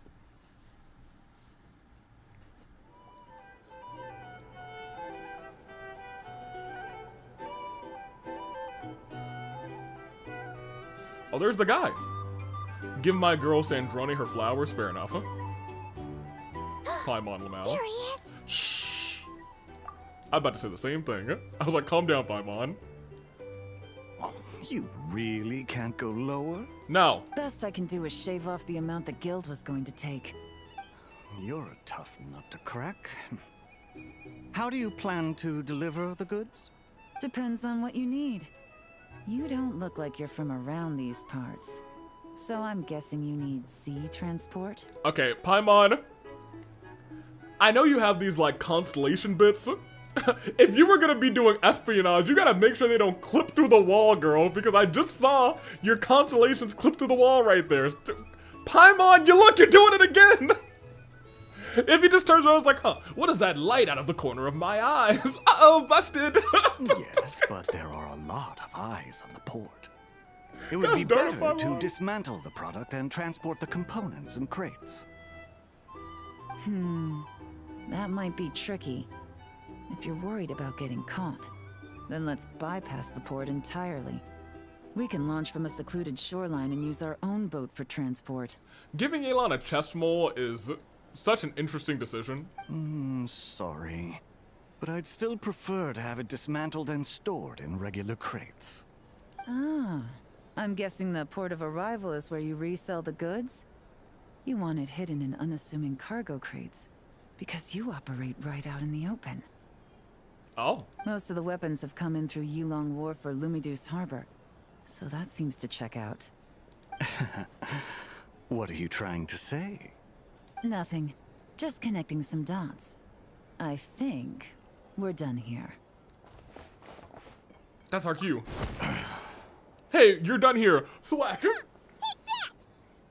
Oh, there's the guy. Give my girl Sandrone her flowers. Fair enough, huh? Paimon lmao. There he is. Shh. I'm about to say the same thing. I was like, calm down, Paimon. You really can't go lower? No. Best I can do is shave off the amount the guild was going to take. You're a tough nut to crack. How do you plan to deliver the goods? Depends on what you need. You don't look like you're from around these parts. So I'm guessing you need sea transport? Okay, Paimon. I know you have these, like, constellation bits. If you were gonna be doing espionage, you gotta make sure they don't clip through the wall, girl, because I just saw your constellations clip through the wall right there. Paimon, you're doing it again! If he just turns around, it's like, huh, what is that light out of the corner of my eyes? Uh-oh, busted! Yes, but there are a lot of eyes on the port. It would be better to dismantle the product and transport the components in crates. That might be tricky. If you're worried about getting caught, then let's bypass the port entirely. We can launch from a secluded shoreline and use our own boat for transport. Giving Yelan a chest mole is such an interesting decision. Sorry. But I'd still prefer to have it dismantled and stored in regular crates. Ah, I'm guessing the port of arrival is where you resell the goods? You want it hidden in unassuming cargo crates, because you operate right out in the open. Oh. Most of the weapons have come in through Yilong Wharf or Lumidus Harbor, so that seems to check out. What are you trying to say? Nothing. Just connecting some dots. I think we're done here. That's our cue. Hey, you're done here. Thwack. Take that!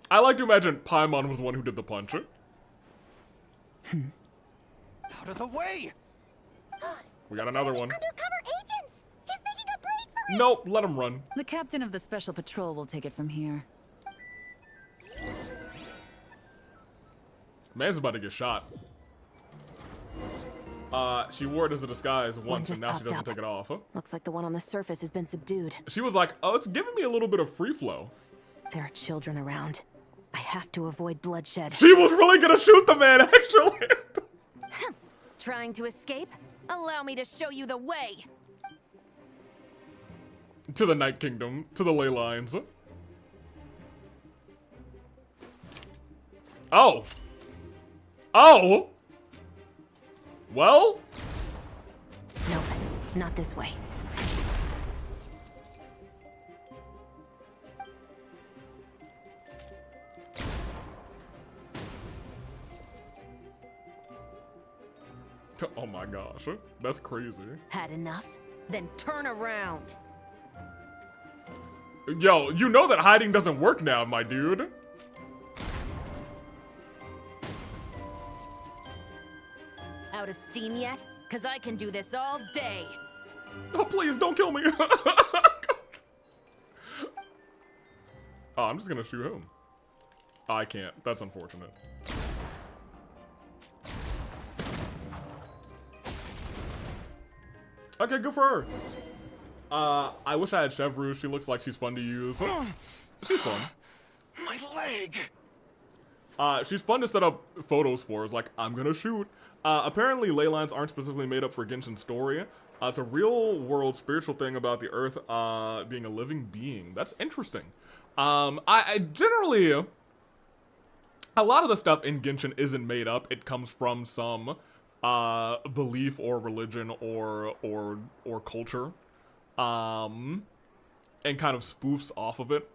I like to imagine Paimon was the one who did the punch. Out of the way! We got another one. Undercover agents! He's making a break for it! Nope, let him run. The captain of the special patrol will take it from here. Man's about to get shot. She wore it as a disguise once, and now she doesn't take it off. Huh? Looks like the one on the surface has been subdued. She was like, oh, it's giving me a little bit of free flow. There are children around. I have to avoid bloodshed. She was really gonna shoot the man, actually. Trying to escape? Allow me to show you the way. To the Night Kingdom, to the ley lines. Oh. Oh. Well? Nope, not this way. Oh my gosh, that's crazy. Had enough? Then turn around. Yo, you know that hiding doesn't work now, my dude. Out of steam yet? Cause I can do this all day. Oh, please don't kill me. Oh, I'm just gonna shoot him. I can't. That's unfortunate. Okay, good for her. I wish I had Chevroux. She looks like she's fun to use. She's fun. My leg! She's fun to set up photos for. It's like, I'm gonna shoot. Apparently, ley lines aren't specifically made up for Genshin's story. It's a real-world spiritual thing about the Earth being a living being. That's interesting. I generally... a lot of the stuff in Genshin isn't made up. It comes from some belief or religion or culture, and kind of spoofs off of it.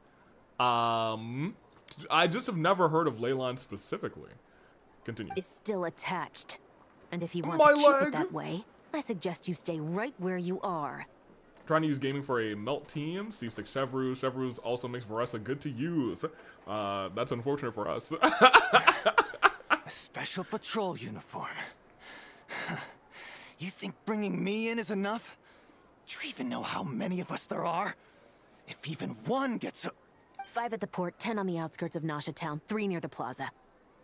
I just have never heard of Leyline specifically. Continue. Is still attached. And if you want My to keep leg. it that way, I suggest you stay right where you are. Trying to use gaming for a melt team. C6 Chevreuse. Chevreuse also makes Varessa good to use. That's unfortunate for us. A special patrol uniform. You think bringing me in is enough? Do you even know how many of us there are? If even one gets a... 5 at the port, 10 on the outskirts of Nasha Town, 3 near the plaza.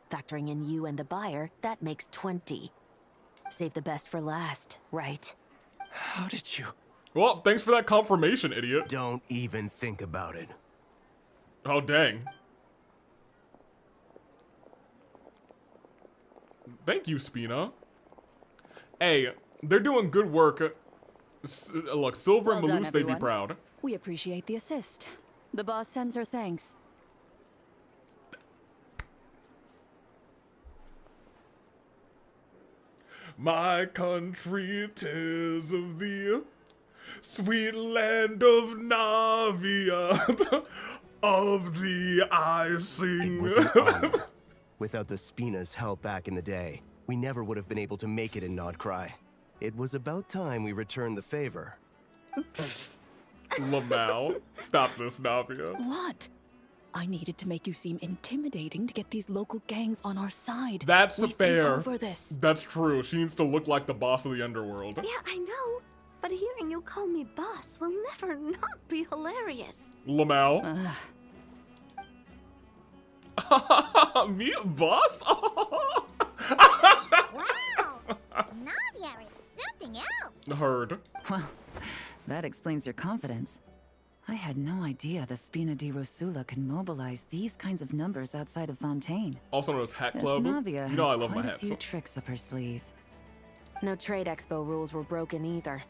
Factoring in you and the buyer, that makes 20. Save the best for last, right? How did you... Well, thanks for that confirmation, idiot. Don't even think about it. Oh, dang. Thank you, Spina. Hey, they're doing good work. Look, Silver and Well done, Malus, they'd be everyone. proud. We appreciate the assist. The boss sends her thanks. My country, 'tis of thee, sweet land of Navia, of thee I sing. It was an honor. Without the Spina's help back in the day, we never would have been able to make it in Nodcry. It was about time we returned the favor. lmao, stop this, Navia. What? I needed to make you seem intimidating to get these local gangs on our side. That's We've fair. been over this. That's true. She needs to look like the boss of the underworld. Yeah, I know. But hearing you call me boss will never not be hilarious. lmao. Me, boss? Wow! Navia is something else. Heard. Well, that explains your confidence. I had no idea the Spina di Rosula can mobilize these kinds of numbers outside of Fontaine. Also known as Hat This Club. Navia You know I has love my quite a hats. few tricks up her sleeve. No trade expo rules were broken either.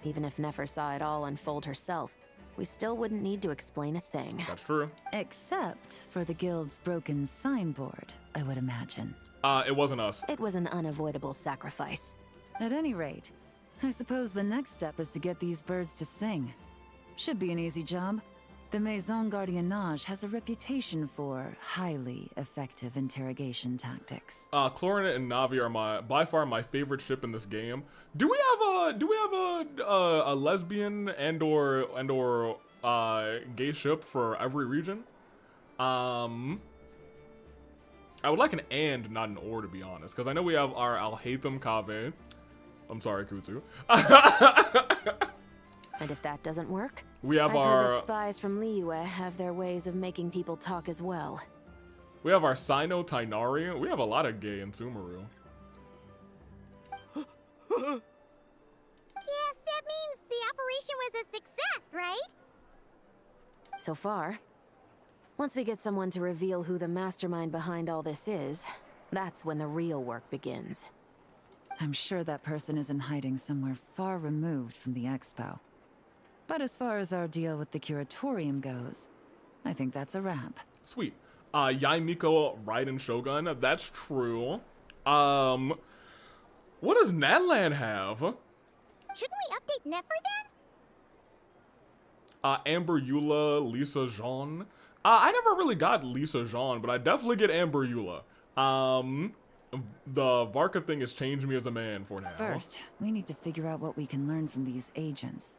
Even if Nefer saw it all unfold herself, we still wouldn't need to explain a thing. That's true. Except for the guild's broken signboard, I would imagine. It wasn't us. It was an unavoidable sacrifice. At any rate, I suppose the next step is to get these birds to sing. Should be an easy job. The Maison Gardiennage has a reputation for highly effective interrogation tactics. Chlorina and Navi are by far my favorite ship in this game. Do we have a lesbian and/or gay ship for every region? I would like an and, not an or, to be honest, because I know we have our Alhaitham Kaveh. I'm sorry, Kutsu. And if that doesn't work, We have I've heard our that spies from Liyue have their ways of making people talk as well. Sino Tainari. We have a lot of gay in Sumeru. Guess that means the operation was a success, right? So far. Once we get someone to reveal who the mastermind behind all this is, that's when the real work begins. I'm sure that person is in hiding somewhere far removed from the expo. But as far as our deal with the curatorium goes, I think that's a wrap. Sweet. Yaimiko Raiden Shogun. That's true. What does Natlan have? Shouldn't we update Nefer then? Amber Eula, Lisa Jean. I never really got Lisa Jean, but I definitely get Amber Eula. The Varka thing has changed me as a man for now. First, we need to figure out what we can learn from these agents.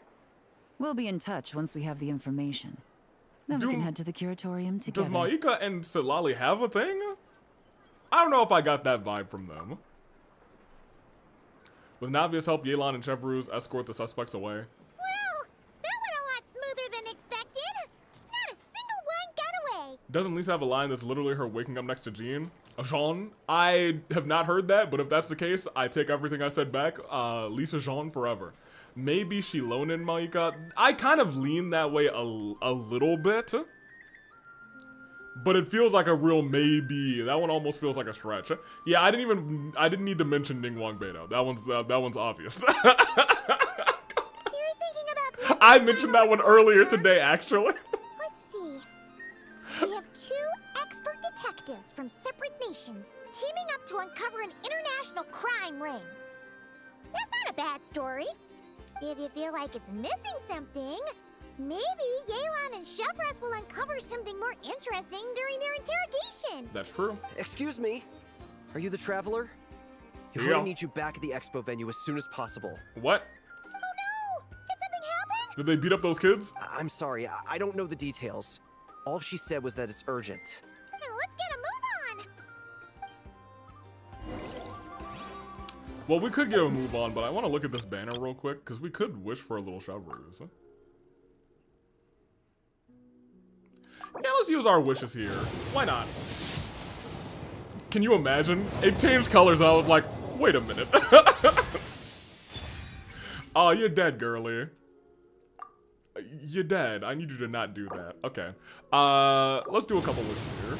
We'll be in touch once we have the information. Then we can head to the curatorium together. Does Maika and Silali have a thing? I don't know if I got that vibe from them. With Navia's help, Yelan and Chevreuse escort the suspects away. Well, that went a lot smoother than expected. Not a single one got away. Doesn't Lisa have a line that's literally her waking up next to Jean? Jean? I have not heard that, but if that's the case, I take everything I said back. Lisa Jean forever. Maybe Shilon and Maika. I kind of lean that way a little bit. But it feels like a real maybe. That one almost feels like a stretch. Yeah, I didn't need to mention Ningguang Beidou. That one's obvious. I mentioned that one earlier today, actually. Let's see. We have 2 expert detectives from separate nations teaming up to uncover an international crime ring. if you feel like it's missing something, maybe Yelan and Chevros will uncover something more interesting during their interrogation. That's true. Excuse me. Are you the Traveler? Yeah. Yehuda needs you back at the expo venue as soon as possible. What? Oh no! Did something happen? Did they beat up those kids? I'm sorry, I don't know the details. All she said was that it's urgent. Now let's get a move on! Well, we could get a move on, but I want to look at this banner real quick, because we could wish for a little Chevrolet. Yeah, let's use our wishes here. Why not? Can you imagine? It changed colors and I was like, wait a minute. Oh, you're dead, girly. You're dead. I need you to not do that. Okay. Let's do a couple wishes here.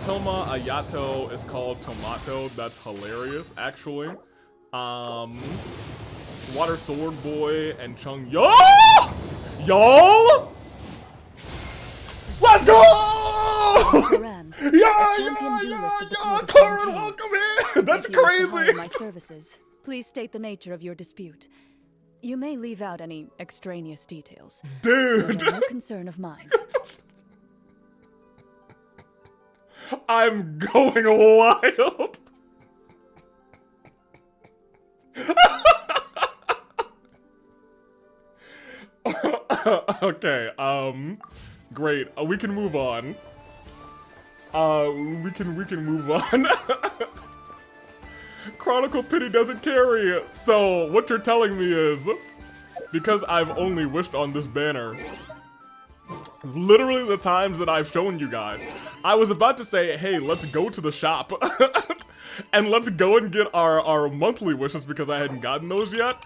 Toma Ayato is called Tomato. That's hilarious, actually. Water Sword Boy and Chung. Y'all! Let's go! Karen, welcome here! That's crazy! My services. Please state the nature of your dispute. You may leave out any extraneous details. Dude! Those are no concern of mine. I'm going wild! Okay, great. We can move on. We can move on. Chronicle Pity doesn't carry it. So, what you're telling me is, because I've only wished on this banner, literally the times that I've shown you guys, I was about to say, hey, let's go to the shop. And let's go and get our monthly wishes because I hadn't gotten those yet.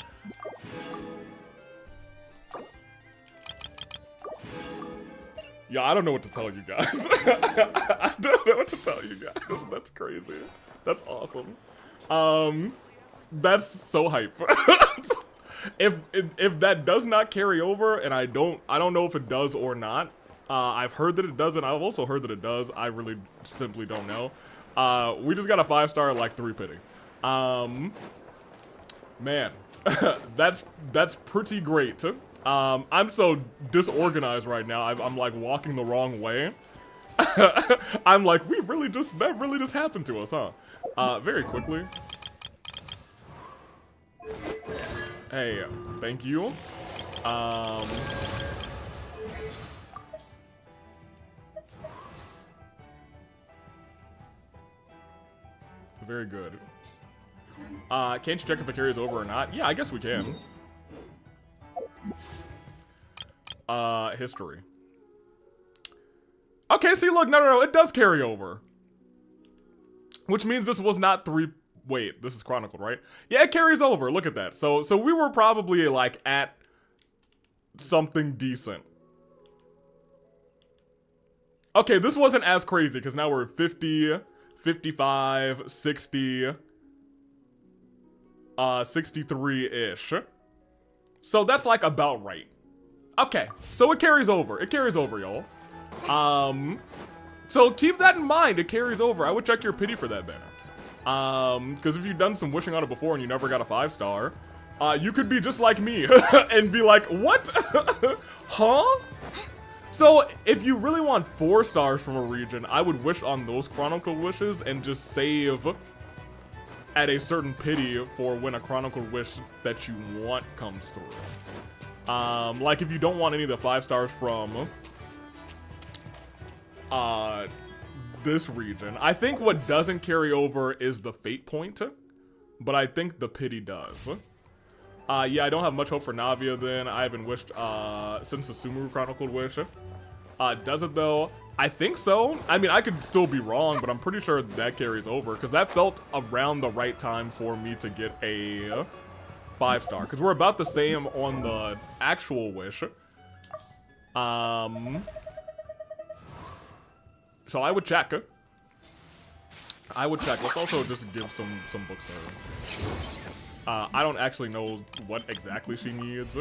Yeah, I don't know what to tell you guys. I don't know what to tell you guys. That's crazy. That's awesome. That's so hype. If that does not carry over, and I don't know if it does or not. I've heard that it does, and I've also heard that it does. I really simply don't know. We just got a 5-star like 3 pity. Man, that's pretty great. I'm so disorganized right now. I'm like walking the wrong way. I'm like, that really just happened to us, huh? Very quickly. Hey, thank you. Very good. Can't you check if it carries over or not? Yeah, I guess we can. History. Okay, see, look, no, it does carry over. Which means this was not 3... Wait, this is chronicled, right? Yeah, it carries over, look at that. So we were probably, like, at something decent. Okay, this wasn't as crazy, because now we're at 50, 55, 60, 63-ish. So that's, like, about right. Okay, so it carries over. It carries over, y'all. So keep that in mind. It carries over. I would check your pity for that banner. Because if you've done some wishing on it before and you never got a 5-star, you could be just like me and be like, what? Huh? So if you really want 4 stars from a region, I would wish on those chronicle wishes and just save at a certain pity for when a chronicle wish that you want comes through. Like if you don't want any of the 5 stars from this region. I think what doesn't carry over is the fate point, but I think the pity does. Yeah, I don't have much hope for Navia then. I haven't wished since the Sumeru Chronicled wish. Does it though? I think so. I mean, I could still be wrong, but I'm pretty sure that carries over because that felt around the right time for me to get a 5-star because we're about the same on the actual wish. So I would check. Let's also just give some books to her. I don't actually know what exactly she needs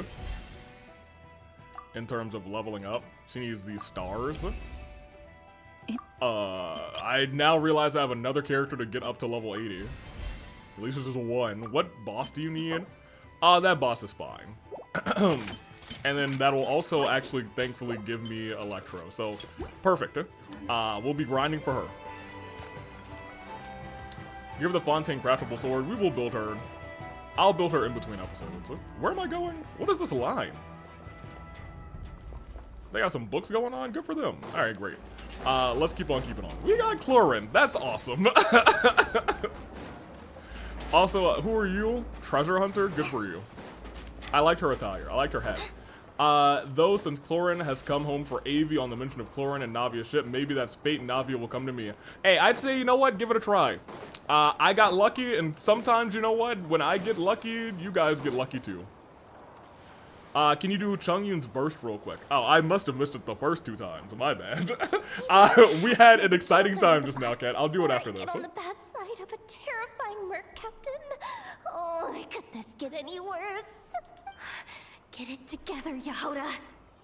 in terms of leveling up. She needs these stars. I now realize I have another character to get up to level 80. At least it's just one. What boss do you need? That boss is fine. And then that'll also actually, thankfully, give me Electro. So, perfect. We'll be grinding for her. Give her the Fontaine craftable sword. We will build her. I'll build her in between episodes. Where am I going? What is this line? They got some books going on? Good for them. Alright, great. Let's keep on keeping on. We got Chlorine. That's awesome. Also, who are you? Treasure Hunter? Good for you. I liked her attire. I liked her head. Though, since Chlorine has come home for Avi on the mention of Chlorine and Navia's ship, maybe that's fate and Navia will come to me. Hey, I'd say, you know what? Give it a try. I got lucky, and sometimes, you know what? When I get lucky, you guys get lucky too. Can you do Chungyun's burst real quick? Oh, I must have missed it the first 2 times. My bad. We had an exciting time just now, Kat. I'll do it after this. Get on the bad side of a terrifying merc captain. Oh, could this get any worse? Get it together, Yehoda.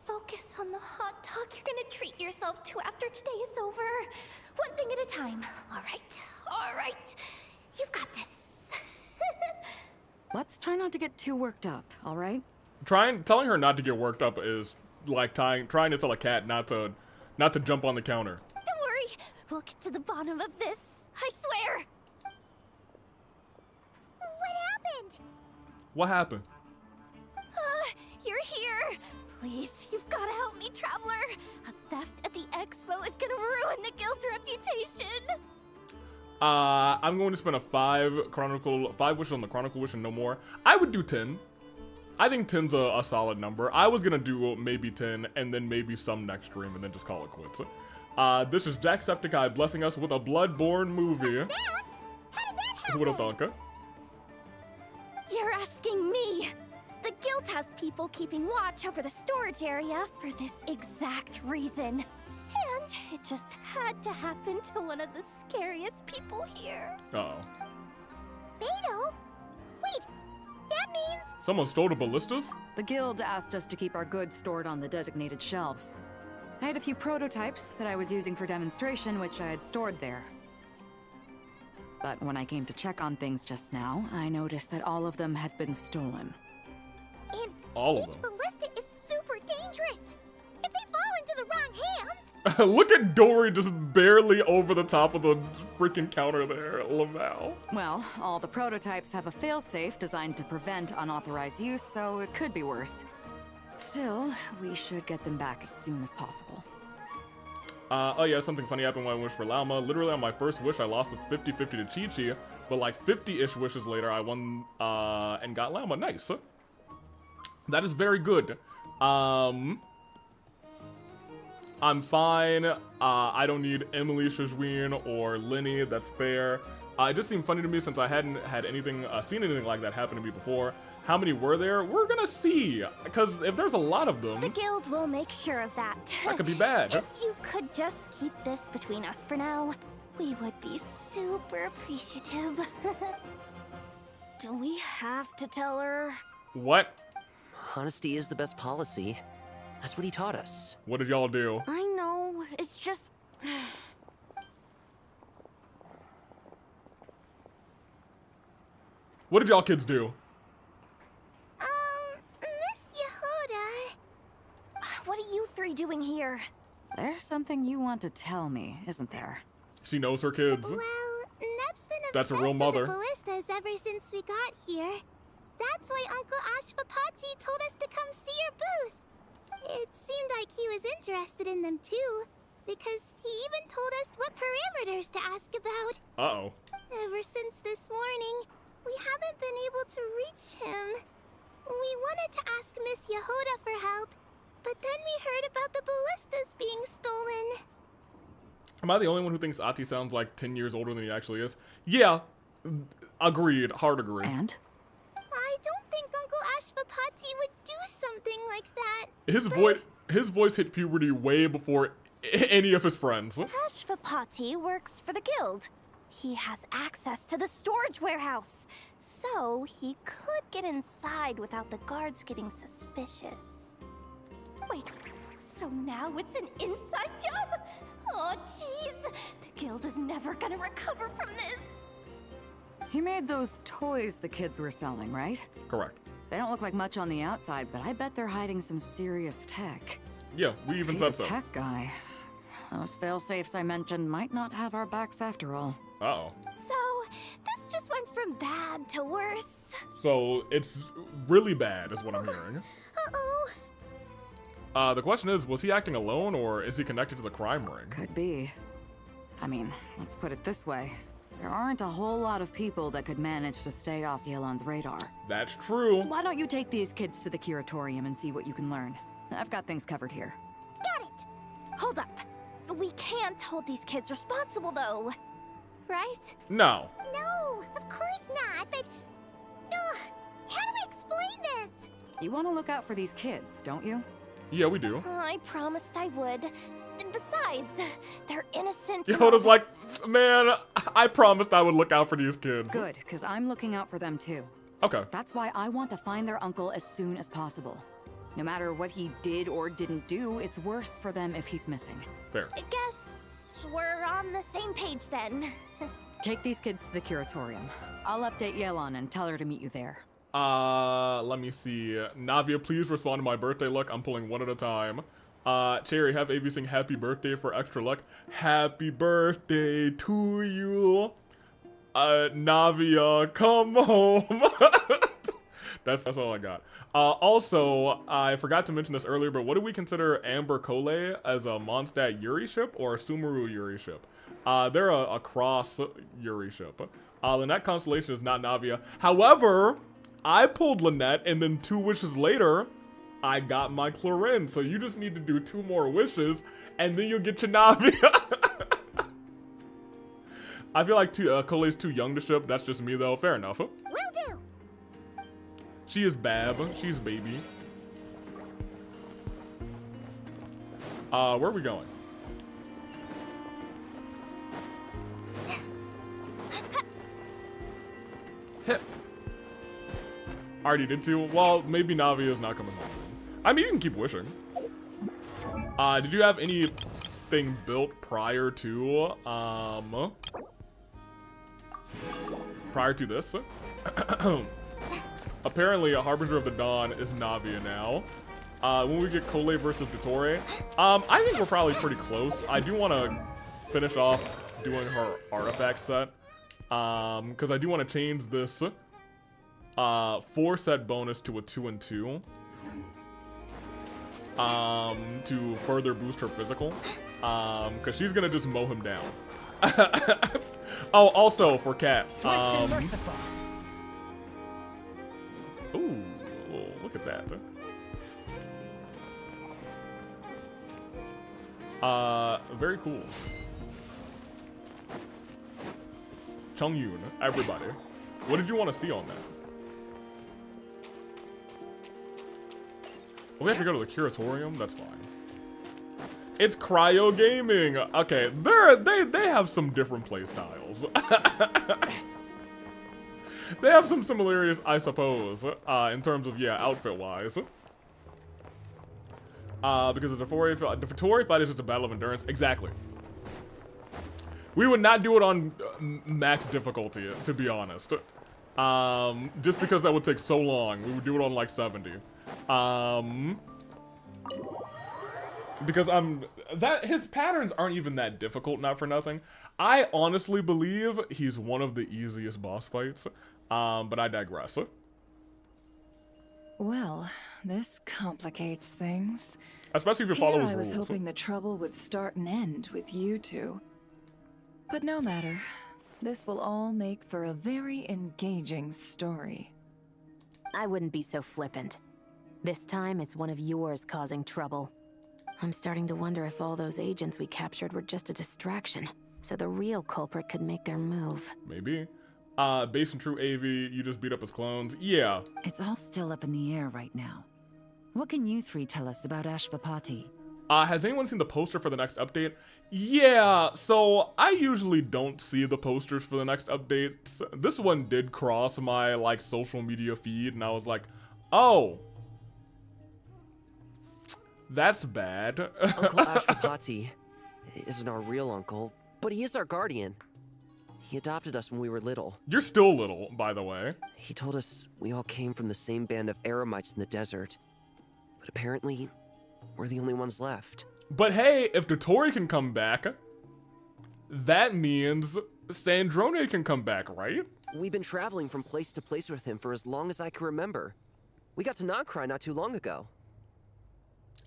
Focus on the hot dog you're gonna treat yourself to after today is over. One thing at a time. All right. You've got this. Let's try not to get too worked up, all right? Telling her not to get worked up is like trying to tell a cat not to jump on the counter. Don't worry, we'll get to the bottom of this. I swear. What happened? What happened? You're here. Please, you've got to help me, Traveler. A theft at the expo is gonna ruin the guild's reputation. I'm going to spend a 5 wishes on the Chronicle Wish and no more. I would do 10. I think 10's a solid number. I was gonna do maybe 10 and then maybe some next stream and then just call it quits. This is Jacksepticeye blessing us with a Bloodborne movie. How did that happen? What up, Donka? You're asking me. The guild has people keeping watch over the storage area for this exact reason. And it just had to happen to one of the scariest people here. Uh-oh. Beto? Wait, that means... Someone stole the ballistas? The guild asked us to keep our goods stored on the designated shelves. I had a few prototypes that I was using for demonstration, which I had stored there. But when I came to check on things just now, I noticed that all of them had been stolen. And all of each them. ballista is super dangerous. If they fall into the wrong hands... Look at Dory just barely over the top of the freaking counter there, lmao. Well, all the prototypes have a failsafe designed to prevent unauthorized use, so it could be worse. Still, we should get them back as soon as possible. Oh yeah, something funny happened when I wished for Llama. Literally on my first wish, I lost the 50-50 to Chi-Chi, but like 50-ish wishes later, I won and got Llama. Nice. That is very good. I'm fine. I don't need Emily Shajween or Lenny. That's fair. It just seemed funny to me since I hadn't had anything, seen anything like that happen to me before. How many were there? We're gonna see. Because if there's a lot of them... The guild will make sure of that. That could be bad. If you could just keep this between us for now, we would be super appreciative. Do we have to tell her? What? Honesty is the best policy. That's what he taught us. What did y'all do? I know, it's just... What did y'all kids do? Miss Yehoda... What are you three doing here? There's something you want to tell me, isn't there? She knows her kids. Well, Neb's been obsessed That's a real mother. with the ballistas ever since we got here. That's why Uncle Ashpapati told us to come see your booth. It seemed like he was interested in them too, because he even told us what parameters to ask about. Uh-oh. Ever since this morning, we haven't been able to reach him. We wanted to ask Miss Yehoda for help, but then we heard about the ballistas being stolen. Am I the only one who thinks Ati sounds like 10 years older than he actually is? Yeah. Agreed. Hard agree. And? I don't think Uncle Ashpapati would do something like that. His voice hit puberty way before any of his friends. Ashpapati works for the guild. He has access to the storage warehouse, so he could get inside without the guards getting suspicious. Wait, so now it's an inside job? Oh, jeez. The guild is never gonna recover from this. He made those toys the kids were selling, right? Correct. They don't look like much on the outside, but I bet they're hiding some serious tech. Yeah, we even He's said a so. tech guy. Those fail-safes I mentioned might not have our backs after all. Uh-oh. So, this just went from bad to worse. So, it's really bad is what I'm hearing. Uh-oh. The question is, was he acting alone, or is he connected to the crime ring? Could be. I mean, let's put it this way. There aren't a whole lot of people that could manage to stay off Yelan's radar. That's true. Why don't you take these kids to the curatorium and see what you can learn? I've got things covered here. Got it. Hold up. We can't hold these kids responsible, though. Right? No. No, of course not, but... how do we explain this? You want to look out for these kids, don't you? Yeah, we do. I promised I would. Besides, they're innocent. Yoda's like, man, I promised I would look out for these kids. Good, because I'm looking out for them too. Okay. That's why I want to find their uncle as soon as possible. No matter what he did or didn't do, it's worse for them if he's missing. Fair. I guess we're on the same page then. Take these kids to the curatorium. I'll update Yelan and tell her to meet you there. Let me see. Navia, please respond to my birthday luck. I'm pulling one at a time. Cherry, have AV sing happy birthday for extra luck. Happy birthday to you. Navia, come home. That's all I got. Also, I forgot to mention this earlier, but what do we consider Amber Kole as a Mondstadt Yuri ship or a Sumeru Yuri ship? They're a cross Yuri ship. Lynette Constellation is not Navia. However, I pulled Lynette, and then 2 wishes later, I got my Clorin. So you just need to do 2 more wishes, and then you'll get your Navia. I feel like Kole's too young to ship. That's just me, though. Fair enough. Will do. She is Bab. She's baby. Where are we going? Hip. Already did 2. Well, maybe Navi is not coming home. I mean, you can keep wishing. Did you have anything built prior to this? Apparently, a Harbinger of the Dawn is Navia now. When we get Kole versus Dottore, I think we're probably pretty close. I do want to finish off doing her artifact set, because I do want to change this 4-set bonus to a 2 and 2, to further boost her physical, because she's gonna just mow him down. Oh, also for Cat, ooh, look at that. Very cool. Chongyun, everybody. What did you want to see on that? We have to go to the curatorium? That's fine. It's cryo gaming. Okay, they have some different play styles. They have some similarities, I suppose, in terms of, yeah, outfit-wise. Because the Dottore fight is just a battle of endurance. Exactly. We would not do it on max difficulty, to be honest. Just because that would take so long. We would do it on like 70. Because his patterns aren't even that difficult, not for nothing. I honestly believe he's one of the easiest boss fights, but I digress. Well, this complicates things. Especially if you follow his I rules. was hoping the trouble would start and end with you two. But no matter. This will all make for a very engaging story. I wouldn't be so flippant. This time, it's one of yours causing trouble. I'm starting to wonder if all those agents we captured were just a distraction, so the real culprit could make their move. Maybe. Based on true AV, you just beat up his clones. Yeah. It's all still up in the air right now. What can you 3 tell us about Ashvapati? Has anyone seen the poster for the next update? Yeah, so I usually don't see the posters for the next updates. This one did cross my, like, social media feed, and I was like, oh. That's bad. Uncle Ashvapati isn't our real uncle, but he is our guardian. He adopted us when we were little. You're still little, by the way. He told us we all came from the same band of eremites in the desert. But apparently, we're the only ones left. But hey, if Dotori can come back, that means Sandrone can come back, right? We've been traveling from place to place with him for as long as I can remember. We got to Nodcry not too long ago.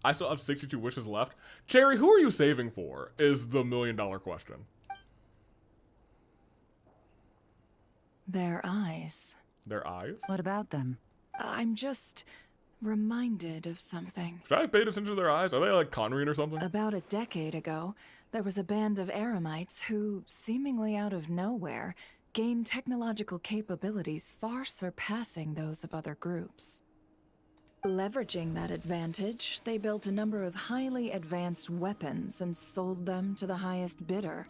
I still have 62 wishes left. Cherry, who are you saving for, is the million-dollar question. Their eyes. Their eyes? What about them? I'm just reminded of something. Should I have paid attention to their eyes? Are they like Conrine or something? About a decade ago, there was a band of eremites who, seemingly out of nowhere, gained technological capabilities far surpassing those of other groups. Leveraging that advantage, they built a number of highly advanced weapons and sold them to the highest bidder.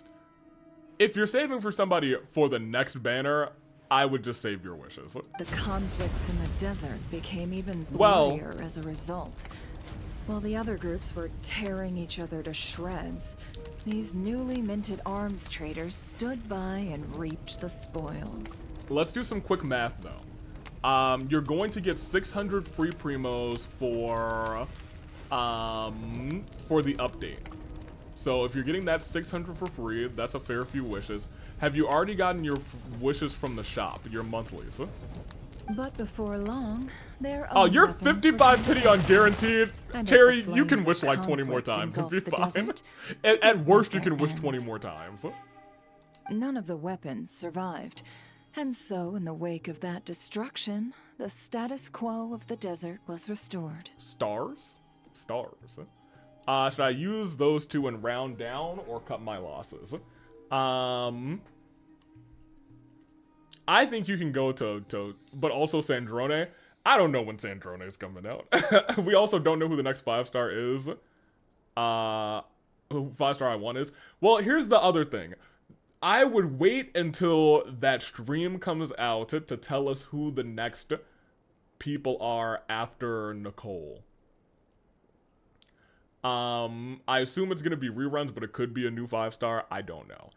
If you're saving for somebody for the next banner, I would just save your wishes. The conflicts in the desert became even bloodier as a result. While the other groups were tearing each other to shreds, these newly minted arms traders stood by and reaped the spoils. Let's do some quick math, though. You're going to get 600 free primos for the update. So if you're getting that 600 for free, that's a fair few wishes. Have you already gotten your wishes from the shop, your monthlies? But before long, their Oh, own you're weapons 55 pity on guaranteed. And as Terry, the you can flames wish of like 20 more conflict times. It'd be engulfed the fine. desert, At worst, you their can wish end. 20 more times. None of the weapons survived. And so, in the wake of that destruction, the status quo of the desert was restored. Stars? Stars. Should I use those two and round down or cut my losses? I think you can go to but also Sandrone. I don't know when Sandrone is coming out. We also don't know who the next 5-star is. Who 5-star I want is. Well, here's the other thing. I would wait until that stream comes out to tell us who the next people are after Nicole. I assume it's gonna be reruns, but it could be a new 5-star. I don't know.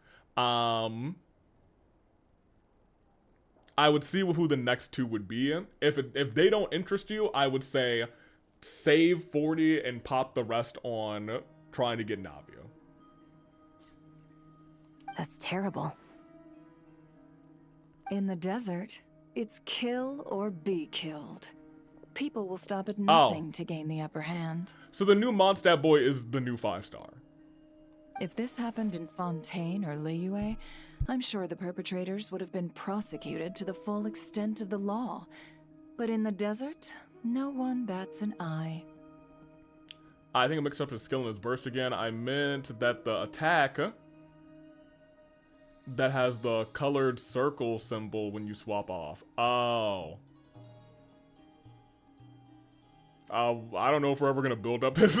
I would see who the next two would be. If they don't interest you, I would say save 40 and pop the rest on trying to get Navia. That's terrible. In the desert, it's kill or be killed. People will stop at nothing to gain the upper hand. So the new Mondstadt boy is the new 5-star. If this happened in Fontaine or Liyue, I'm sure the perpetrators would have been prosecuted to the full extent of the law. But in the desert, no one bats an eye. I think I mixed up his skill and his burst again. I meant that the attack that has the colored circle symbol when you swap off. Oh. I don't know if we're ever gonna build up his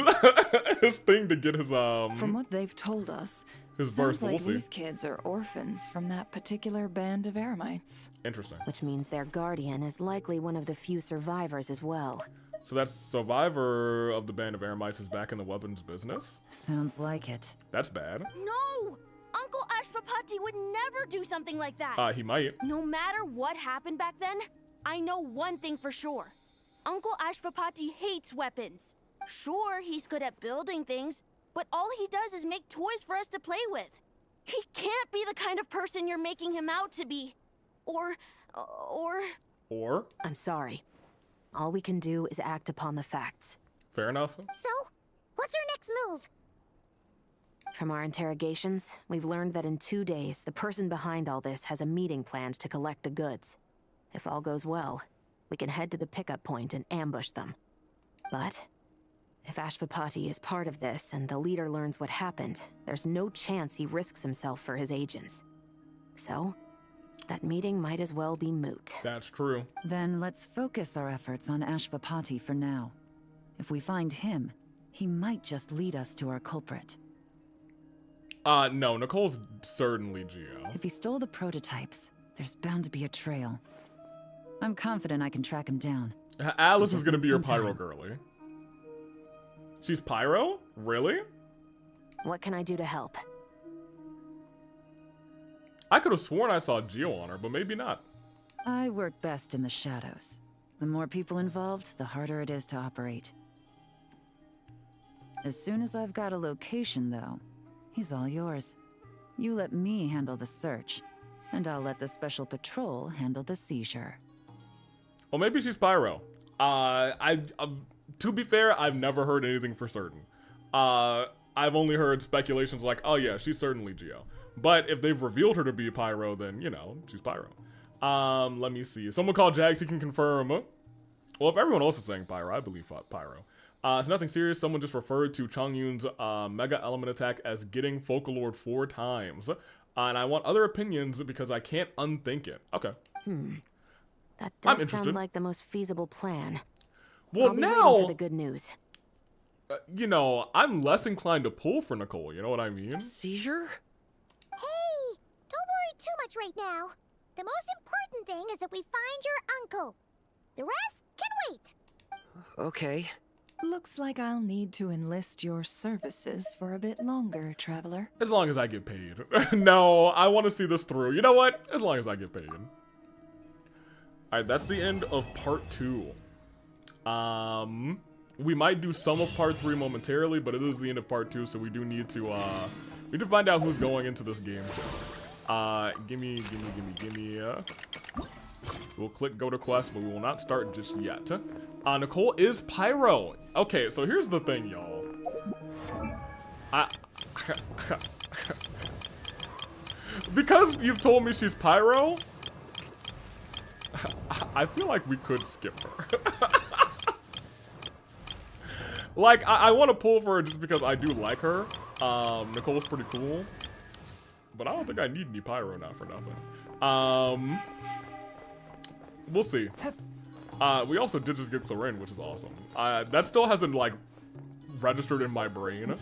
his thing to get his From what they've told us, his sounds burst. like We'll see. these kids are orphans from that particular band of eremites. Interesting. Which means their guardian is likely one of the few survivors as well. So that survivor of the band of eremites is back in the weapons business. Sounds like it. That's bad. No! Uncle Ashfapati would never do something like that. He might. No matter what happened back then, I know one thing for sure. Uncle Ashfapati hates weapons. Sure, he's good at building things, but all he does is make toys for us to play with. He can't be the kind of person you're making him out to be. Or... I'm sorry. All we can do is act upon the facts. Fair enough. So, what's our next move? From our interrogations, we've learned that in 2 days, the person behind all this has a meeting planned to collect the goods. If all goes well, we can head to the pickup point and ambush them. But if Ashfapati is part of this and the leader learns what happened, there's no chance he risks himself for his agents. So, that meeting might as well be moot. That's true. Then let's focus our efforts on Ashfapati for now. If we find him, he might just lead us to our culprit. No, Nicole's certainly Geo. If he stole the prototypes, there's bound to be a trail. I'm confident I can track him down. Alice We is just gonna need be your some time. pyro girly. She's pyro? Really? What can I do to help? I could have sworn I saw Geo on her, but maybe not. I work best in the shadows. The more people involved, the harder it is to operate. As soon as I've got a location, though, he's all yours. You let me handle the search, and I'll let the special patrol handle the seizure. Well, maybe she's Pyro. To be fair, I've never heard anything for certain. I've only heard speculations like, oh yeah, she's certainly Geo. But if they've revealed her to be Pyro, then, you know, she's Pyro. Let me see. Someone called Jags, he can confirm. Well, if everyone else is saying Pyro, I believe Pyro. It's nothing serious. Someone just referred to Chongyun's Mega Element attack as getting Focalord 4 times. And I want other opinions because I can't unthink it. Okay. That I'm does interested. sound like the most feasible plan. Well, I'll be now, waiting for the good news. You know, I'm less inclined to pull for Nicole. You know what I mean? Seizure? Hey, don't worry too much right now. The most important thing is that we find your uncle. The rest can wait. Okay. Looks like I'll need to enlist your services for a bit longer, Traveler. As long as I get paid. No, I want to see this through. You know what? As long as I get paid. Alright, that's the end of part 2. We might do some of part 3 momentarily, but it is the end of part 2, so we do need to find out who's going into this game. Gimme. We'll click go to quest, but we will not start just yet. Nicole is Pyro. Okay, so here's the thing, y'all. Because you've told me she's Pyro, I feel like we could skip her. Like, I want to pull for her just because I do like her. Nicole's pretty cool. But I don't think I need any Pyro now for nothing. We'll see. We also did just get Clarin, which is awesome. That still hasn't, like, registered in my brain.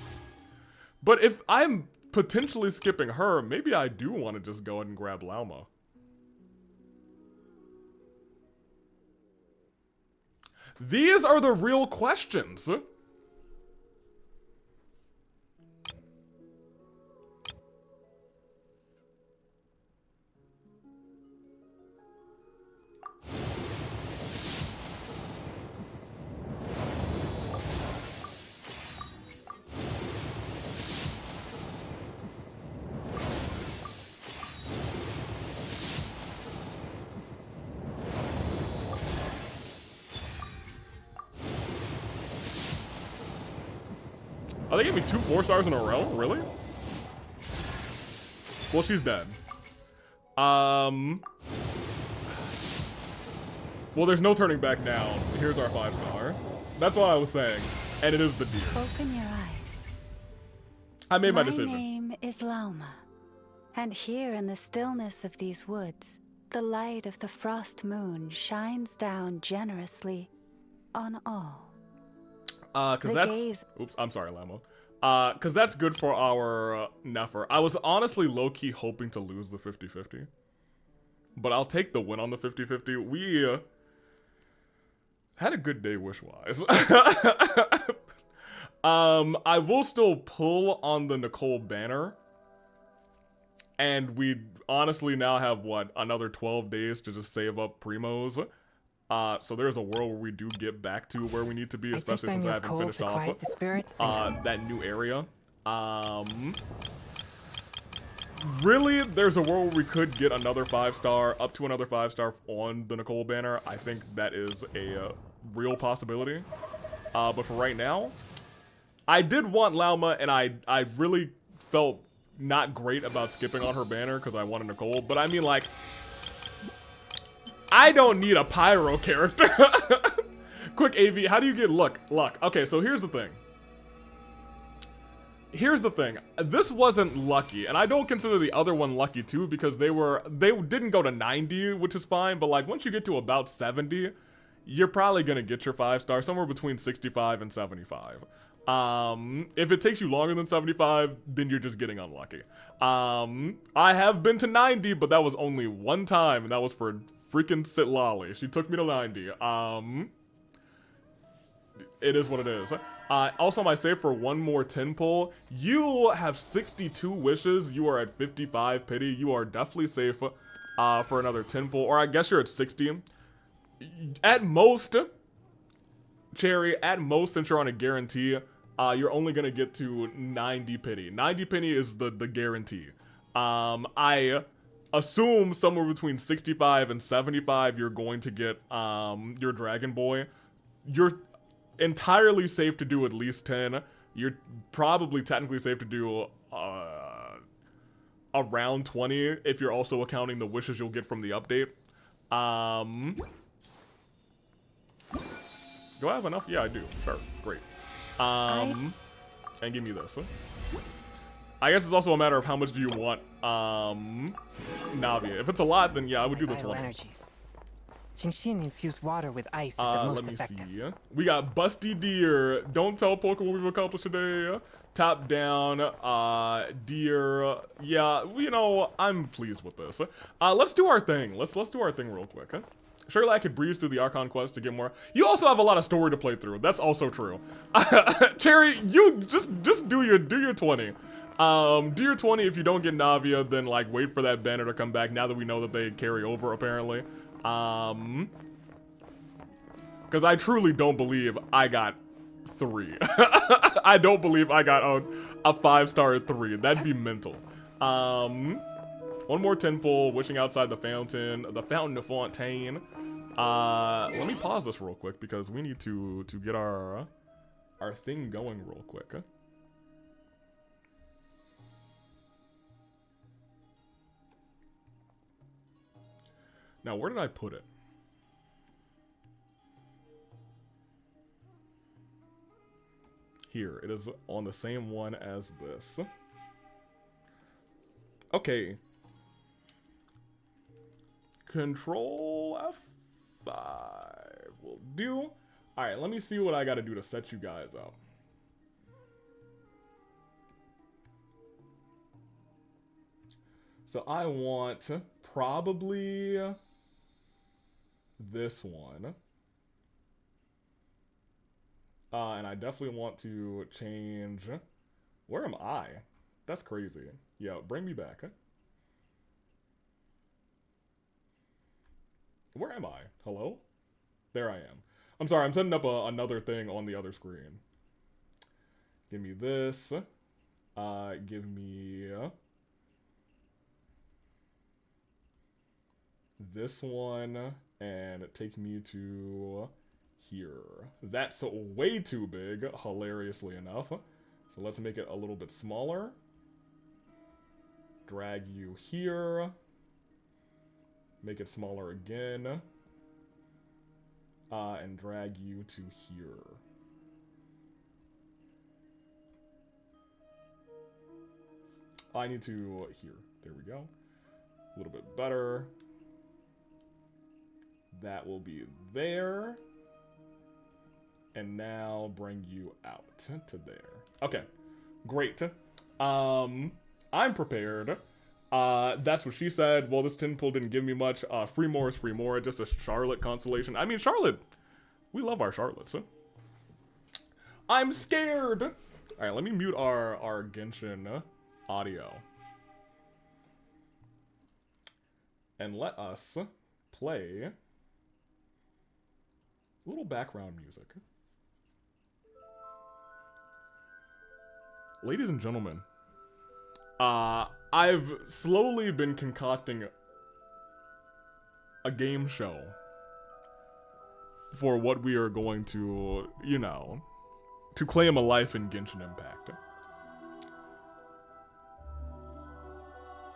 But if I'm potentially skipping her, maybe I do want to just go ahead and grab lmao. These are the real questions. Oh, they gave me 2 4-stars in a row? Really? Well, she's dead. Well, there's no turning back now. Here's our 5-star. That's what I was saying. And it is the deer. Open your eyes. I made my decision. My name is Lauma. And here in the stillness of these woods, the light of the frost moon shines down generously on all. Cause that's, oops, I'm sorry, Lamo. Cause that's good for our Nefer. I was honestly low-key hoping to lose the 50-50. But I'll take the win on the 50-50. We had a good day wish-wise. I will still pull on the Nicole banner. And we honestly now have, what, another 12 days to just save up primos. So there's a world where we do get back to where we need to be, especially since I haven't finished off that new area. Really, there's a world where we could get another 5-star, up to another 5-star on the Nicole banner. I think that is a real possibility. But for right now, I did want Lauma, and I really felt not great about skipping on her banner because I wanted Nicole. But I mean, like, I don't need a Pyro character. Quick AV, how do you get luck? Okay, so here's the thing. This wasn't lucky, and I don't consider the other one lucky too because they didn't go to 90, which is fine, but like once you get to about 70, you're probably gonna get your 5-star somewhere between 65 and 75. If it takes you longer than 75, then you're just getting unlucky. I have been to 90, but that was only one time, and that was for freaking Sitlali. She took me to 90. It is what it is. Also, my save for one more 10 pull. You have 62 wishes. You are at 55 pity. You are definitely safe for another 10 pull. Or I guess you're at 60. At most, Cherry, at most, since you're on a guarantee, you're only going to get to 90 pity. 90 pity is the guarantee. I assume somewhere between 65 and 75 you're going to get your Dragon Boy. You're entirely safe to do at least 10. You're probably technically safe to do around 20 if you're also accounting the wishes you'll get from the update. Do I have enough? Yeah, I do. Sure. Great. And give me this. I guess it's also a matter of how much do you want Navia. If it's a lot, then yeah, I would do the 20. Energies. Genshin infused water with ice is the most effective. Let me see. We got Busty Deer. Don't tell Poke what we've accomplished today. Top down, Deer. Yeah, you know, I'm pleased with this. Let's do our thing. Let's do our thing real quick. Surely I could breeze through the Archon quest to get more. You also have a lot of story to play through. That's also true. Cherry, you just do your 20. Do your 20. If you don't get Navia, then like wait for that banner to come back. Now that we know that they carry over, apparently. Because I truly don't believe I got 3. I don't believe I got a 5-star at 3. That'd be mental. One more 10 pull, wishing outside the fountain of Fontaine. Let me pause this real quick because we need to get our thing going real quick. Now, where did I put it? Here, it is on the same one as this. Okay. Control F5 will do. Alright, let me see what I gotta do to set you guys up. So I want probably this one. And I definitely want to change. Where am I? That's crazy. Yeah, bring me back. Where am I? Hello? There I am. I'm sorry, I'm setting up another thing on the other screen. Give me this. Give me this one, and take me to here. That's way too big, hilariously enough. So let's make it a little bit smaller. Drag you here. Make it smaller again. And drag you to here. I need to here. There we go. A little bit better. That will be there. And now bring you out to there. Okay, great. I'm prepared. That's what she said. Well, this 10 pull didn't give me much. Free more is free more. Just a Charlotte constellation. I mean, Charlotte. We love our Charlottes. Huh? I'm scared. All right, let me mute our Genshin audio. And let us play a little background music. Ladies and gentlemen, I've slowly been concocting a game show for what we are going to, you know, to claim a life in Genshin Impact.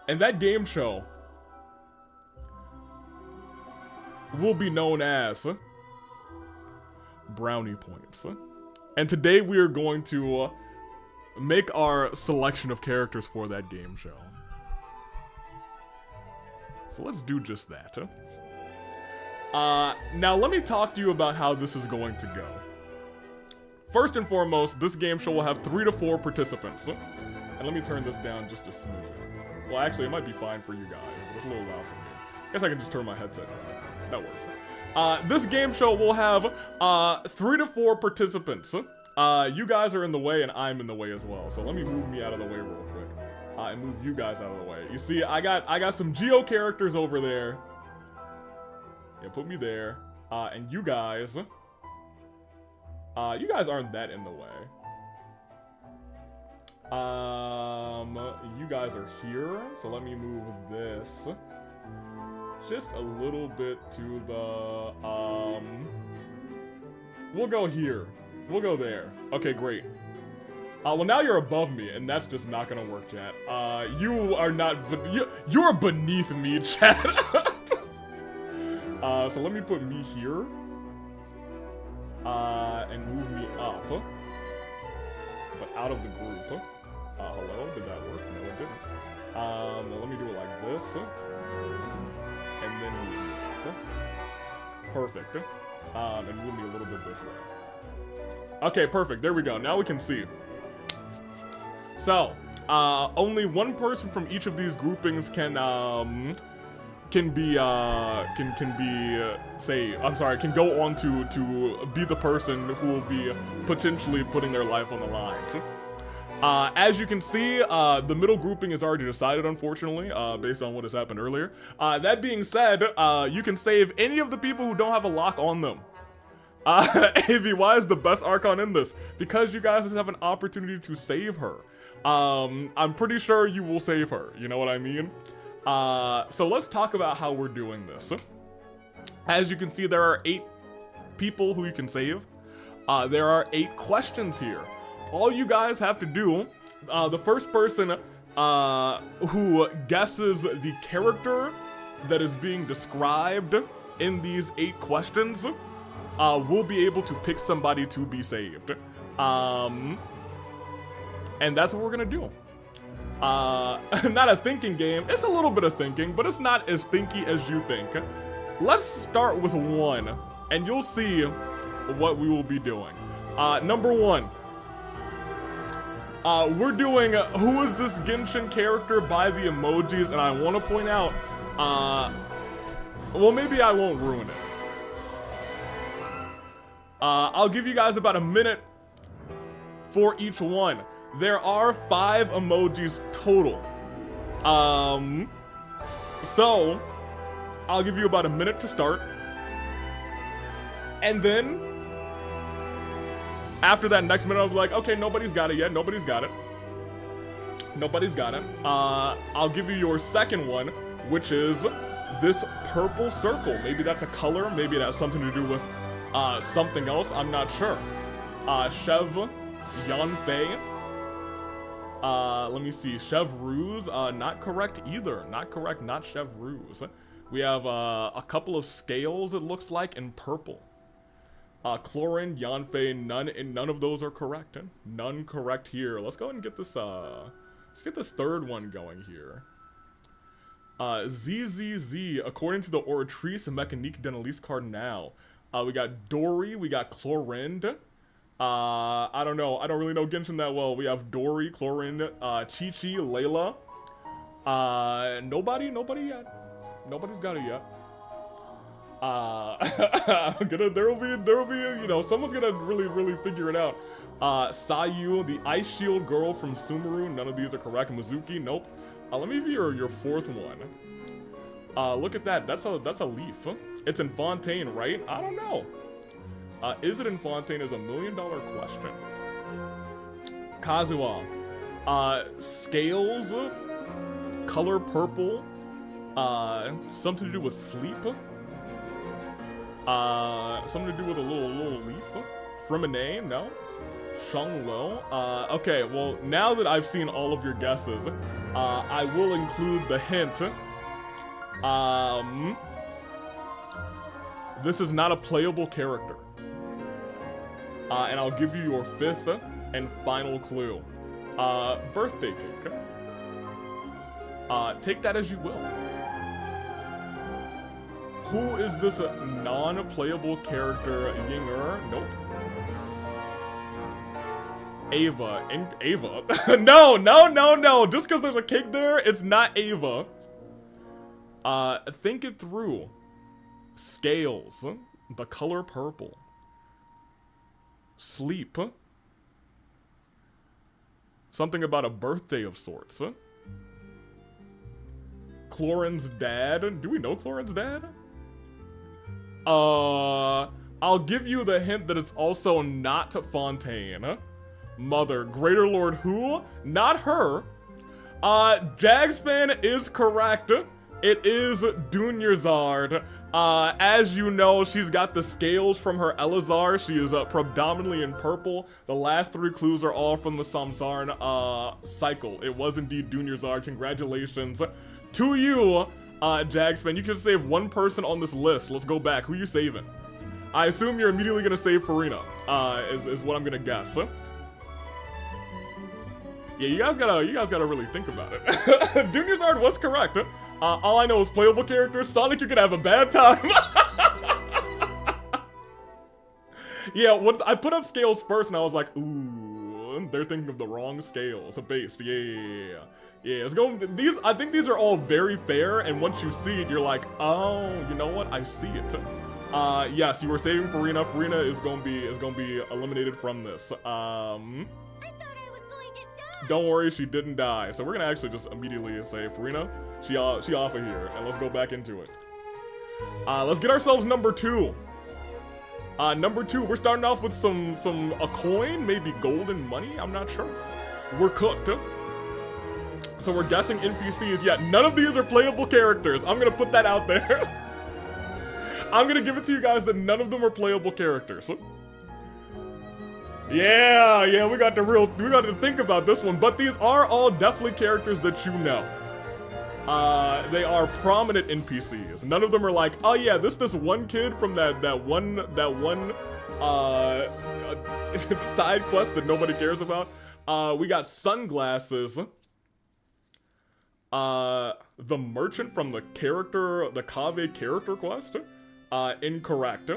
And that game show will be known as Brownie Points. And today we are going to make our selection of characters for that game show. So let's do just that. Now let me talk to you about how this is going to go. First and foremost, this game show will have 3 to 4 participants. And let me turn this down just a smidge. Well, actually, it might be fine for you guys, but it's a little loud for me. Guess I can just turn my headset down. That works. This game show will have 3 to 4 participants. You guys are in the way and I'm in the way as well. So let me move me out of the way real quick. And move you guys out of the way. You see, I got some Geo characters over there. Yeah, put me there. And you guys aren't that in the way. You guys are here, so let me move this just a little bit to the, we'll go here. We'll go there. Okay, great. Well, now you're above me, and that's just not gonna work, chat. You are not, you're beneath me, chat. So let me put me here. And move me up. But out of the group. Hello, did that work? No, it didn't. Let me do it like this. And then move me up. Perfect. And move me a little bit this way. Okay, perfect. There we go. Now we can see. So, only one person from each of these groupings can go on to be the person who will be potentially putting their life on the line. As you can see, the middle grouping is already decided, unfortunately, based on what has happened earlier. That being said, you can save any of the people who don't have a lock on them. AV, why is the best Archon in this? Because you guys have an opportunity to save her. I'm pretty sure you will save her, you know what I mean? So let's talk about how we're doing this. As you can see, there are 8 people who you can save. There are 8 questions here. All you guys have to do, the first person who guesses the character that is being described in these 8 questions will be able to pick somebody to be saved. And that's what we're gonna do. Not a thinking game. It's a little bit of thinking, but it's not as thinky as you think. Let's start with 1, and you'll see what we will be doing. Number 1. We're doing who is this Genshin character by the emojis, and I want to point out, well, maybe I won't ruin it. I'll give you guys about a minute for each one. There are 5 emojis total. So I'll give you about a minute to start. And then after that next minute, I'll be like, okay, nobody's got it yet. Nobody's got it. Nobody's got it. I'll give you your second one, which is this purple circle. Maybe that's a color. Maybe it has something to do with something else. I'm not sure. Chev Yanfei. Let me see. Chevreuse. Not correct either. Not correct. Not Chevreuse. We have a couple of scales, it looks like, in purple. Chlorine, Yanfei, none of those are correct. None correct here. Let's go ahead and get this, let's get this third one going here. ZZZ, according to the Oratrice Mécanique d'Analyse Cardinal. We got Dory, we got Chlorinde. I don't know. I don't really know Genshin that well. We have Dory, Chlorinde, Chi-Chi, Layla. Nobody yet. Nobody's got it yet. There will be, you know, someone's gonna really figure it out. Sayu, the Ice Shield girl from Sumeru, none of these are correct. Mizuki, nope. Let me be your fourth one. Look at that, that's a leaf. It's in Fontaine, right? I don't know. Is it in Fontaine is $1 million question. Kazuha, scales, color purple, something to do with sleep. Something to do with a little leaf. Fremine, no. Shanglo. Okay, well, now that I've seen all of your guesses, I will include the hint. This is not a playable character. And I'll give you your 5th and final clue. Birthday cake. Take that as you will. Who is this non-playable character? Yinger? Nope. Ava. Ava? No. Just because there's a cake there, it's not Ava. Think it through. Scales, the color purple. Sleep. Something about a birthday of sorts. Clorin's dad. Do we know Clorin's dad? I'll give you the hint that it's also not Fontaine. Mother. Greater Lord who? Not her. Jagspan is correct. It is Dunyarzad. As you know, she's got the scales from her Elazar. She is predominantly in purple. The last 3 clues are all from the Samsarn cycle. It was indeed Dunyarzad. Congratulations to you, Jagspan. You can save 1 person on this list. Let's go back. Who you saving? I assume you're immediately gonna save Farina, is what I'm gonna guess. Yeah, you guys gotta really think about it. Dunyarzad was correct. All I know is playable characters. Sonic, you could have a bad time. Yeah, once I put up scales first, and I was like, ooh, they're thinking of the wrong scales. Based, yeah. It's going. I think these are all very fair, and once you see it, you're like, oh, you know what? I see it. Yes, you were saving Farina. Farina is gonna be eliminated from this. Don't worry, she didn't die. So we're gonna actually just immediately say, Farina, she off of here, and let's go back into it. Let's get ourselves number 2. Number 2, we're starting off with a coin, maybe golden money, I'm not sure. We're cooked. So we're guessing NPCs. Yeah, none of these are playable characters. I'm gonna put that out there. I'm gonna give it to you guys that none of them are playable characters. Yeah, we got to think about this one, but these are all definitely characters that you know. They are prominent NPCs. None of them are like, oh yeah, this one kid from that one side quest that nobody cares about. We got sunglasses. The merchant from the Kave character quest. Incorrect.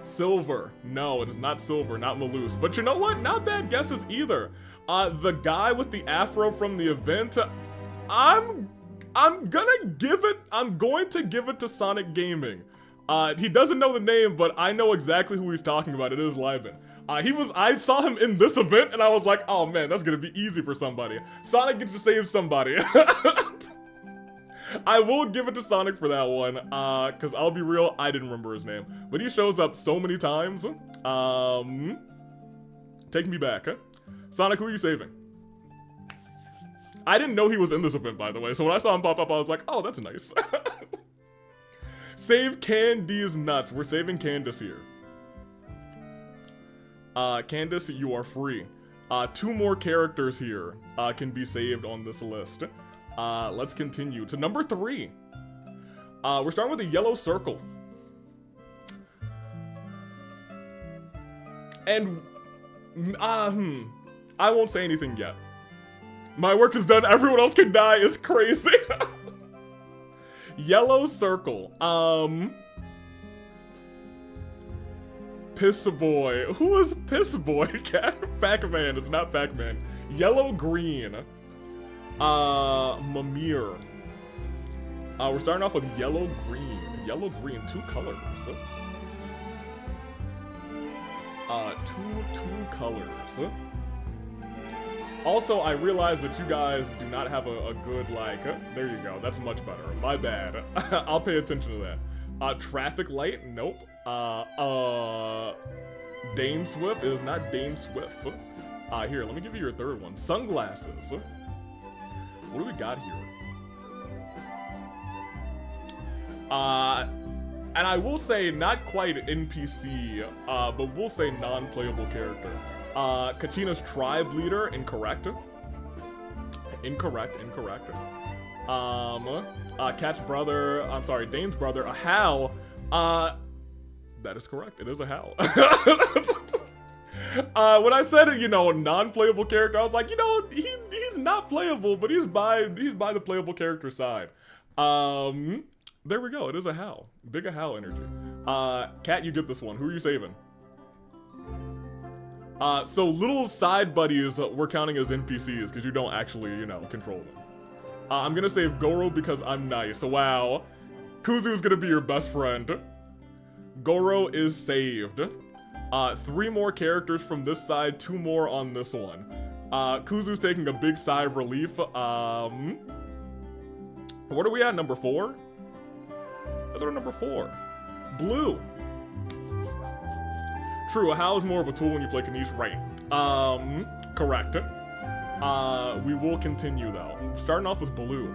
Silver. No, it is not Silver, not Maloose. But you know what? Not bad guesses either. The guy with the afro from the event, I'm going to give it to Sonic Gaming. He doesn't know the name, but I know exactly who he's talking about. It is Lyban. I saw him in this event, and I was like, oh man, that's gonna be easy for somebody. Sonic gets to save somebody. I will give it to Sonic for that one, because I'll be real, I didn't remember his name. But he shows up so many times. Take me back, huh? Sonic, who are you saving? I didn't know he was in this event, by the way, so when I saw him pop up, I was like, oh, that's nice. Save Candy's nuts. We're saving Candace here. Candace, you are free. 2 more characters here can be saved on this list. Let's continue to number 3. We're starting with a yellow circle. And, I won't say anything yet. My work is done, everyone else can die, it's crazy. Yellow circle, Piss Boy. Who is Piss Boy? Pac-Man, it's not Pac-Man. Yellow green. Mimir. We're starting off with yellow green. Yellow green, 2 colors. 2 colors. Also, I realize that you guys do not have a good, like, there you go, that's much better. My bad. I'll pay attention to that. Traffic light, nope. Dame Swift, it is not Dame Swift. Here, let me give you your 3rd one. Sunglasses. What do we got here? And I will say not quite NPC, but we'll say non-playable character. Kachina's tribe leader, incorrect. Incorrect. Cat's brother, I'm sorry, Dane's brother, a Hal. That is correct, it is a Hal. When I said, you know, non-playable character, I was like, you know, he's not playable, but he's by the playable character side. There we go, it is a Hal. Big a Hal energy. Cat, you get this one. Who are you saving? So little side buddies we're counting as NPCs because you don't actually, you know, control them. I'm gonna save Goro because I'm nice. Wow. Kuzu's gonna be your best friend. Goro is saved. 3 more characters from this side, 2 more on this one. Kuzu's taking a big sigh of relief. What are we at, number 4? That's our number 4. Blue. True, a Hao is more of a tool when you play Kanish, right. Correct. We will continue though. Starting off with Blue.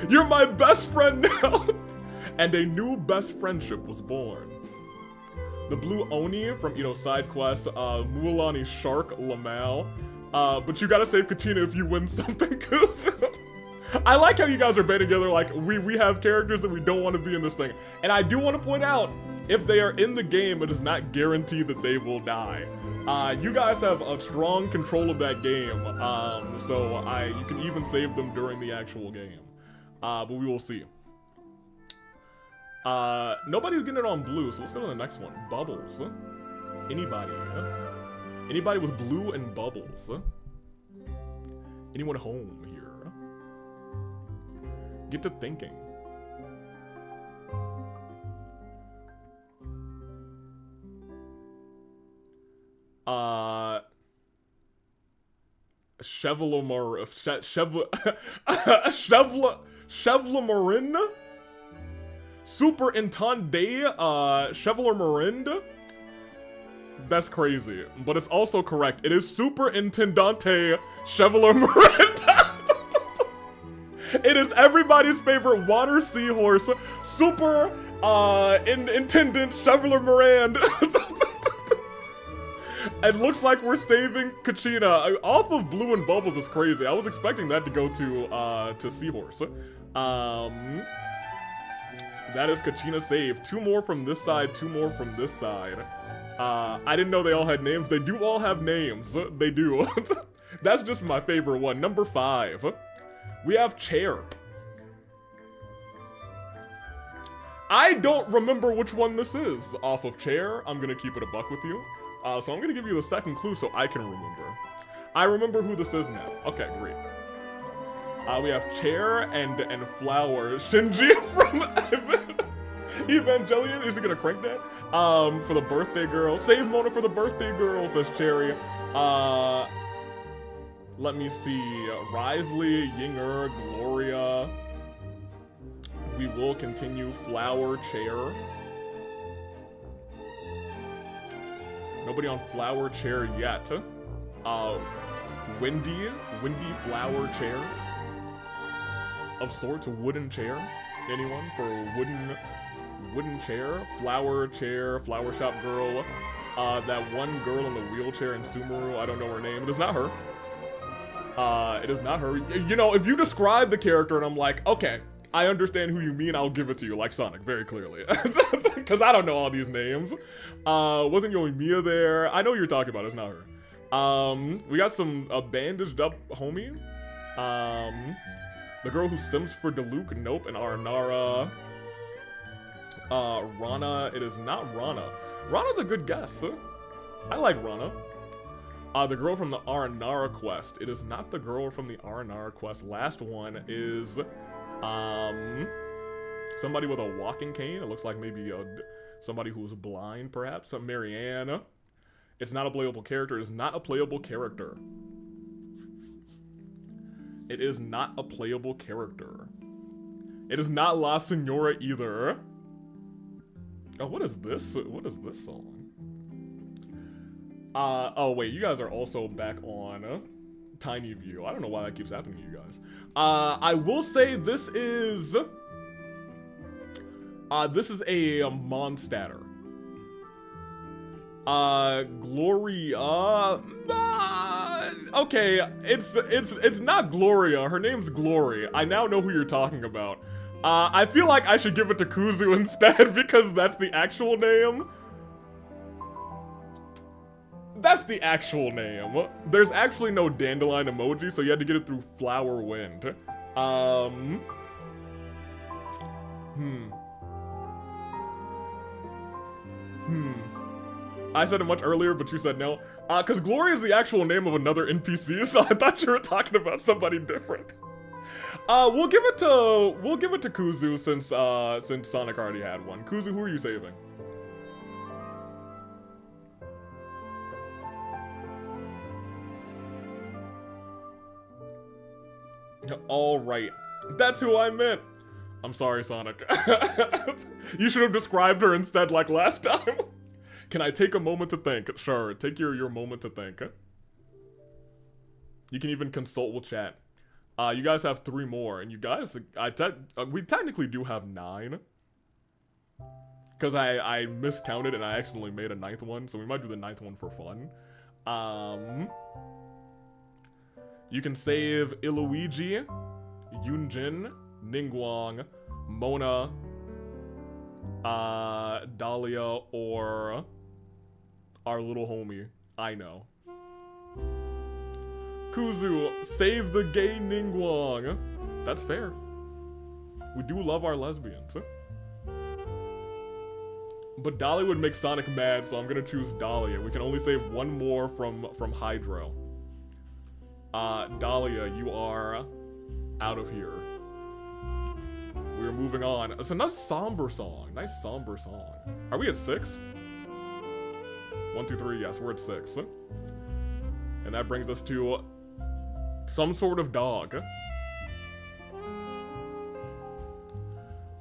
You're my best friend now! And a new best friendship was born. The Blue Oni from Ito's side quest, Mualani Shark lmao. But you gotta save Kachina if you win something, Kuzu. I like how you guys are banding together like we have characters that we don't want to be in this thing. And I do want to point out, if they are in the game, it is not guaranteed that they will die. You guys have a strong control of that game, so you can even save them during the actual game. But we will see. Nobody's getting it on blue, so let's go to the next one. Bubbles. Anybody? Anybody with blue and bubbles? Anyone home here? Get to thinking. Chevlemarin? Superintendent, Chevlemarin? That's crazy, but it's also correct. It is Superintendente Chevlemarin. It is everybody's favorite water seahorse, Intendant Chevlemarin. It looks like we're saving Kachina. Off of Blue and Bubbles is crazy. I was expecting that to go to Seahorse. That is Kachina saved. 2 more from this side, 2 more from this side. I didn't know they all had names. They do all have names. They do. That's just my favorite one. Number 5. We have Chair. I don't remember which one this is off of Chair. I'm gonna keep it a buck with you. So I'm gonna give you the second clue so I can remember. I remember who this is now. Okay, great. We have Chair and Flower. Shinji from Evangelion. Is he gonna crank that? For the birthday girl. Save Mona for the birthday girl, says Cherry. Let me see. Risley, Yinger, Gloria. We will continue. Flower, Chair. Nobody on Flower, Chair yet. Windy, Flower, Chair. Of sorts, wooden chair. Anyone for a wooden chair? Flower chair, flower shop girl. That one girl in the wheelchair in Sumeru, I don't know her name. It is not her. It is not her. You know, if you describe the character and I'm like, okay, I understand who you mean, I'll give it to you, like Sonic, very clearly. Because I don't know all these names. Wasn't Yoimiya there? I know who you're talking about, it's not her. We got some bandaged up homie. The girl who sims for Diluc, nope, and Aranara. Rana, it is not Rana. Rana's a good guess. I like Rana. The girl from the Aranara quest. It is not the girl from the Aranara quest. Last one is, somebody with a walking cane. It looks like maybe somebody who's blind, perhaps. Marianne. It's not a playable character. It is not a playable character. It is not a playable character. It is not La Senora either. Oh, what is this? What is this song? Oh wait, you guys are also back on Tiny View. I don't know why that keeps happening to you guys. I will say this is a Mondstatter. Gloria. Okay, it's not Gloria. Her name's Glory. I now know who you're talking about. I feel like I should give it to Kuzu instead because that's the actual name. That's the actual name. There's actually no dandelion emoji, so you had to get it through Flower Wind. I said it much earlier, but you said no. Because Gloria is the actual name of another NPC, so I thought you were talking about somebody different. We'll give it to Kuzu since Sonic already had one. Kuzu, who are you saving? All right, that's who I meant. I'm sorry, Sonic. You should have described her instead, like last time. Can I take a moment to think? Sure, take your moment to think. You can even consult with chat. You guys have 3 more, and you guys, we technically do have 9. Because I miscounted and I accidentally made a 9th one, so we might do the 9th one for fun. You can save Iluigi, Yunjin, Ningguang, Mona, Dahlia, or our little homie, I know. Kuzu, save the gay Ningguang. That's fair. We do love our lesbians. But Dahlia would make Sonic mad, so I'm gonna choose Dahlia. We can only save 1 more from Hydro. Dahlia, you are out of here. We're moving on. It's a nice somber song. Nice somber song. Are we at 6? 1, 2, 3, yes, we're at 6. And that brings us to some sort of dog.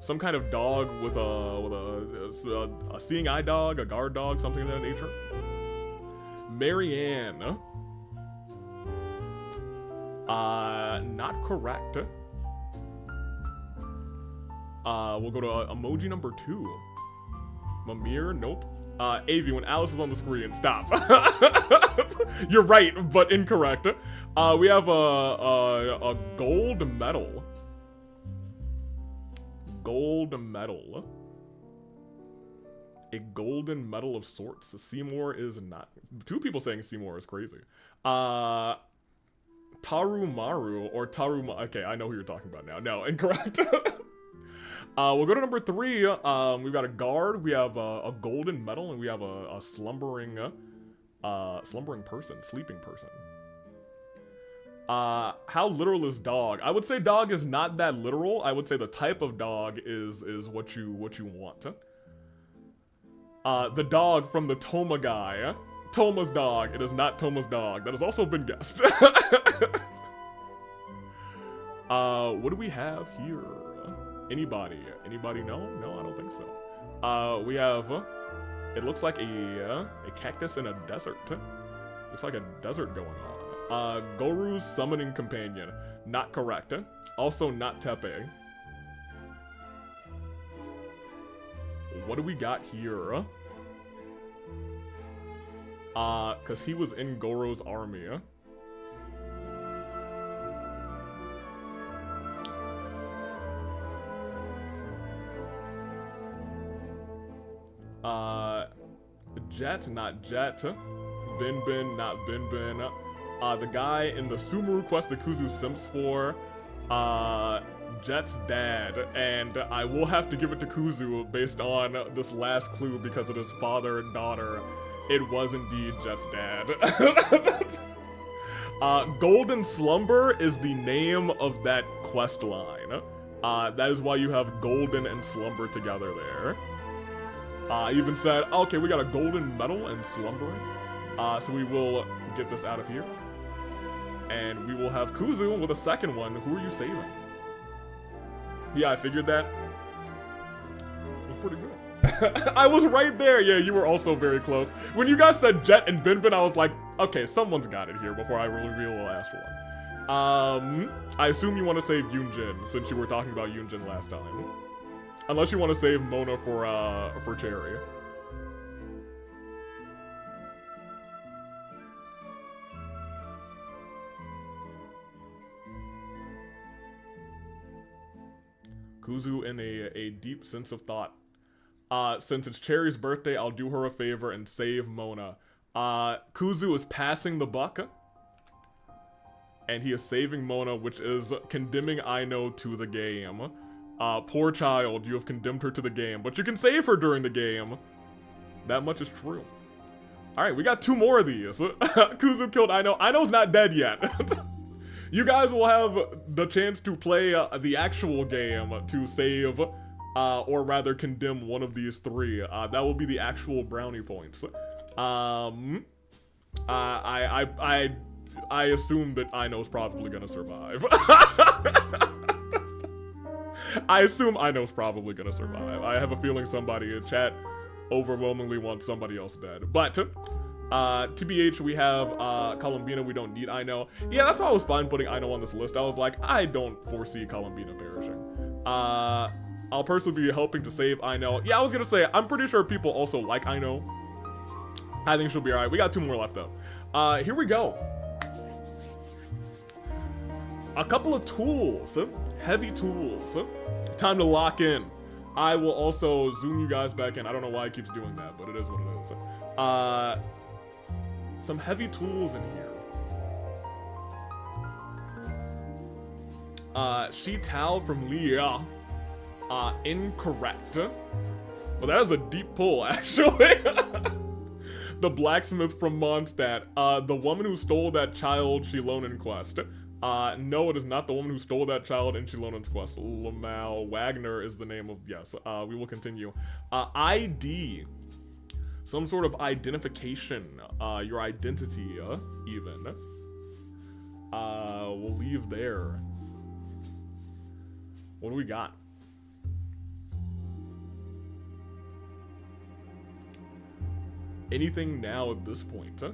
Some kind of dog with a seeing eye dog, a guard dog, something of that nature. Marianne. Not correct. We'll go to emoji number 2. Mimir, nope. Avi, when Alice is on the screen, stop. You're right, but incorrect. We have a gold medal. Gold medal. A golden medal of sorts. Seymour is not. 2 people saying Seymour is crazy. Tarumaru or Taruma. Okay, I know who you're talking about now. No, incorrect. We'll go to number 3. We've got a guard. We have a golden medal, and we have a slumbering person, sleeping person. How literal is dog? I would say dog is not that literal. I would say the type of dog is what you want. The dog from the Toma guy. Toma's dog. It is not Toma's dog. That has also been guessed. What do we have here? Anybody? Anybody know? No, I don't think so. We have, it looks like a cactus in a desert. Looks like a desert going on. Goru's summoning companion. Not correct. Also not Tepe. What do we got here? Cause he was in Goro's army. Jet, not Jet. Bin Bin, not Bin Bin. The guy in the Sumeru quest that Kuzu simps for, Jet's dad, and I will have to give it to Kuzu based on this last clue because it is father and daughter. It was indeed Jet's dad. Golden Slumber is the name of that quest line. That is why you have Golden and Slumber together there. I even said, okay, we got a golden medal and slumbering. So we will get this out of here. And we will have Kuzu with a second one. Who are you saving? Yeah, I figured that. It was pretty good. I was right there. Yeah, you were also very close. When you guys said Jet and Bin Bin, I was like, okay, someone's got it here before I reveal the last one. I assume you want to save Yunjin, since you were talking about Yunjin last time. Unless you want to save Mona for Cherry. Kuzu in a deep sense of thought. Since it's Cherry's birthday, I'll do her a favor and save Mona. Kuzu is passing the buck. And he is saving Mona, which is condemning Aino to the game. Poor child, you have condemned her to the game, but you can save her during the game. That much is true. Alright, we got 2 more of these. Kuzu killed Aino. Aino's not dead yet. You guys will have the chance to play the actual game to save, or rather condemn one of these three. That will be the actual brownie points. I assume that Ino's probably gonna survive. I assume Ino's probably gonna survive. I have a feeling somebody in chat overwhelmingly wants somebody else dead. But, TBH, we have, Columbina, we don't need Ino. Yeah, that's why I was fine putting Ino on this list. I was like, I don't foresee Columbina perishing. I'll personally be helping to save Ino. Yeah, I was gonna say, I'm pretty sure people also like Ino. I think she'll be alright. We got 2 more left, though. Here we go. A couple of tools. Heavy tools. Time to lock in. I will also zoom you guys back in. I don't know why it keeps doing that, but it is what it is. Some heavy tools in here. Shi Tao from Lia. Incorrect. Well, that is a deep pull, actually. The blacksmith from Mondstadt. The woman who stole that child, Shilonen Quest. No, it is not the woman who stole that child in Shilonen's Quest. Lmao Wagner is the name of, yes, we will continue. ID. Some sort of identification, your identity, even. We'll leave there. What do we got? Anything now at this point, huh?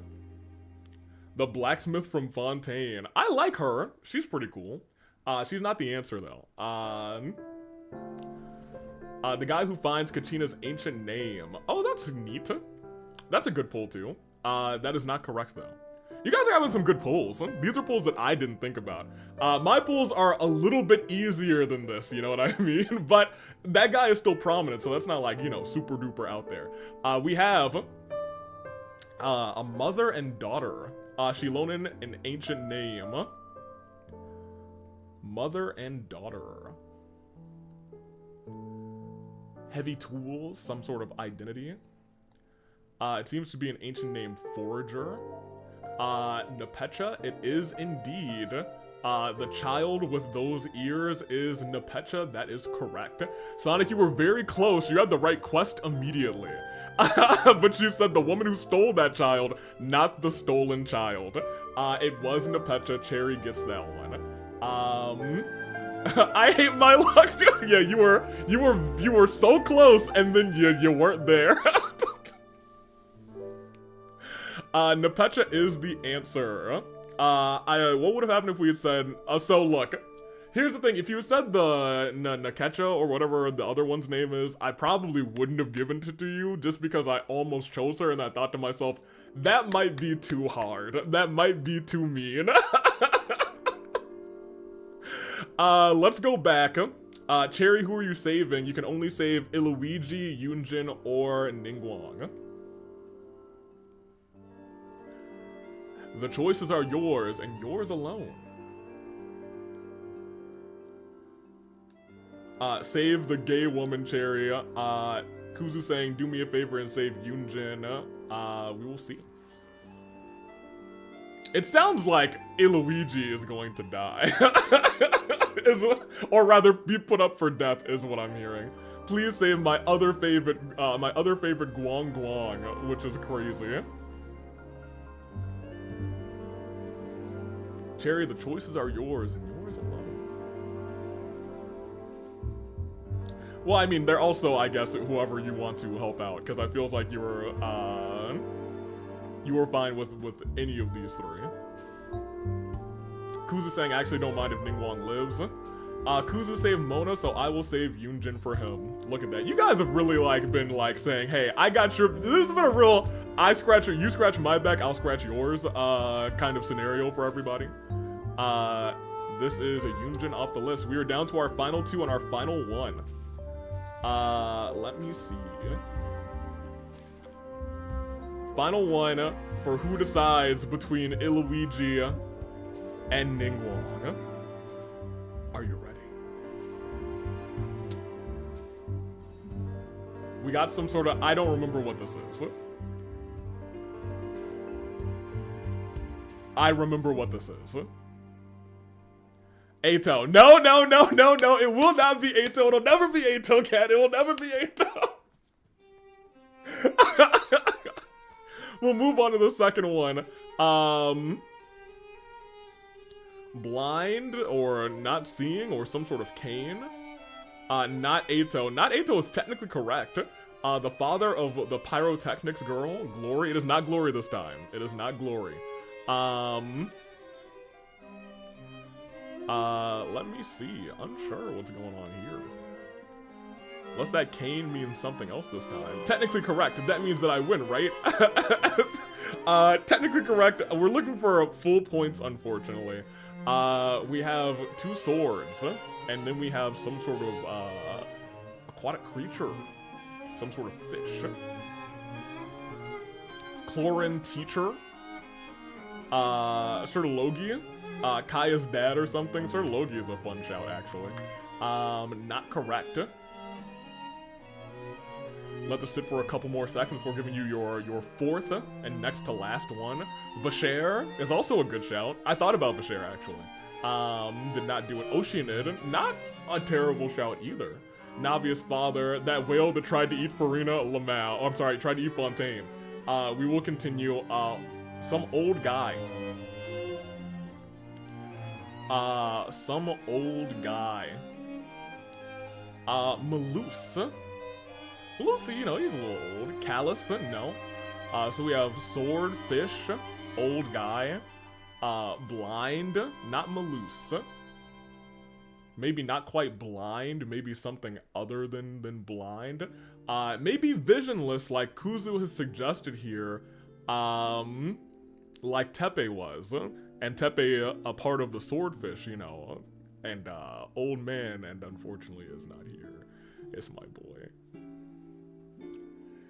The blacksmith from Fontaine. I like her. She's pretty cool. She's not the answer, though. The guy who finds Kachina's ancient name. Oh, that's neat. That's a good pull, too. That is not correct, though. You guys are having some good pulls. Huh? These are pulls that I didn't think about. My pulls are a little bit easier than this, you know what I mean? But that guy is still prominent, so that's not like, you know, super duper out there. We have a mother and daughter. Shilonen, an ancient name. Mother and daughter. Heavy tools, some sort of identity. It seems to be an ancient name, forager. Nepecha, it is indeed. The child with those ears is Nepecha, that is correct. Sonic, you were very close, you had the right quest immediately. But you said the woman who stole that child, not the stolen child. It was Nepecha, Cherry gets that one. I hate my luck. Yeah, you were so close and then you weren't there. Nepecha is the answer. What would have happened if we had said, so look, here's the thing, if you said the Nakecha or whatever the other one's name is, I probably wouldn't have given it to you just because I almost chose her and I thought to myself, that might be too hard. That might be too mean. Let's go back. Cherry, who are you saving? You can only save Iluigi, Yunjin, or Ningguang. The choices are yours, and yours alone. Save the gay woman, Cherry. Kuzu saying, do me a favor and save Yunjin. We will see. It sounds like Iluigi is going to die. Or rather, be put up for death is what I'm hearing. Please save my other favorite Guang Guang, which is crazy. Cherry, the choices are yours, and yours alone. Well, I mean, they're also, I guess, whoever you want to help out, because I feels like you were fine with any of these three. Kuzu saying, I actually don't mind if Ningguang lives. Kuzu saved Mona, so I will save Yunjin for him. Look at that. You guys have really, been, saying, hey, I got your... This has been a real, you scratch my back, I'll scratch yours, kind of scenario for everybody. This is a Yunjin off the list. We are down to our final 2 and our final 1. Let me see. Final 1 for who decides between Iluigi and Ningguang. Are you ready? We got some sort of, I don't remember what this is. I remember what this is. Ato. No, no, no, no, no. It will not be Ato. It'll never be Ato, Cat. It will never be Ato. We'll move on to the second one. Blind or not seeing or some sort of cane. Not Ato. Not Ato is technically correct. The father of the pyrotechnics girl, Glory. It is not Glory this time. It is not Glory. Let me see. Unsure what's going on here. Unless that cane means something else this time. Technically correct. That means that I win, right? Technically correct. We're looking for full points, unfortunately. We have 2 swords, and then we have some sort of aquatic creature. Some sort of fish. Chlorin teacher. Sir Logi. Kaya's dad or something. Sir Logi is a fun shout, actually. Not correct. Let this sit for a couple more seconds before giving you your fourth and next to last one. Vasher is also a good shout. I thought about Vasher, actually. Did not do it. Oceanid, not a terrible shout either. Navia's father, that whale that tried to eat Farina, lmao. Oh, I'm sorry, tried to eat Fontaine. We will continue. Some old guy. Some old guy. Malus. Malus, you know, he's a little old. Callus, no. So we have sword, fish, old guy. Blind, not Malus. Maybe not quite blind, maybe something other than blind. Maybe visionless, like Kuzu has suggested here, like Tepe was. And Tepe, a part of the swordfish, you know, and old man, and unfortunately is not here. It's my boy.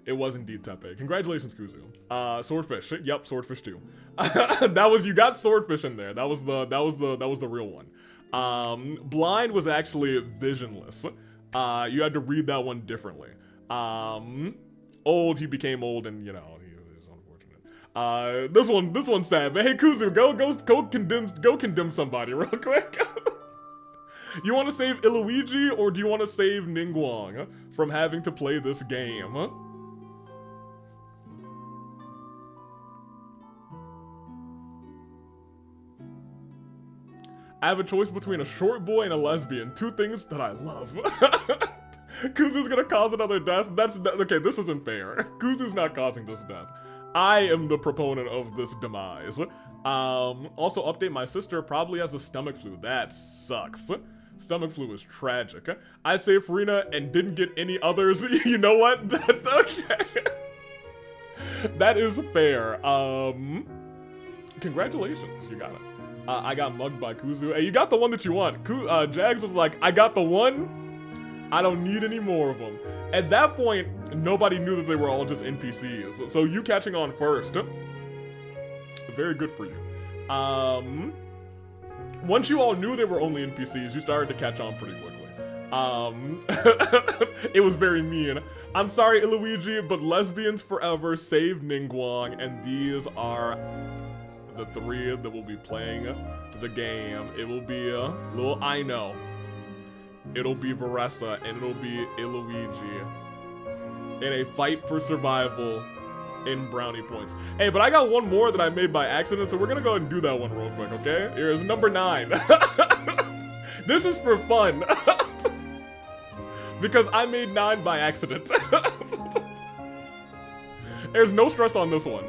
It was indeed Tepe. Congratulations, Kuzu. Swordfish. Yep, swordfish too. You got swordfish in there. That was the real one. Blind was actually visionless. You had to read that one differently. Old, he became old, and you know, he was unfortunate. This one's sad. But hey, Kuzu, go condemn somebody real quick. You want to save Iluigi, or do you want to save Ningguang from having to play this game? I have a choice between a short boy and a lesbian. 2 things that I love. Kuzu's gonna cause another death. Okay, this isn't fair. Kuzu's not causing this death. I am the proponent of this demise. Also, update, my sister probably has a stomach flu. That sucks. Stomach flu is tragic. I saved Farina and didn't get any others. You know what? That's okay. That is fair. Congratulations, you got it. I got mugged by Kuzu. Hey, you got the one that you want. Jags was like, I got the one. I don't need any more of them. At that point, nobody knew that they were all just NPCs. So you catching on first. Very good for you. Once you all knew they were only NPCs, you started to catch on pretty quickly. It was very mean. I'm sorry, Iluigi, but lesbians forever save Ningguang, and these are the 3 that will be playing the game. It will be little Aino. It'll be Varessa, and it'll be Iluigi. In a fight for survival in brownie points. Hey, but I got one more that I made by accident, so we're gonna go ahead and do that one real quick, okay? Here's number 9. This is for fun. Because I made 9 by accident. There's no stress on this one.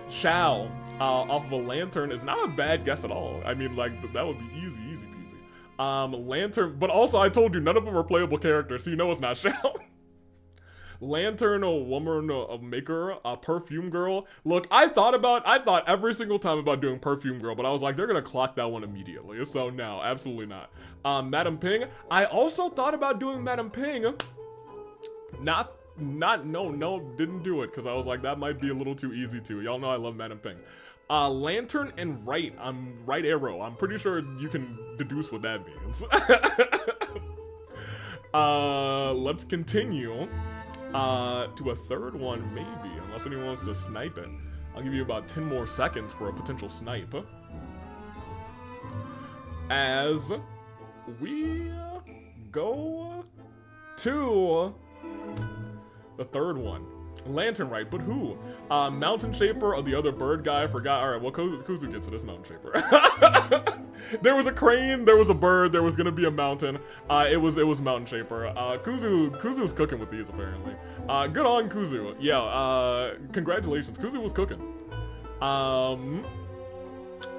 Shao, off of a lantern is not a bad guess at all. I mean, like, that would be easy peasy. Lantern, but also I told you none of them are playable characters, so you know it's not Shao. Lantern, a woman, a maker, a perfume girl. Look, I thought every single time about doing perfume girl, but I was like, they're gonna clock that one immediately. So no, absolutely not. Madam Ping. I also thought about doing Madam Ping. No, didn't do it, because I was like, that might be a little too easy too. Y'all know I love Madam Ping. Lantern and right arrow. I'm pretty sure you can deduce what that means. Let's continue. To a third one, maybe, unless anyone wants to snipe it. I'll give you about 10 more seconds for a potential snipe. As we go to the third one. Lantern Right, but who? Mountain Shaper or the other bird guy? I forgot. Alright, well, Kuzu gets to this Mountain Shaper. There was a crane, there was a bird, there was gonna be a mountain. It was Mountain Shaper. Kuzu's cooking with these, apparently. Good on Kuzu. Yeah, congratulations. Kuzu was cooking.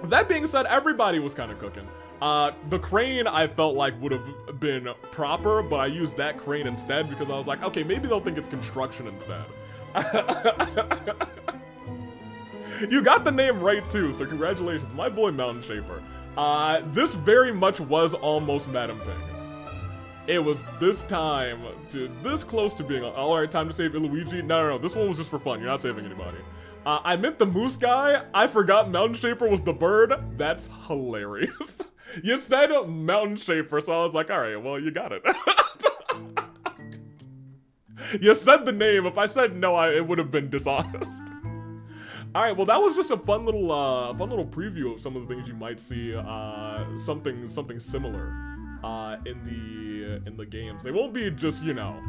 That being said, everybody was kind of cooking. The crane I felt like would have been proper, but I used that crane instead because I was like, okay, maybe they'll think it's construction instead. You got the name right too, so congratulations, my boy Mountain Shaper. This very much was almost Madam Ping. It was this time, this close to being, alright, time to save Luigi. No, this one was just for fun, you're not saving anybody. I meant the moose guy, I forgot Mountain Shaper was the bird. That's hilarious. You said Mountain Shaper, so I was like, alright, well, you got it. You said the name. If I said no, it would have been dishonest. Alright, well, that was just a fun little preview of some of the things you might see, something similar, in the games. They won't be just, you know,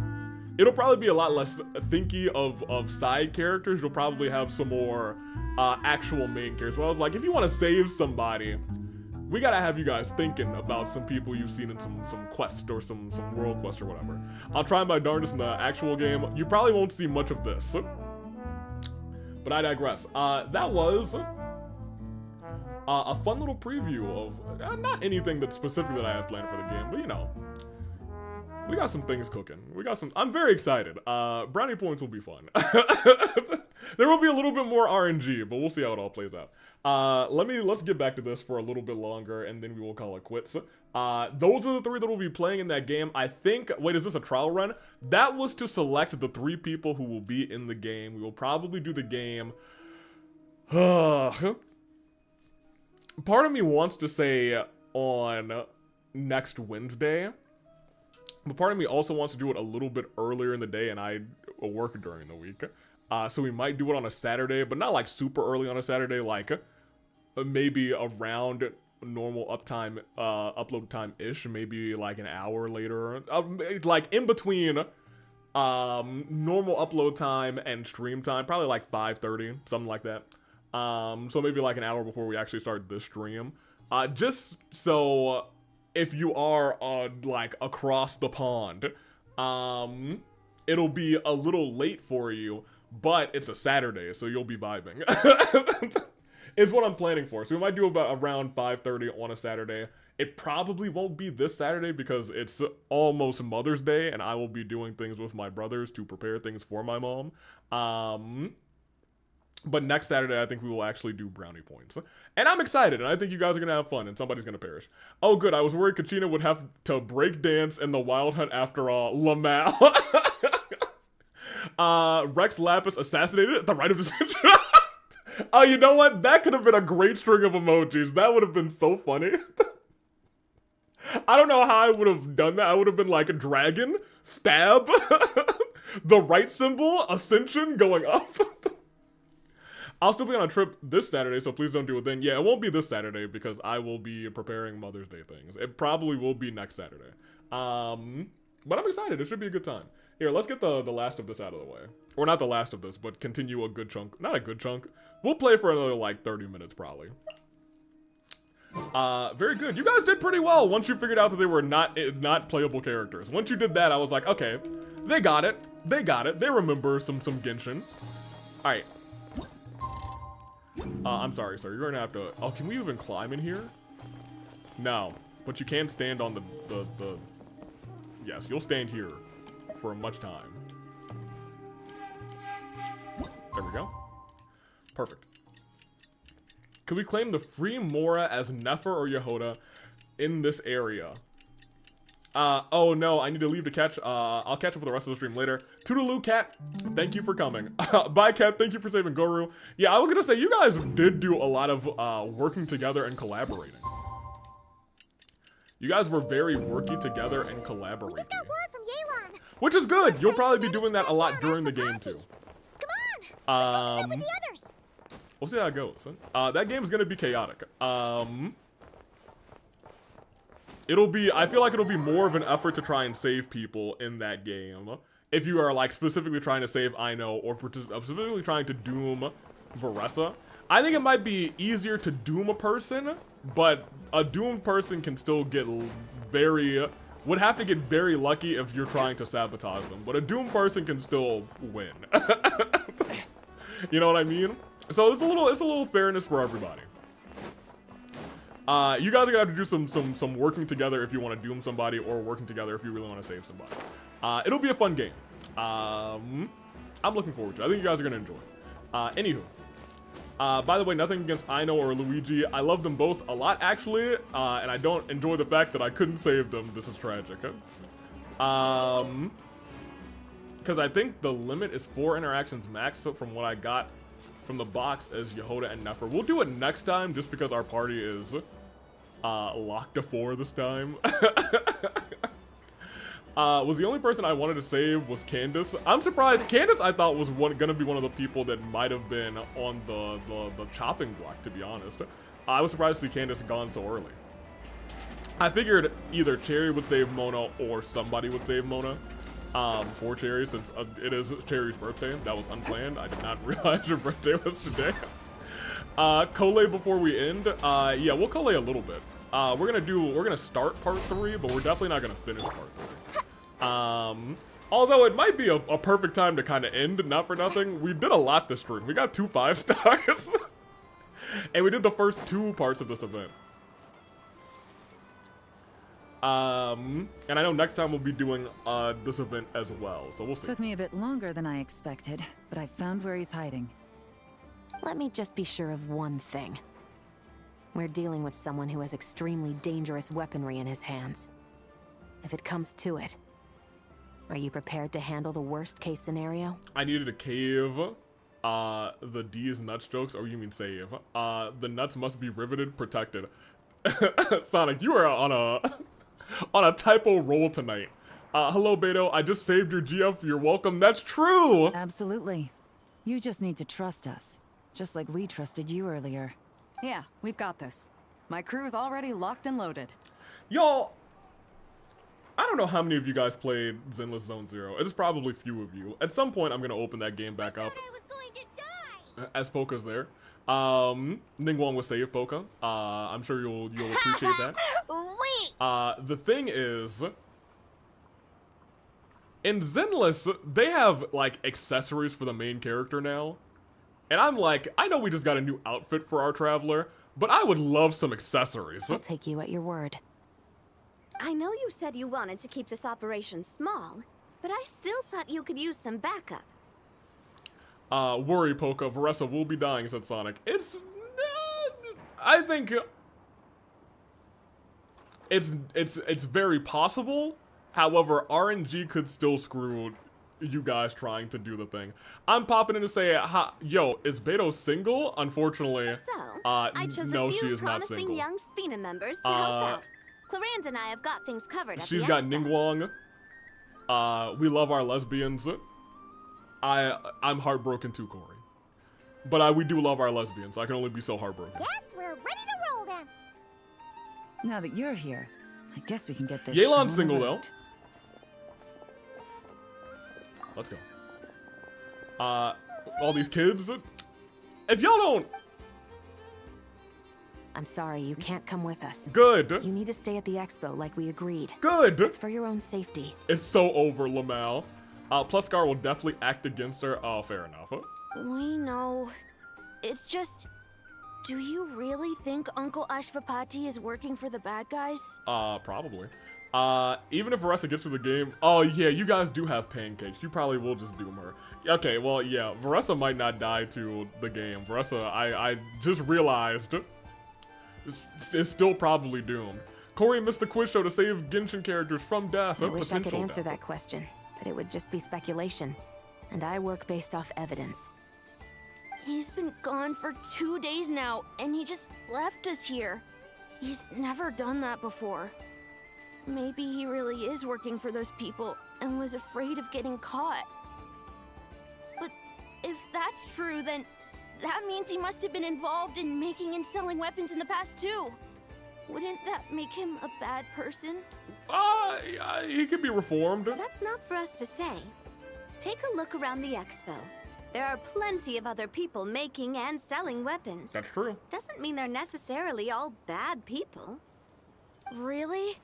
it'll probably be a lot less thinky of side characters. You'll probably have some more, actual main characters. Well, I was like, if you want to save somebody, we gotta have you guys thinking about some people you've seen in some quest or some world quest or whatever. I'll try my darndest in the actual game. You probably won't see much of this, but I digress. That was a fun little preview of not anything that's specific that I have planned for the game, but you know, we got some things cooking. I'm very excited. Brownie points will be fun. There will be a little bit more RNG, but we'll see how it all plays out. Let's get back to this for a little bit longer, and then we will call it quits. Those are the 3 that will be playing in that game. I think, wait, is this a trial run? That was to select the 3 people who will be in the game. We will probably do the game. Part of me wants to say on next Wednesday, but part of me also wants to do it a little bit earlier in the day, and I work during the week. So we might do it on a Saturday, but not like super early on a Saturday, like maybe around normal upload time-ish, maybe like an hour later, like in between normal upload time and stream time, probably like 5:30, something like that. So maybe like an hour before we actually start this stream. Just so if you are like across the pond, it'll be a little late for you, but it's a Saturday, so you'll be vibing. Is what I'm planning for. So we might do about around 5:30 on a Saturday. It probably won't be this Saturday because it's almost Mother's Day, and I will be doing things with my brothers to prepare things for my mom. But next Saturday, I think we will actually do brownie points. And I'm excited, and I think you guys are going to have fun, and somebody's going to perish. Oh, good. I was worried Kachina would have to break dance in the Wild Hunt after all. Lmao. Rex Lapis assassinated at the right of decision. Oh, you know what? That could have been a great string of emojis. That would have been so funny. I don't know how I would have done that. I would have been like a dragon, stab, the right symbol, ascension, going up. I'll still be on a trip this Saturday, so please don't do it then. Yeah, it won't be this Saturday because I will be preparing Mother's Day things. It probably will be next Saturday. But I'm excited. It should be a good time. Here, let's get the last of this out of the way. Or not the last of this, but continue a good chunk. Not a good chunk. We'll play for another, like, 30 minutes, probably. Very good. You guys did pretty well once you figured out that they were not playable characters. Once you did that, I was like, okay, they got it. They got it. They remember some Genshin. Alright. I'm sorry, sir. You're gonna have to... Oh, can we even climb in here? No. But you can stand on the... Yes, you'll stand here for much time. There we go. Perfect. Could we claim the free Mora as Nefer or Yehoda in this area? Oh no, I need to leave to catch, I'll catch up with the rest of the stream later. Toodaloo, Cat, thank you for coming. Bye, Cat, thank you for saving Goru. Yeah, I was gonna say, you guys did do a lot of, working together and collaborating. You guys were very worky together and collaborating. We just got word from Yelan. Which is good, you'll probably be doing that a lot during the game, too. Come on, let's go meet up with the others. We'll see how it goes. That game's gonna be chaotic. I feel like it'll be more of an effort to try and save people in that game. If you are like specifically trying to save Aino or specifically trying to doom Veressa. I think it might be easier to doom a person, but a doomed person can still get would have to get very lucky if you're trying to sabotage them. But a doomed person can still win. You know what I mean? So it's a little fairness for everybody. You guys are gonna have to do some working together if you want to doom somebody, or working together if you really want to save somebody. It'll be a fun game. I'm looking forward to it. I think you guys are gonna enjoy it. Anywho. By the way, nothing against Aino or Luigi. I love them both a lot, actually, and I don't enjoy the fact that I couldn't save them. This is tragic. Because I think the limit is 4 interactions max, so from what I got from the box as Yehoda and Nefer. We'll do it next time, just because our party is locked to 4 this time. Was the only person I wanted to save was Candace. I'm surprised. Candace, I thought, was gonna be one of the people that might have been on the chopping block, to be honest. I was surprised to see Candace gone so early. I figured either Cherry would save Mona or somebody would save Mona for Cherry, since it is Cherry's birthday. That was unplanned. I did not realize your birthday was today. Collate before we end. Yeah, we'll collate a little bit. We're gonna start part 3, but we're definitely not gonna finish part 3. Although it might be a perfect time to kind of end, not for nothing. We did a lot this stream. We got 2 5-stars. And we did the first 2 parts of this event. And I know next time we'll be doing this event as well, so we'll see. Took me a bit longer than I expected, but I found where he's hiding. Let me just be sure of one thing. We're dealing with someone who has extremely dangerous weaponry in his hands. If it comes to it, are you prepared to handle the worst case scenario? I needed to cave the D's nuts jokes, or you mean save. The nuts must be riveted, protected. Sonic, you are on a typo roll tonight. Hello, Beto. I just saved your GF. You're welcome. That's true. Absolutely. You just need to trust us, just like we trusted you earlier. Yeah, we've got this. My crew's already locked and loaded. Y'all, I don't know how many of you guys played Zenless Zone Zero. It is probably few of you. At some point, I'm gonna open that game back up. I was going to die. As Polka's there. Ningguang will save Polka. I'm sure you'll appreciate that. Wait. The thing is, in Zenless, they have like accessories for the main character now. And I'm like, I know we just got a new outfit for our traveler, but I would love some accessories. I'll take you at your word. I know you said you wanted to keep this operation small, but I still thought you could use some backup. Worry, Polka. Veressa will be dying, said Sonic. It's... I think... It's very possible. However, RNG could still screw you guys trying to do the thing. I'm popping in to say, yo, is Beto single? Unfortunately, So, I chose no, a she few is not promising single. young Spina members to help out. Clarence and I have got things covered at She's the got expo. Ningguang. We love our lesbians. I'm heartbroken too, Corey. But we do love our lesbians. I can only be so heartbroken. Yes, we're ready to roll then. Now that you're here, I guess we can get this. Yelan's single though. Let's go. All these kids. If y'all don't... I'm sorry, you can't come with us. Good. You need to stay at the expo like we agreed. Good. It's for your own safety. It's so over, lmao. Plus Scar will definitely act against her. Oh, fair enough. We know. It's just... Do you really think Uncle Ashvapati is working for the bad guys? Probably. Even if Veressa gets through the game... Oh, yeah, you guys do have pancakes. You probably will just doom her. Okay, well, yeah, Veressa might not die to the game. Veressa, I just realized... is still probably doomed. Corey missed the quiz show to save Genshin characters from death. I wish I could answer that question, but it would just be speculation. And I work based off evidence. He's been gone for 2 days now, and he just left us here. He's never done that before. Maybe he really is working for those people and was afraid of getting caught. But if that's true, then that means he must have been involved in making and selling weapons in the past too. Wouldn't that make him a bad person? He could be reformed. That's not for us to say. Take a look around the expo. There are plenty of other people making and selling weapons. That's true. Doesn't mean they're necessarily all bad people. Really?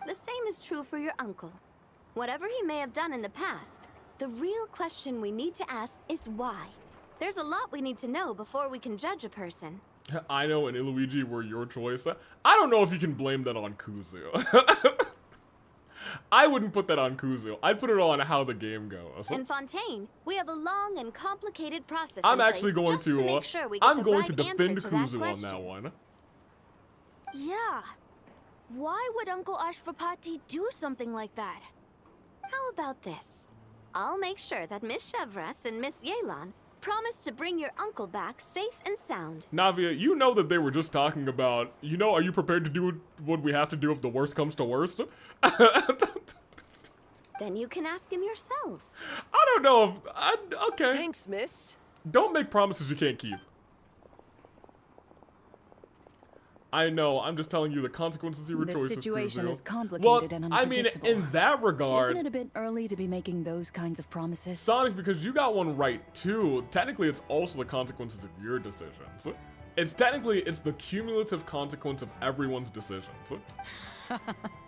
The same is true for your uncle. Whatever he may have done in the past, the real question we need to ask is why. There's a lot we need to know before we can judge a person. I know and Iluigi were your choice. I don't know if you can blame that on Kuzu. I wouldn't put that on Kuzu. I'd put it on how the game goes. In Fontaine, we have a long and complicated process. I'm actually going to make sure we get I'm the going right to defend answer to that Kuzu on question. that one. Yeah. Why would Uncle Ashvapati do something like that? How about this? I'll make sure that Miss Chevres and Miss Yelan promise to bring your uncle back safe and sound. Navia, you know that they were just talking about, you know, are you prepared to do what we have to do if the worst comes to worst? Then you can ask him yourselves. I don't know if, okay. Thanks, miss. Don't make promises you can't keep. I know, I'm just telling you the consequences of your choices. The situation Kuzu. is complicated well, and I mean, unpredictable. in that regard, Isn't it a bit early to be making those kinds of promises? Sonic, because you got one right too, technically it's also the consequences of your decisions. It's the cumulative consequence of everyone's decisions.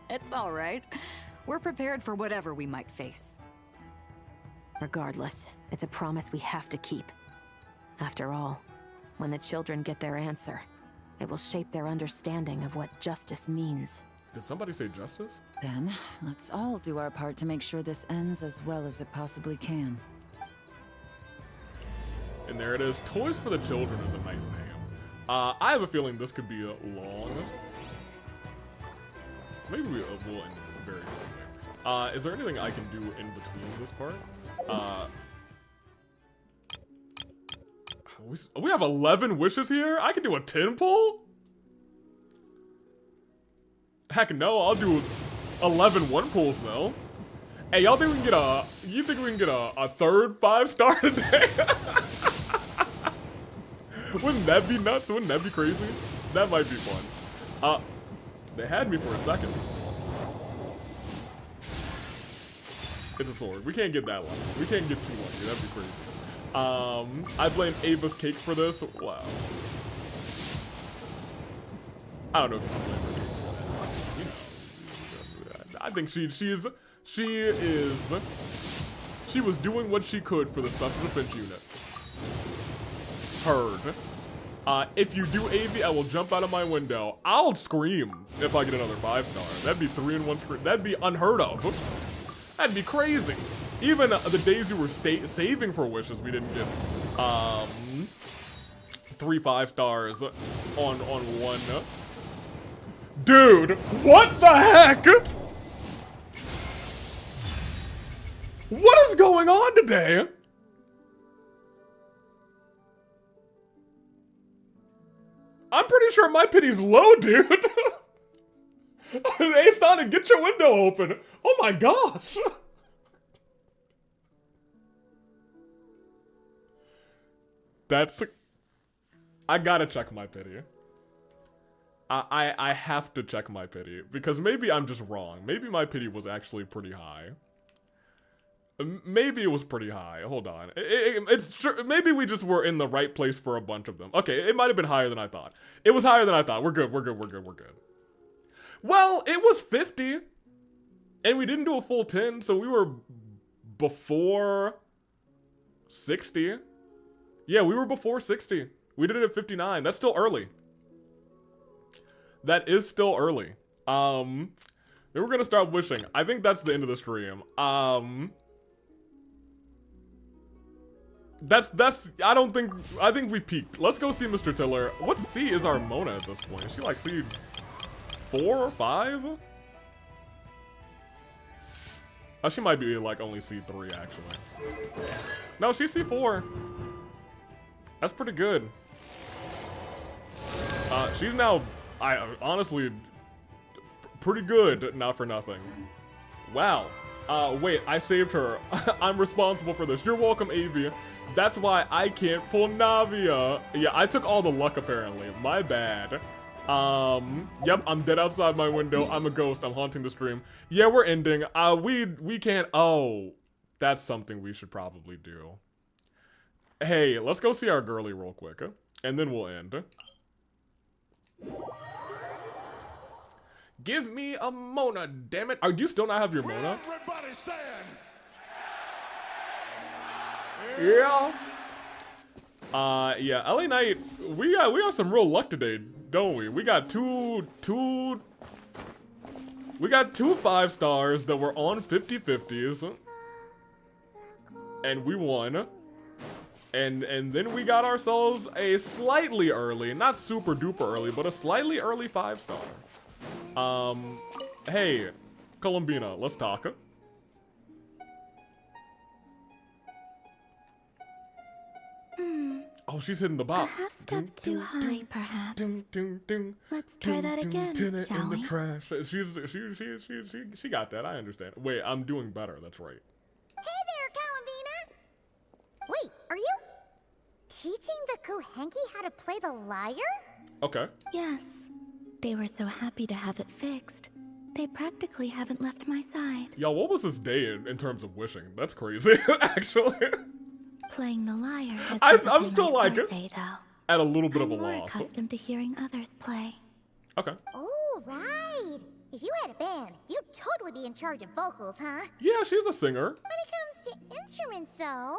It's all right. We're prepared for whatever we might face. Regardless, it's a promise we have to keep. After all, when the children get their answer, it will shape their understanding of what justice means. Did somebody say justice? Then, let's all do our part to make sure this ends as well as it possibly can. And there it is. Toys for the Children is a nice name. I have a feeling this could be long. Maybe we will end it very quickly. Is there anything I can do in between this part? We have 11 wishes here? I can do a 10 pull? Heck no, I'll do 11 one pulls though. Hey, y'all think we can get you think we can get a third 5-star today? Wouldn't that be nuts? Wouldn't that be crazy? That might be fun. They had me for a second. It's a sword. We can't get that lucky. We can't get too lucky. That'd be crazy. I blame Ava's cake for this. Wow. I don't know if you can blame her cake for that. I think she was doing what she could for the Special Defense Unit. Heard. If you do AV, I will jump out of my window. I'll scream if I get another 5-star. That'd be 3-in-1 scream. That'd be unheard of. That'd be crazy. Even the days you were saving for wishes, we didn't get 3 5-stars on one. Dude, what the heck? What is going on today? I'm pretty sure my pity's low, dude. Hey, Sonic, get your window open. Oh my gosh. I gotta check my pity. I have to check my pity, because maybe I'm just wrong. Maybe my pity was actually pretty high. Maybe it was pretty high. Hold on. It's sure. Maybe we just were in the right place for a bunch of them. Okay, it might have been higher than I thought. It was higher than I thought. We're good. We're good. We're good. We're good. Well, it was 50. And we didn't do a full 10, so we were before 60. Yeah, we were before 60. We did it at 59. That's still early. That is still early. Then we're gonna start wishing. I think that's the end of the stream. I think we peaked. Let's go see Mr. Tiller. What C is our Mona at this point? Is she like C 4 or 5? Oh, she might be like only C3 actually. No, she's C4. That's pretty good. She's now, honestly, pretty good, not for nothing. Wow. Wait, I saved her. I'm responsible for this. You're welcome, AV. That's why I can't pull Navia. Yeah, I took all the luck apparently. My bad. Yep, I'm dead outside my window. I'm a ghost. I'm haunting the stream. Yeah, we're ending. We can't. Oh, that's something we should probably do. Hey, let's go see our girly real quick, and then we'll end. Give me a Mona, damn it. Do you still not have your Mona? Everybody saying. Yeah. Yeah, LA Knight, we got some real luck today, don't we? We got two 5 stars that were on 50/50s. And we won. And then we got ourselves a slightly early, not super duper early, but a slightly early 5-star. Hey, Columbina, let's talk. Oh, she's hitting the bop. I have stepped too high, perhaps. Let's try that again, shall in the we? trash. She got that. I understand. Wait, I'm doing better. That's right. Hey there, Columbina! Wait, are you teaching the Kuhenki how to play the lyre? Okay. Yes. They were so happy to have it fixed. They practically haven't left my side. Y'all, what was this day in terms of wishing? That's crazy, actually. Playing the lyre has I'm still my like forte, though. at a little bit of a I'm more loss. accustomed to hearing others play. Okay. Oh, right. If you had a band, you'd totally be in charge of vocals, huh? Yeah, she's a singer. When it comes to instruments, though,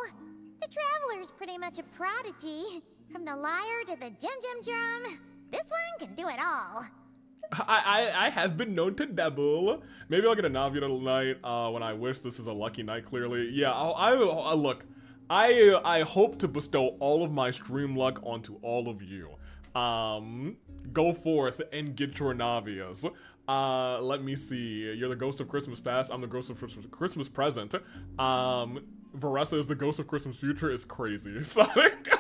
the Traveler's pretty much a prodigy. From the lyre to the jim drum, this one can do it all. I have been known to dabble. Maybe I'll get a Navia tonight when I wish. This is a lucky night, clearly. Yeah, look, I hope to bestow all of my stream luck onto all of you. Go forth and get your Navias. Let me see. You're the ghost of Christmas past. I'm the ghost of Christmas present. Varessa is the ghost of Christmas future. Is crazy. Sonic.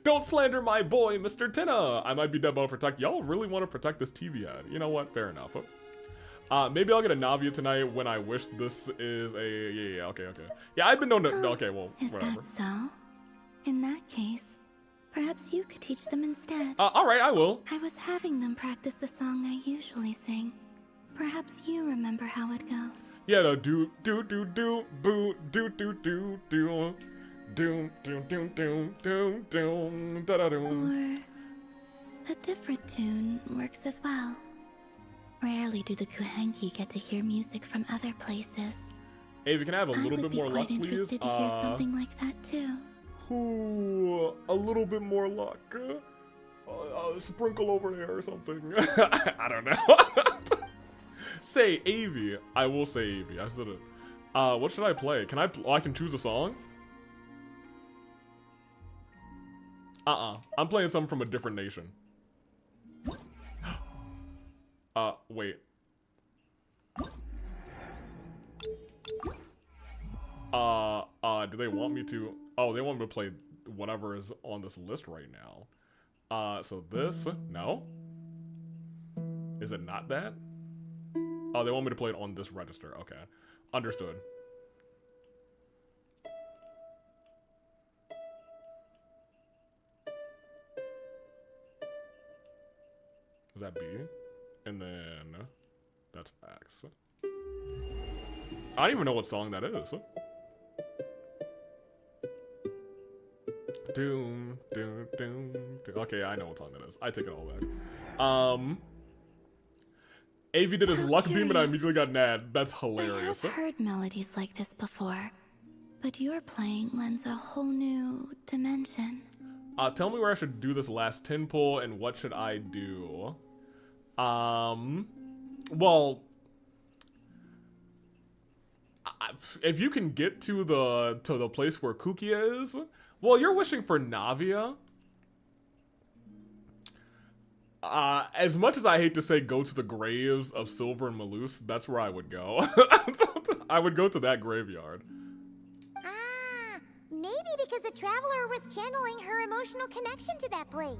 Don't slander my boy, Mr. Tina. I might be dead by protect. Y'all really want to protect this TV ad. You know what? Fair enough. Maybe I'll get a Navia tonight when I wish. This is a... Yeah, okay. Yeah, I've been known to... Okay, well, whatever. Is that so? In that case, perhaps you could teach them instead. Alright, I will. I was having them practice the song I usually sing. Perhaps you remember how it goes. Yeah, no, do, boo, do. Doom, da-da-doom. Or a different tune works as well. Rarely do the Kuhenki get to hear music from other places. Avi, can I have a little bit more luck, I would be quite please? interested to hear something like that too. Ooh, a little bit more luck. Sprinkle over there or something. I don't know. Say Avi. I will say Avi. I said it. What should I play? Can I? I can choose a song. I'm playing something from a different nation. Wait. Do they want me to? Oh, they want me to play whatever is on this list right now. So this? No? Is it not that? Oh, they want me to play it on this register. Okay. Understood. Is that B? And then that's X. I don't even know what song that is. Doom, doom, doom, doom. Okay, I know what song that is. I take it all back. AV did his luck beam and I immediately got nad. That's hilarious. I've heard melodies like this before, but your playing lends a whole new dimension. Tell me where I should do this last 10 pull and what should I do? Well, if you can get to the place where Kukia is, well, you're wishing for Navia. As much as I hate to say go to the graves of Silver and Malus, that's where I would go. I would go to that graveyard. Maybe because the Traveler was channeling her emotional connection to that place.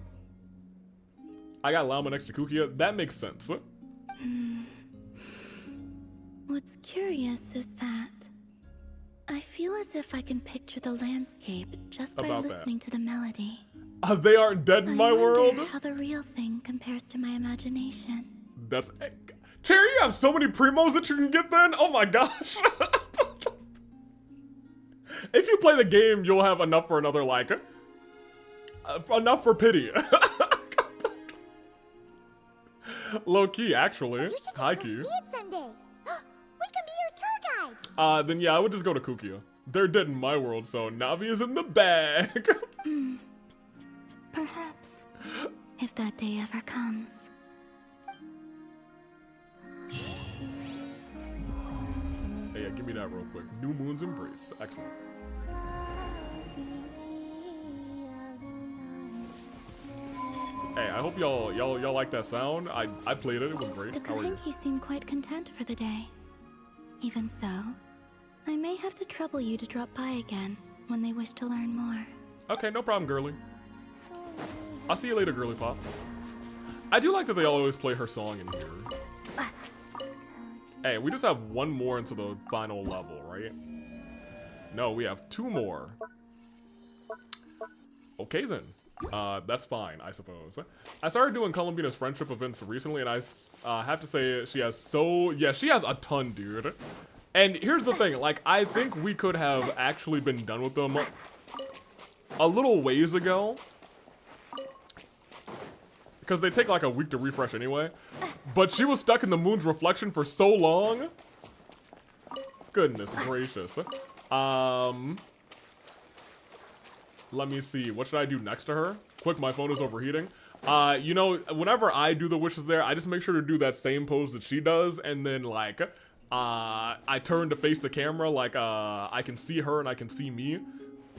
I got Llama next to Kukia. That makes sense. What's curious is that I feel as if I can picture the landscape just by listening to the melody. They aren't dead in my world. How the real thing compares to my imagination. That's Cherry. You have so many primos that you can get. Then, oh my gosh. If you play the game, you'll have enough for another like, enough for pity. Low key, actually. High key. See it someday. We can be your tour guides. Then yeah, I would just go to Kukia. They're dead in my world, so Navi is in the bag. Perhaps, if that day ever comes. Hey, yeah, give me that real quick. New Moon's Embrace. Excellent. Hey, I hope y'all like that sound. I played it. It was great. The Kuhenki seem quite content for the day. Even so, I may have to trouble you to drop by again when they wish to learn more. Okay, no problem, girly. I'll see you later, girly pop. I do like that they always play her song in here. Hey, we just have one more into the final level, right? No, we have 2 more. Okay then. That's fine, I suppose. I started doing Columbina's friendship events recently, and I have to say she has she has a ton, dude. And here's the thing, like, I think we could have actually been done with them a little ways ago. Because they take like a week to refresh anyway. But she was stuck in the moon's reflection for so long. Goodness gracious. Let me see. What should I do next to her? Quick, my phone is overheating. You know, whenever I do the wishes there, I just make sure to do that same pose that she does. And then like, I turn to face the camera like I can see her and I can see me.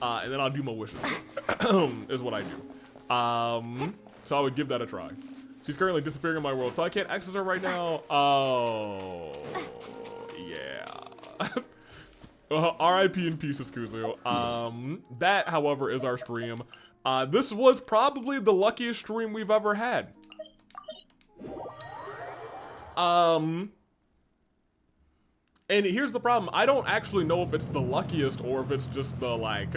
And then I'll do my wishes. Is what I do. So I would give that a try. She's currently disappearing in my world, so I can't access her right now. Oh, yeah. R.I.P. in pieces, Kuzu. That, however, is our stream. This was probably the luckiest stream we've ever had. And here's the problem. I don't actually know if it's the luckiest or if it's just the, like...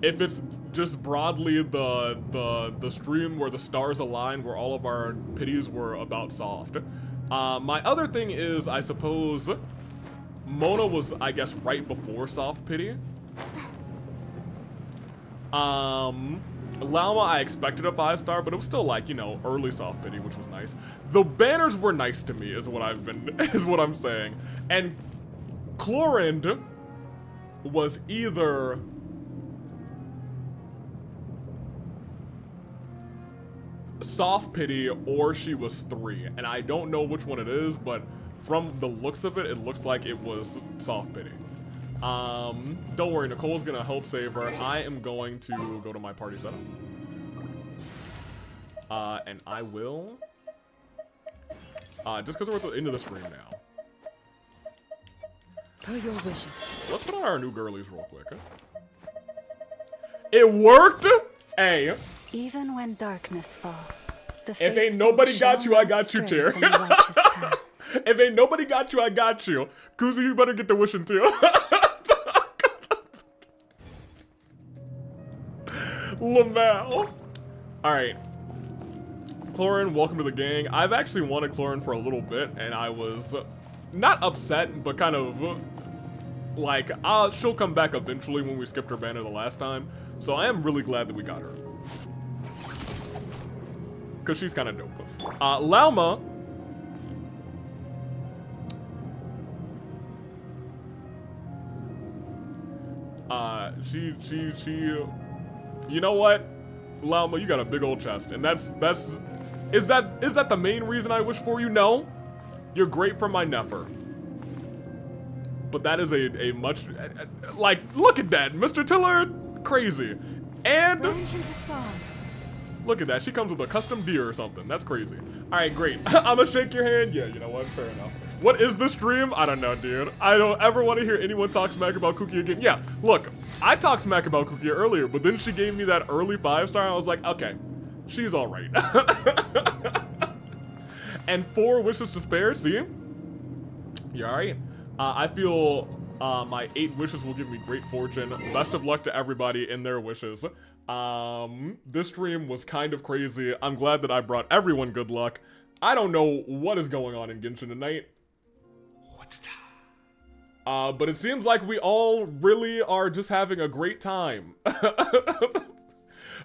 If it's just broadly the stream where the stars aligned, where all of our pities were about soft. My other thing is, I suppose, Mona was, I guess, right before soft pity. Llama, I expected a 5-star, but it was still like, you know, early soft pity, which was nice. The banners were nice to me, is what I'm saying. And Chlorind was either soft pity or she was 3, and I don't know which one it is, but from the looks of it, it looks like it was soft pity. Don't worry, Nicole's gonna help save her. I am going to go to my party setup. And I will, just because we're at the end of the stream now. Per your wishes. Let's put on our new girlies real quick. It worked! Hey. Even when darkness falls, if ain't nobody got you, I got you, Chair. If ain't nobody got you, I got you. Kuzu, you better get the wishing too. Lmao. Alright. Chlorine, welcome to the gang. I've actually wanted Chlorine for a little bit, and I was not upset, but kind of like, she'll come back eventually when we skipped her banner the last time. So I am really glad that we got her. Because she's kind of dope. Llama. You know what? Llama, you got a big old chest. And is that the main reason I wish for you? No. You're great for my Nefer. But that is a much, like, look at that. Mr. Tiller, crazy. And look at that. She comes with a custom deer or something. That's crazy. All right, great. I'm gonna shake your hand. Yeah, you know what? Fair enough. What is the stream? I don't know, dude. I don't ever want to hear anyone talk smack about Cookie again. Yeah, look, I talked smack about Cookie earlier, but then she gave me that early 5-star. I was like, okay, she's all right. And 4 wishes to spare. See? You all right? I feel My 8 wishes will give me great fortune. Best of luck to everybody in their wishes. This stream was kind of crazy. I'm glad that I brought everyone good luck. I don't know what is going on in Genshin tonight. But it seems like we all really are just having a great time.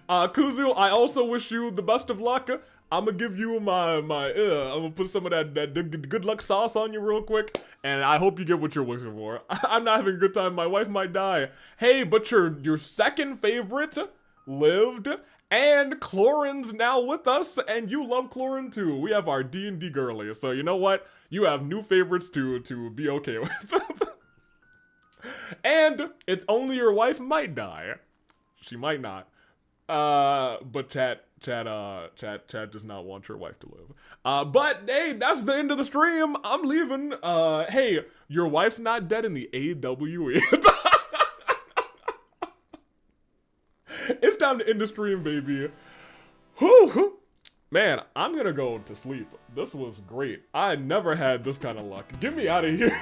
Kuzu, I also wish you the best of luck. I'm gonna give you I'm gonna put some of that good luck sauce on you real quick, and I hope you get what you're wishing for. I'm not having a good time. My wife might die. Hey, but your second favorite lived, and Clorin's now with us, and you love Clorin too. We have our D&D girly, so you know what? You have new favorites to be okay with. And it's only your wife might die. She might not. But Chad does not want your wife to live. But hey, that's the end of the stream. I'm leaving. Hey, your wife's not dead in the AWE. It's time to end the stream, baby. Whew. Man, I'm gonna go to sleep. This was great. I never had this kind of luck. Get me out of here.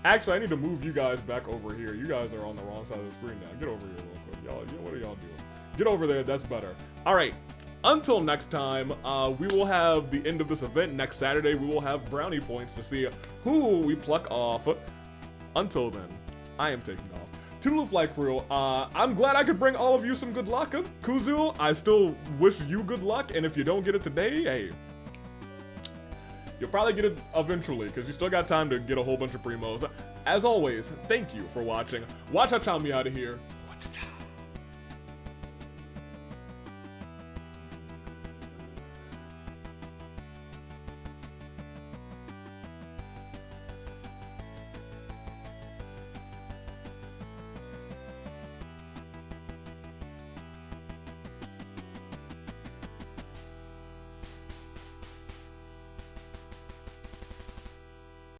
Actually, I need to move you guys back over here. You guys are on the wrong side of the screen now. Get over here real quick. Y'all, what are y'all doing? Get over there, that's better. All right, until next time, we will have the end of this event. Next Saturday, we will have brownie points to see who we pluck off. Until then, I am taking off. Toodaloo Flight Crew, I'm glad I could bring all of you some good luck. Kuzu, I still wish you good luck, and if you don't get it today, hey, you'll probably get it eventually, because you still got time to get a whole bunch of primos. As always, thank you for watching. Watch out, me out of here.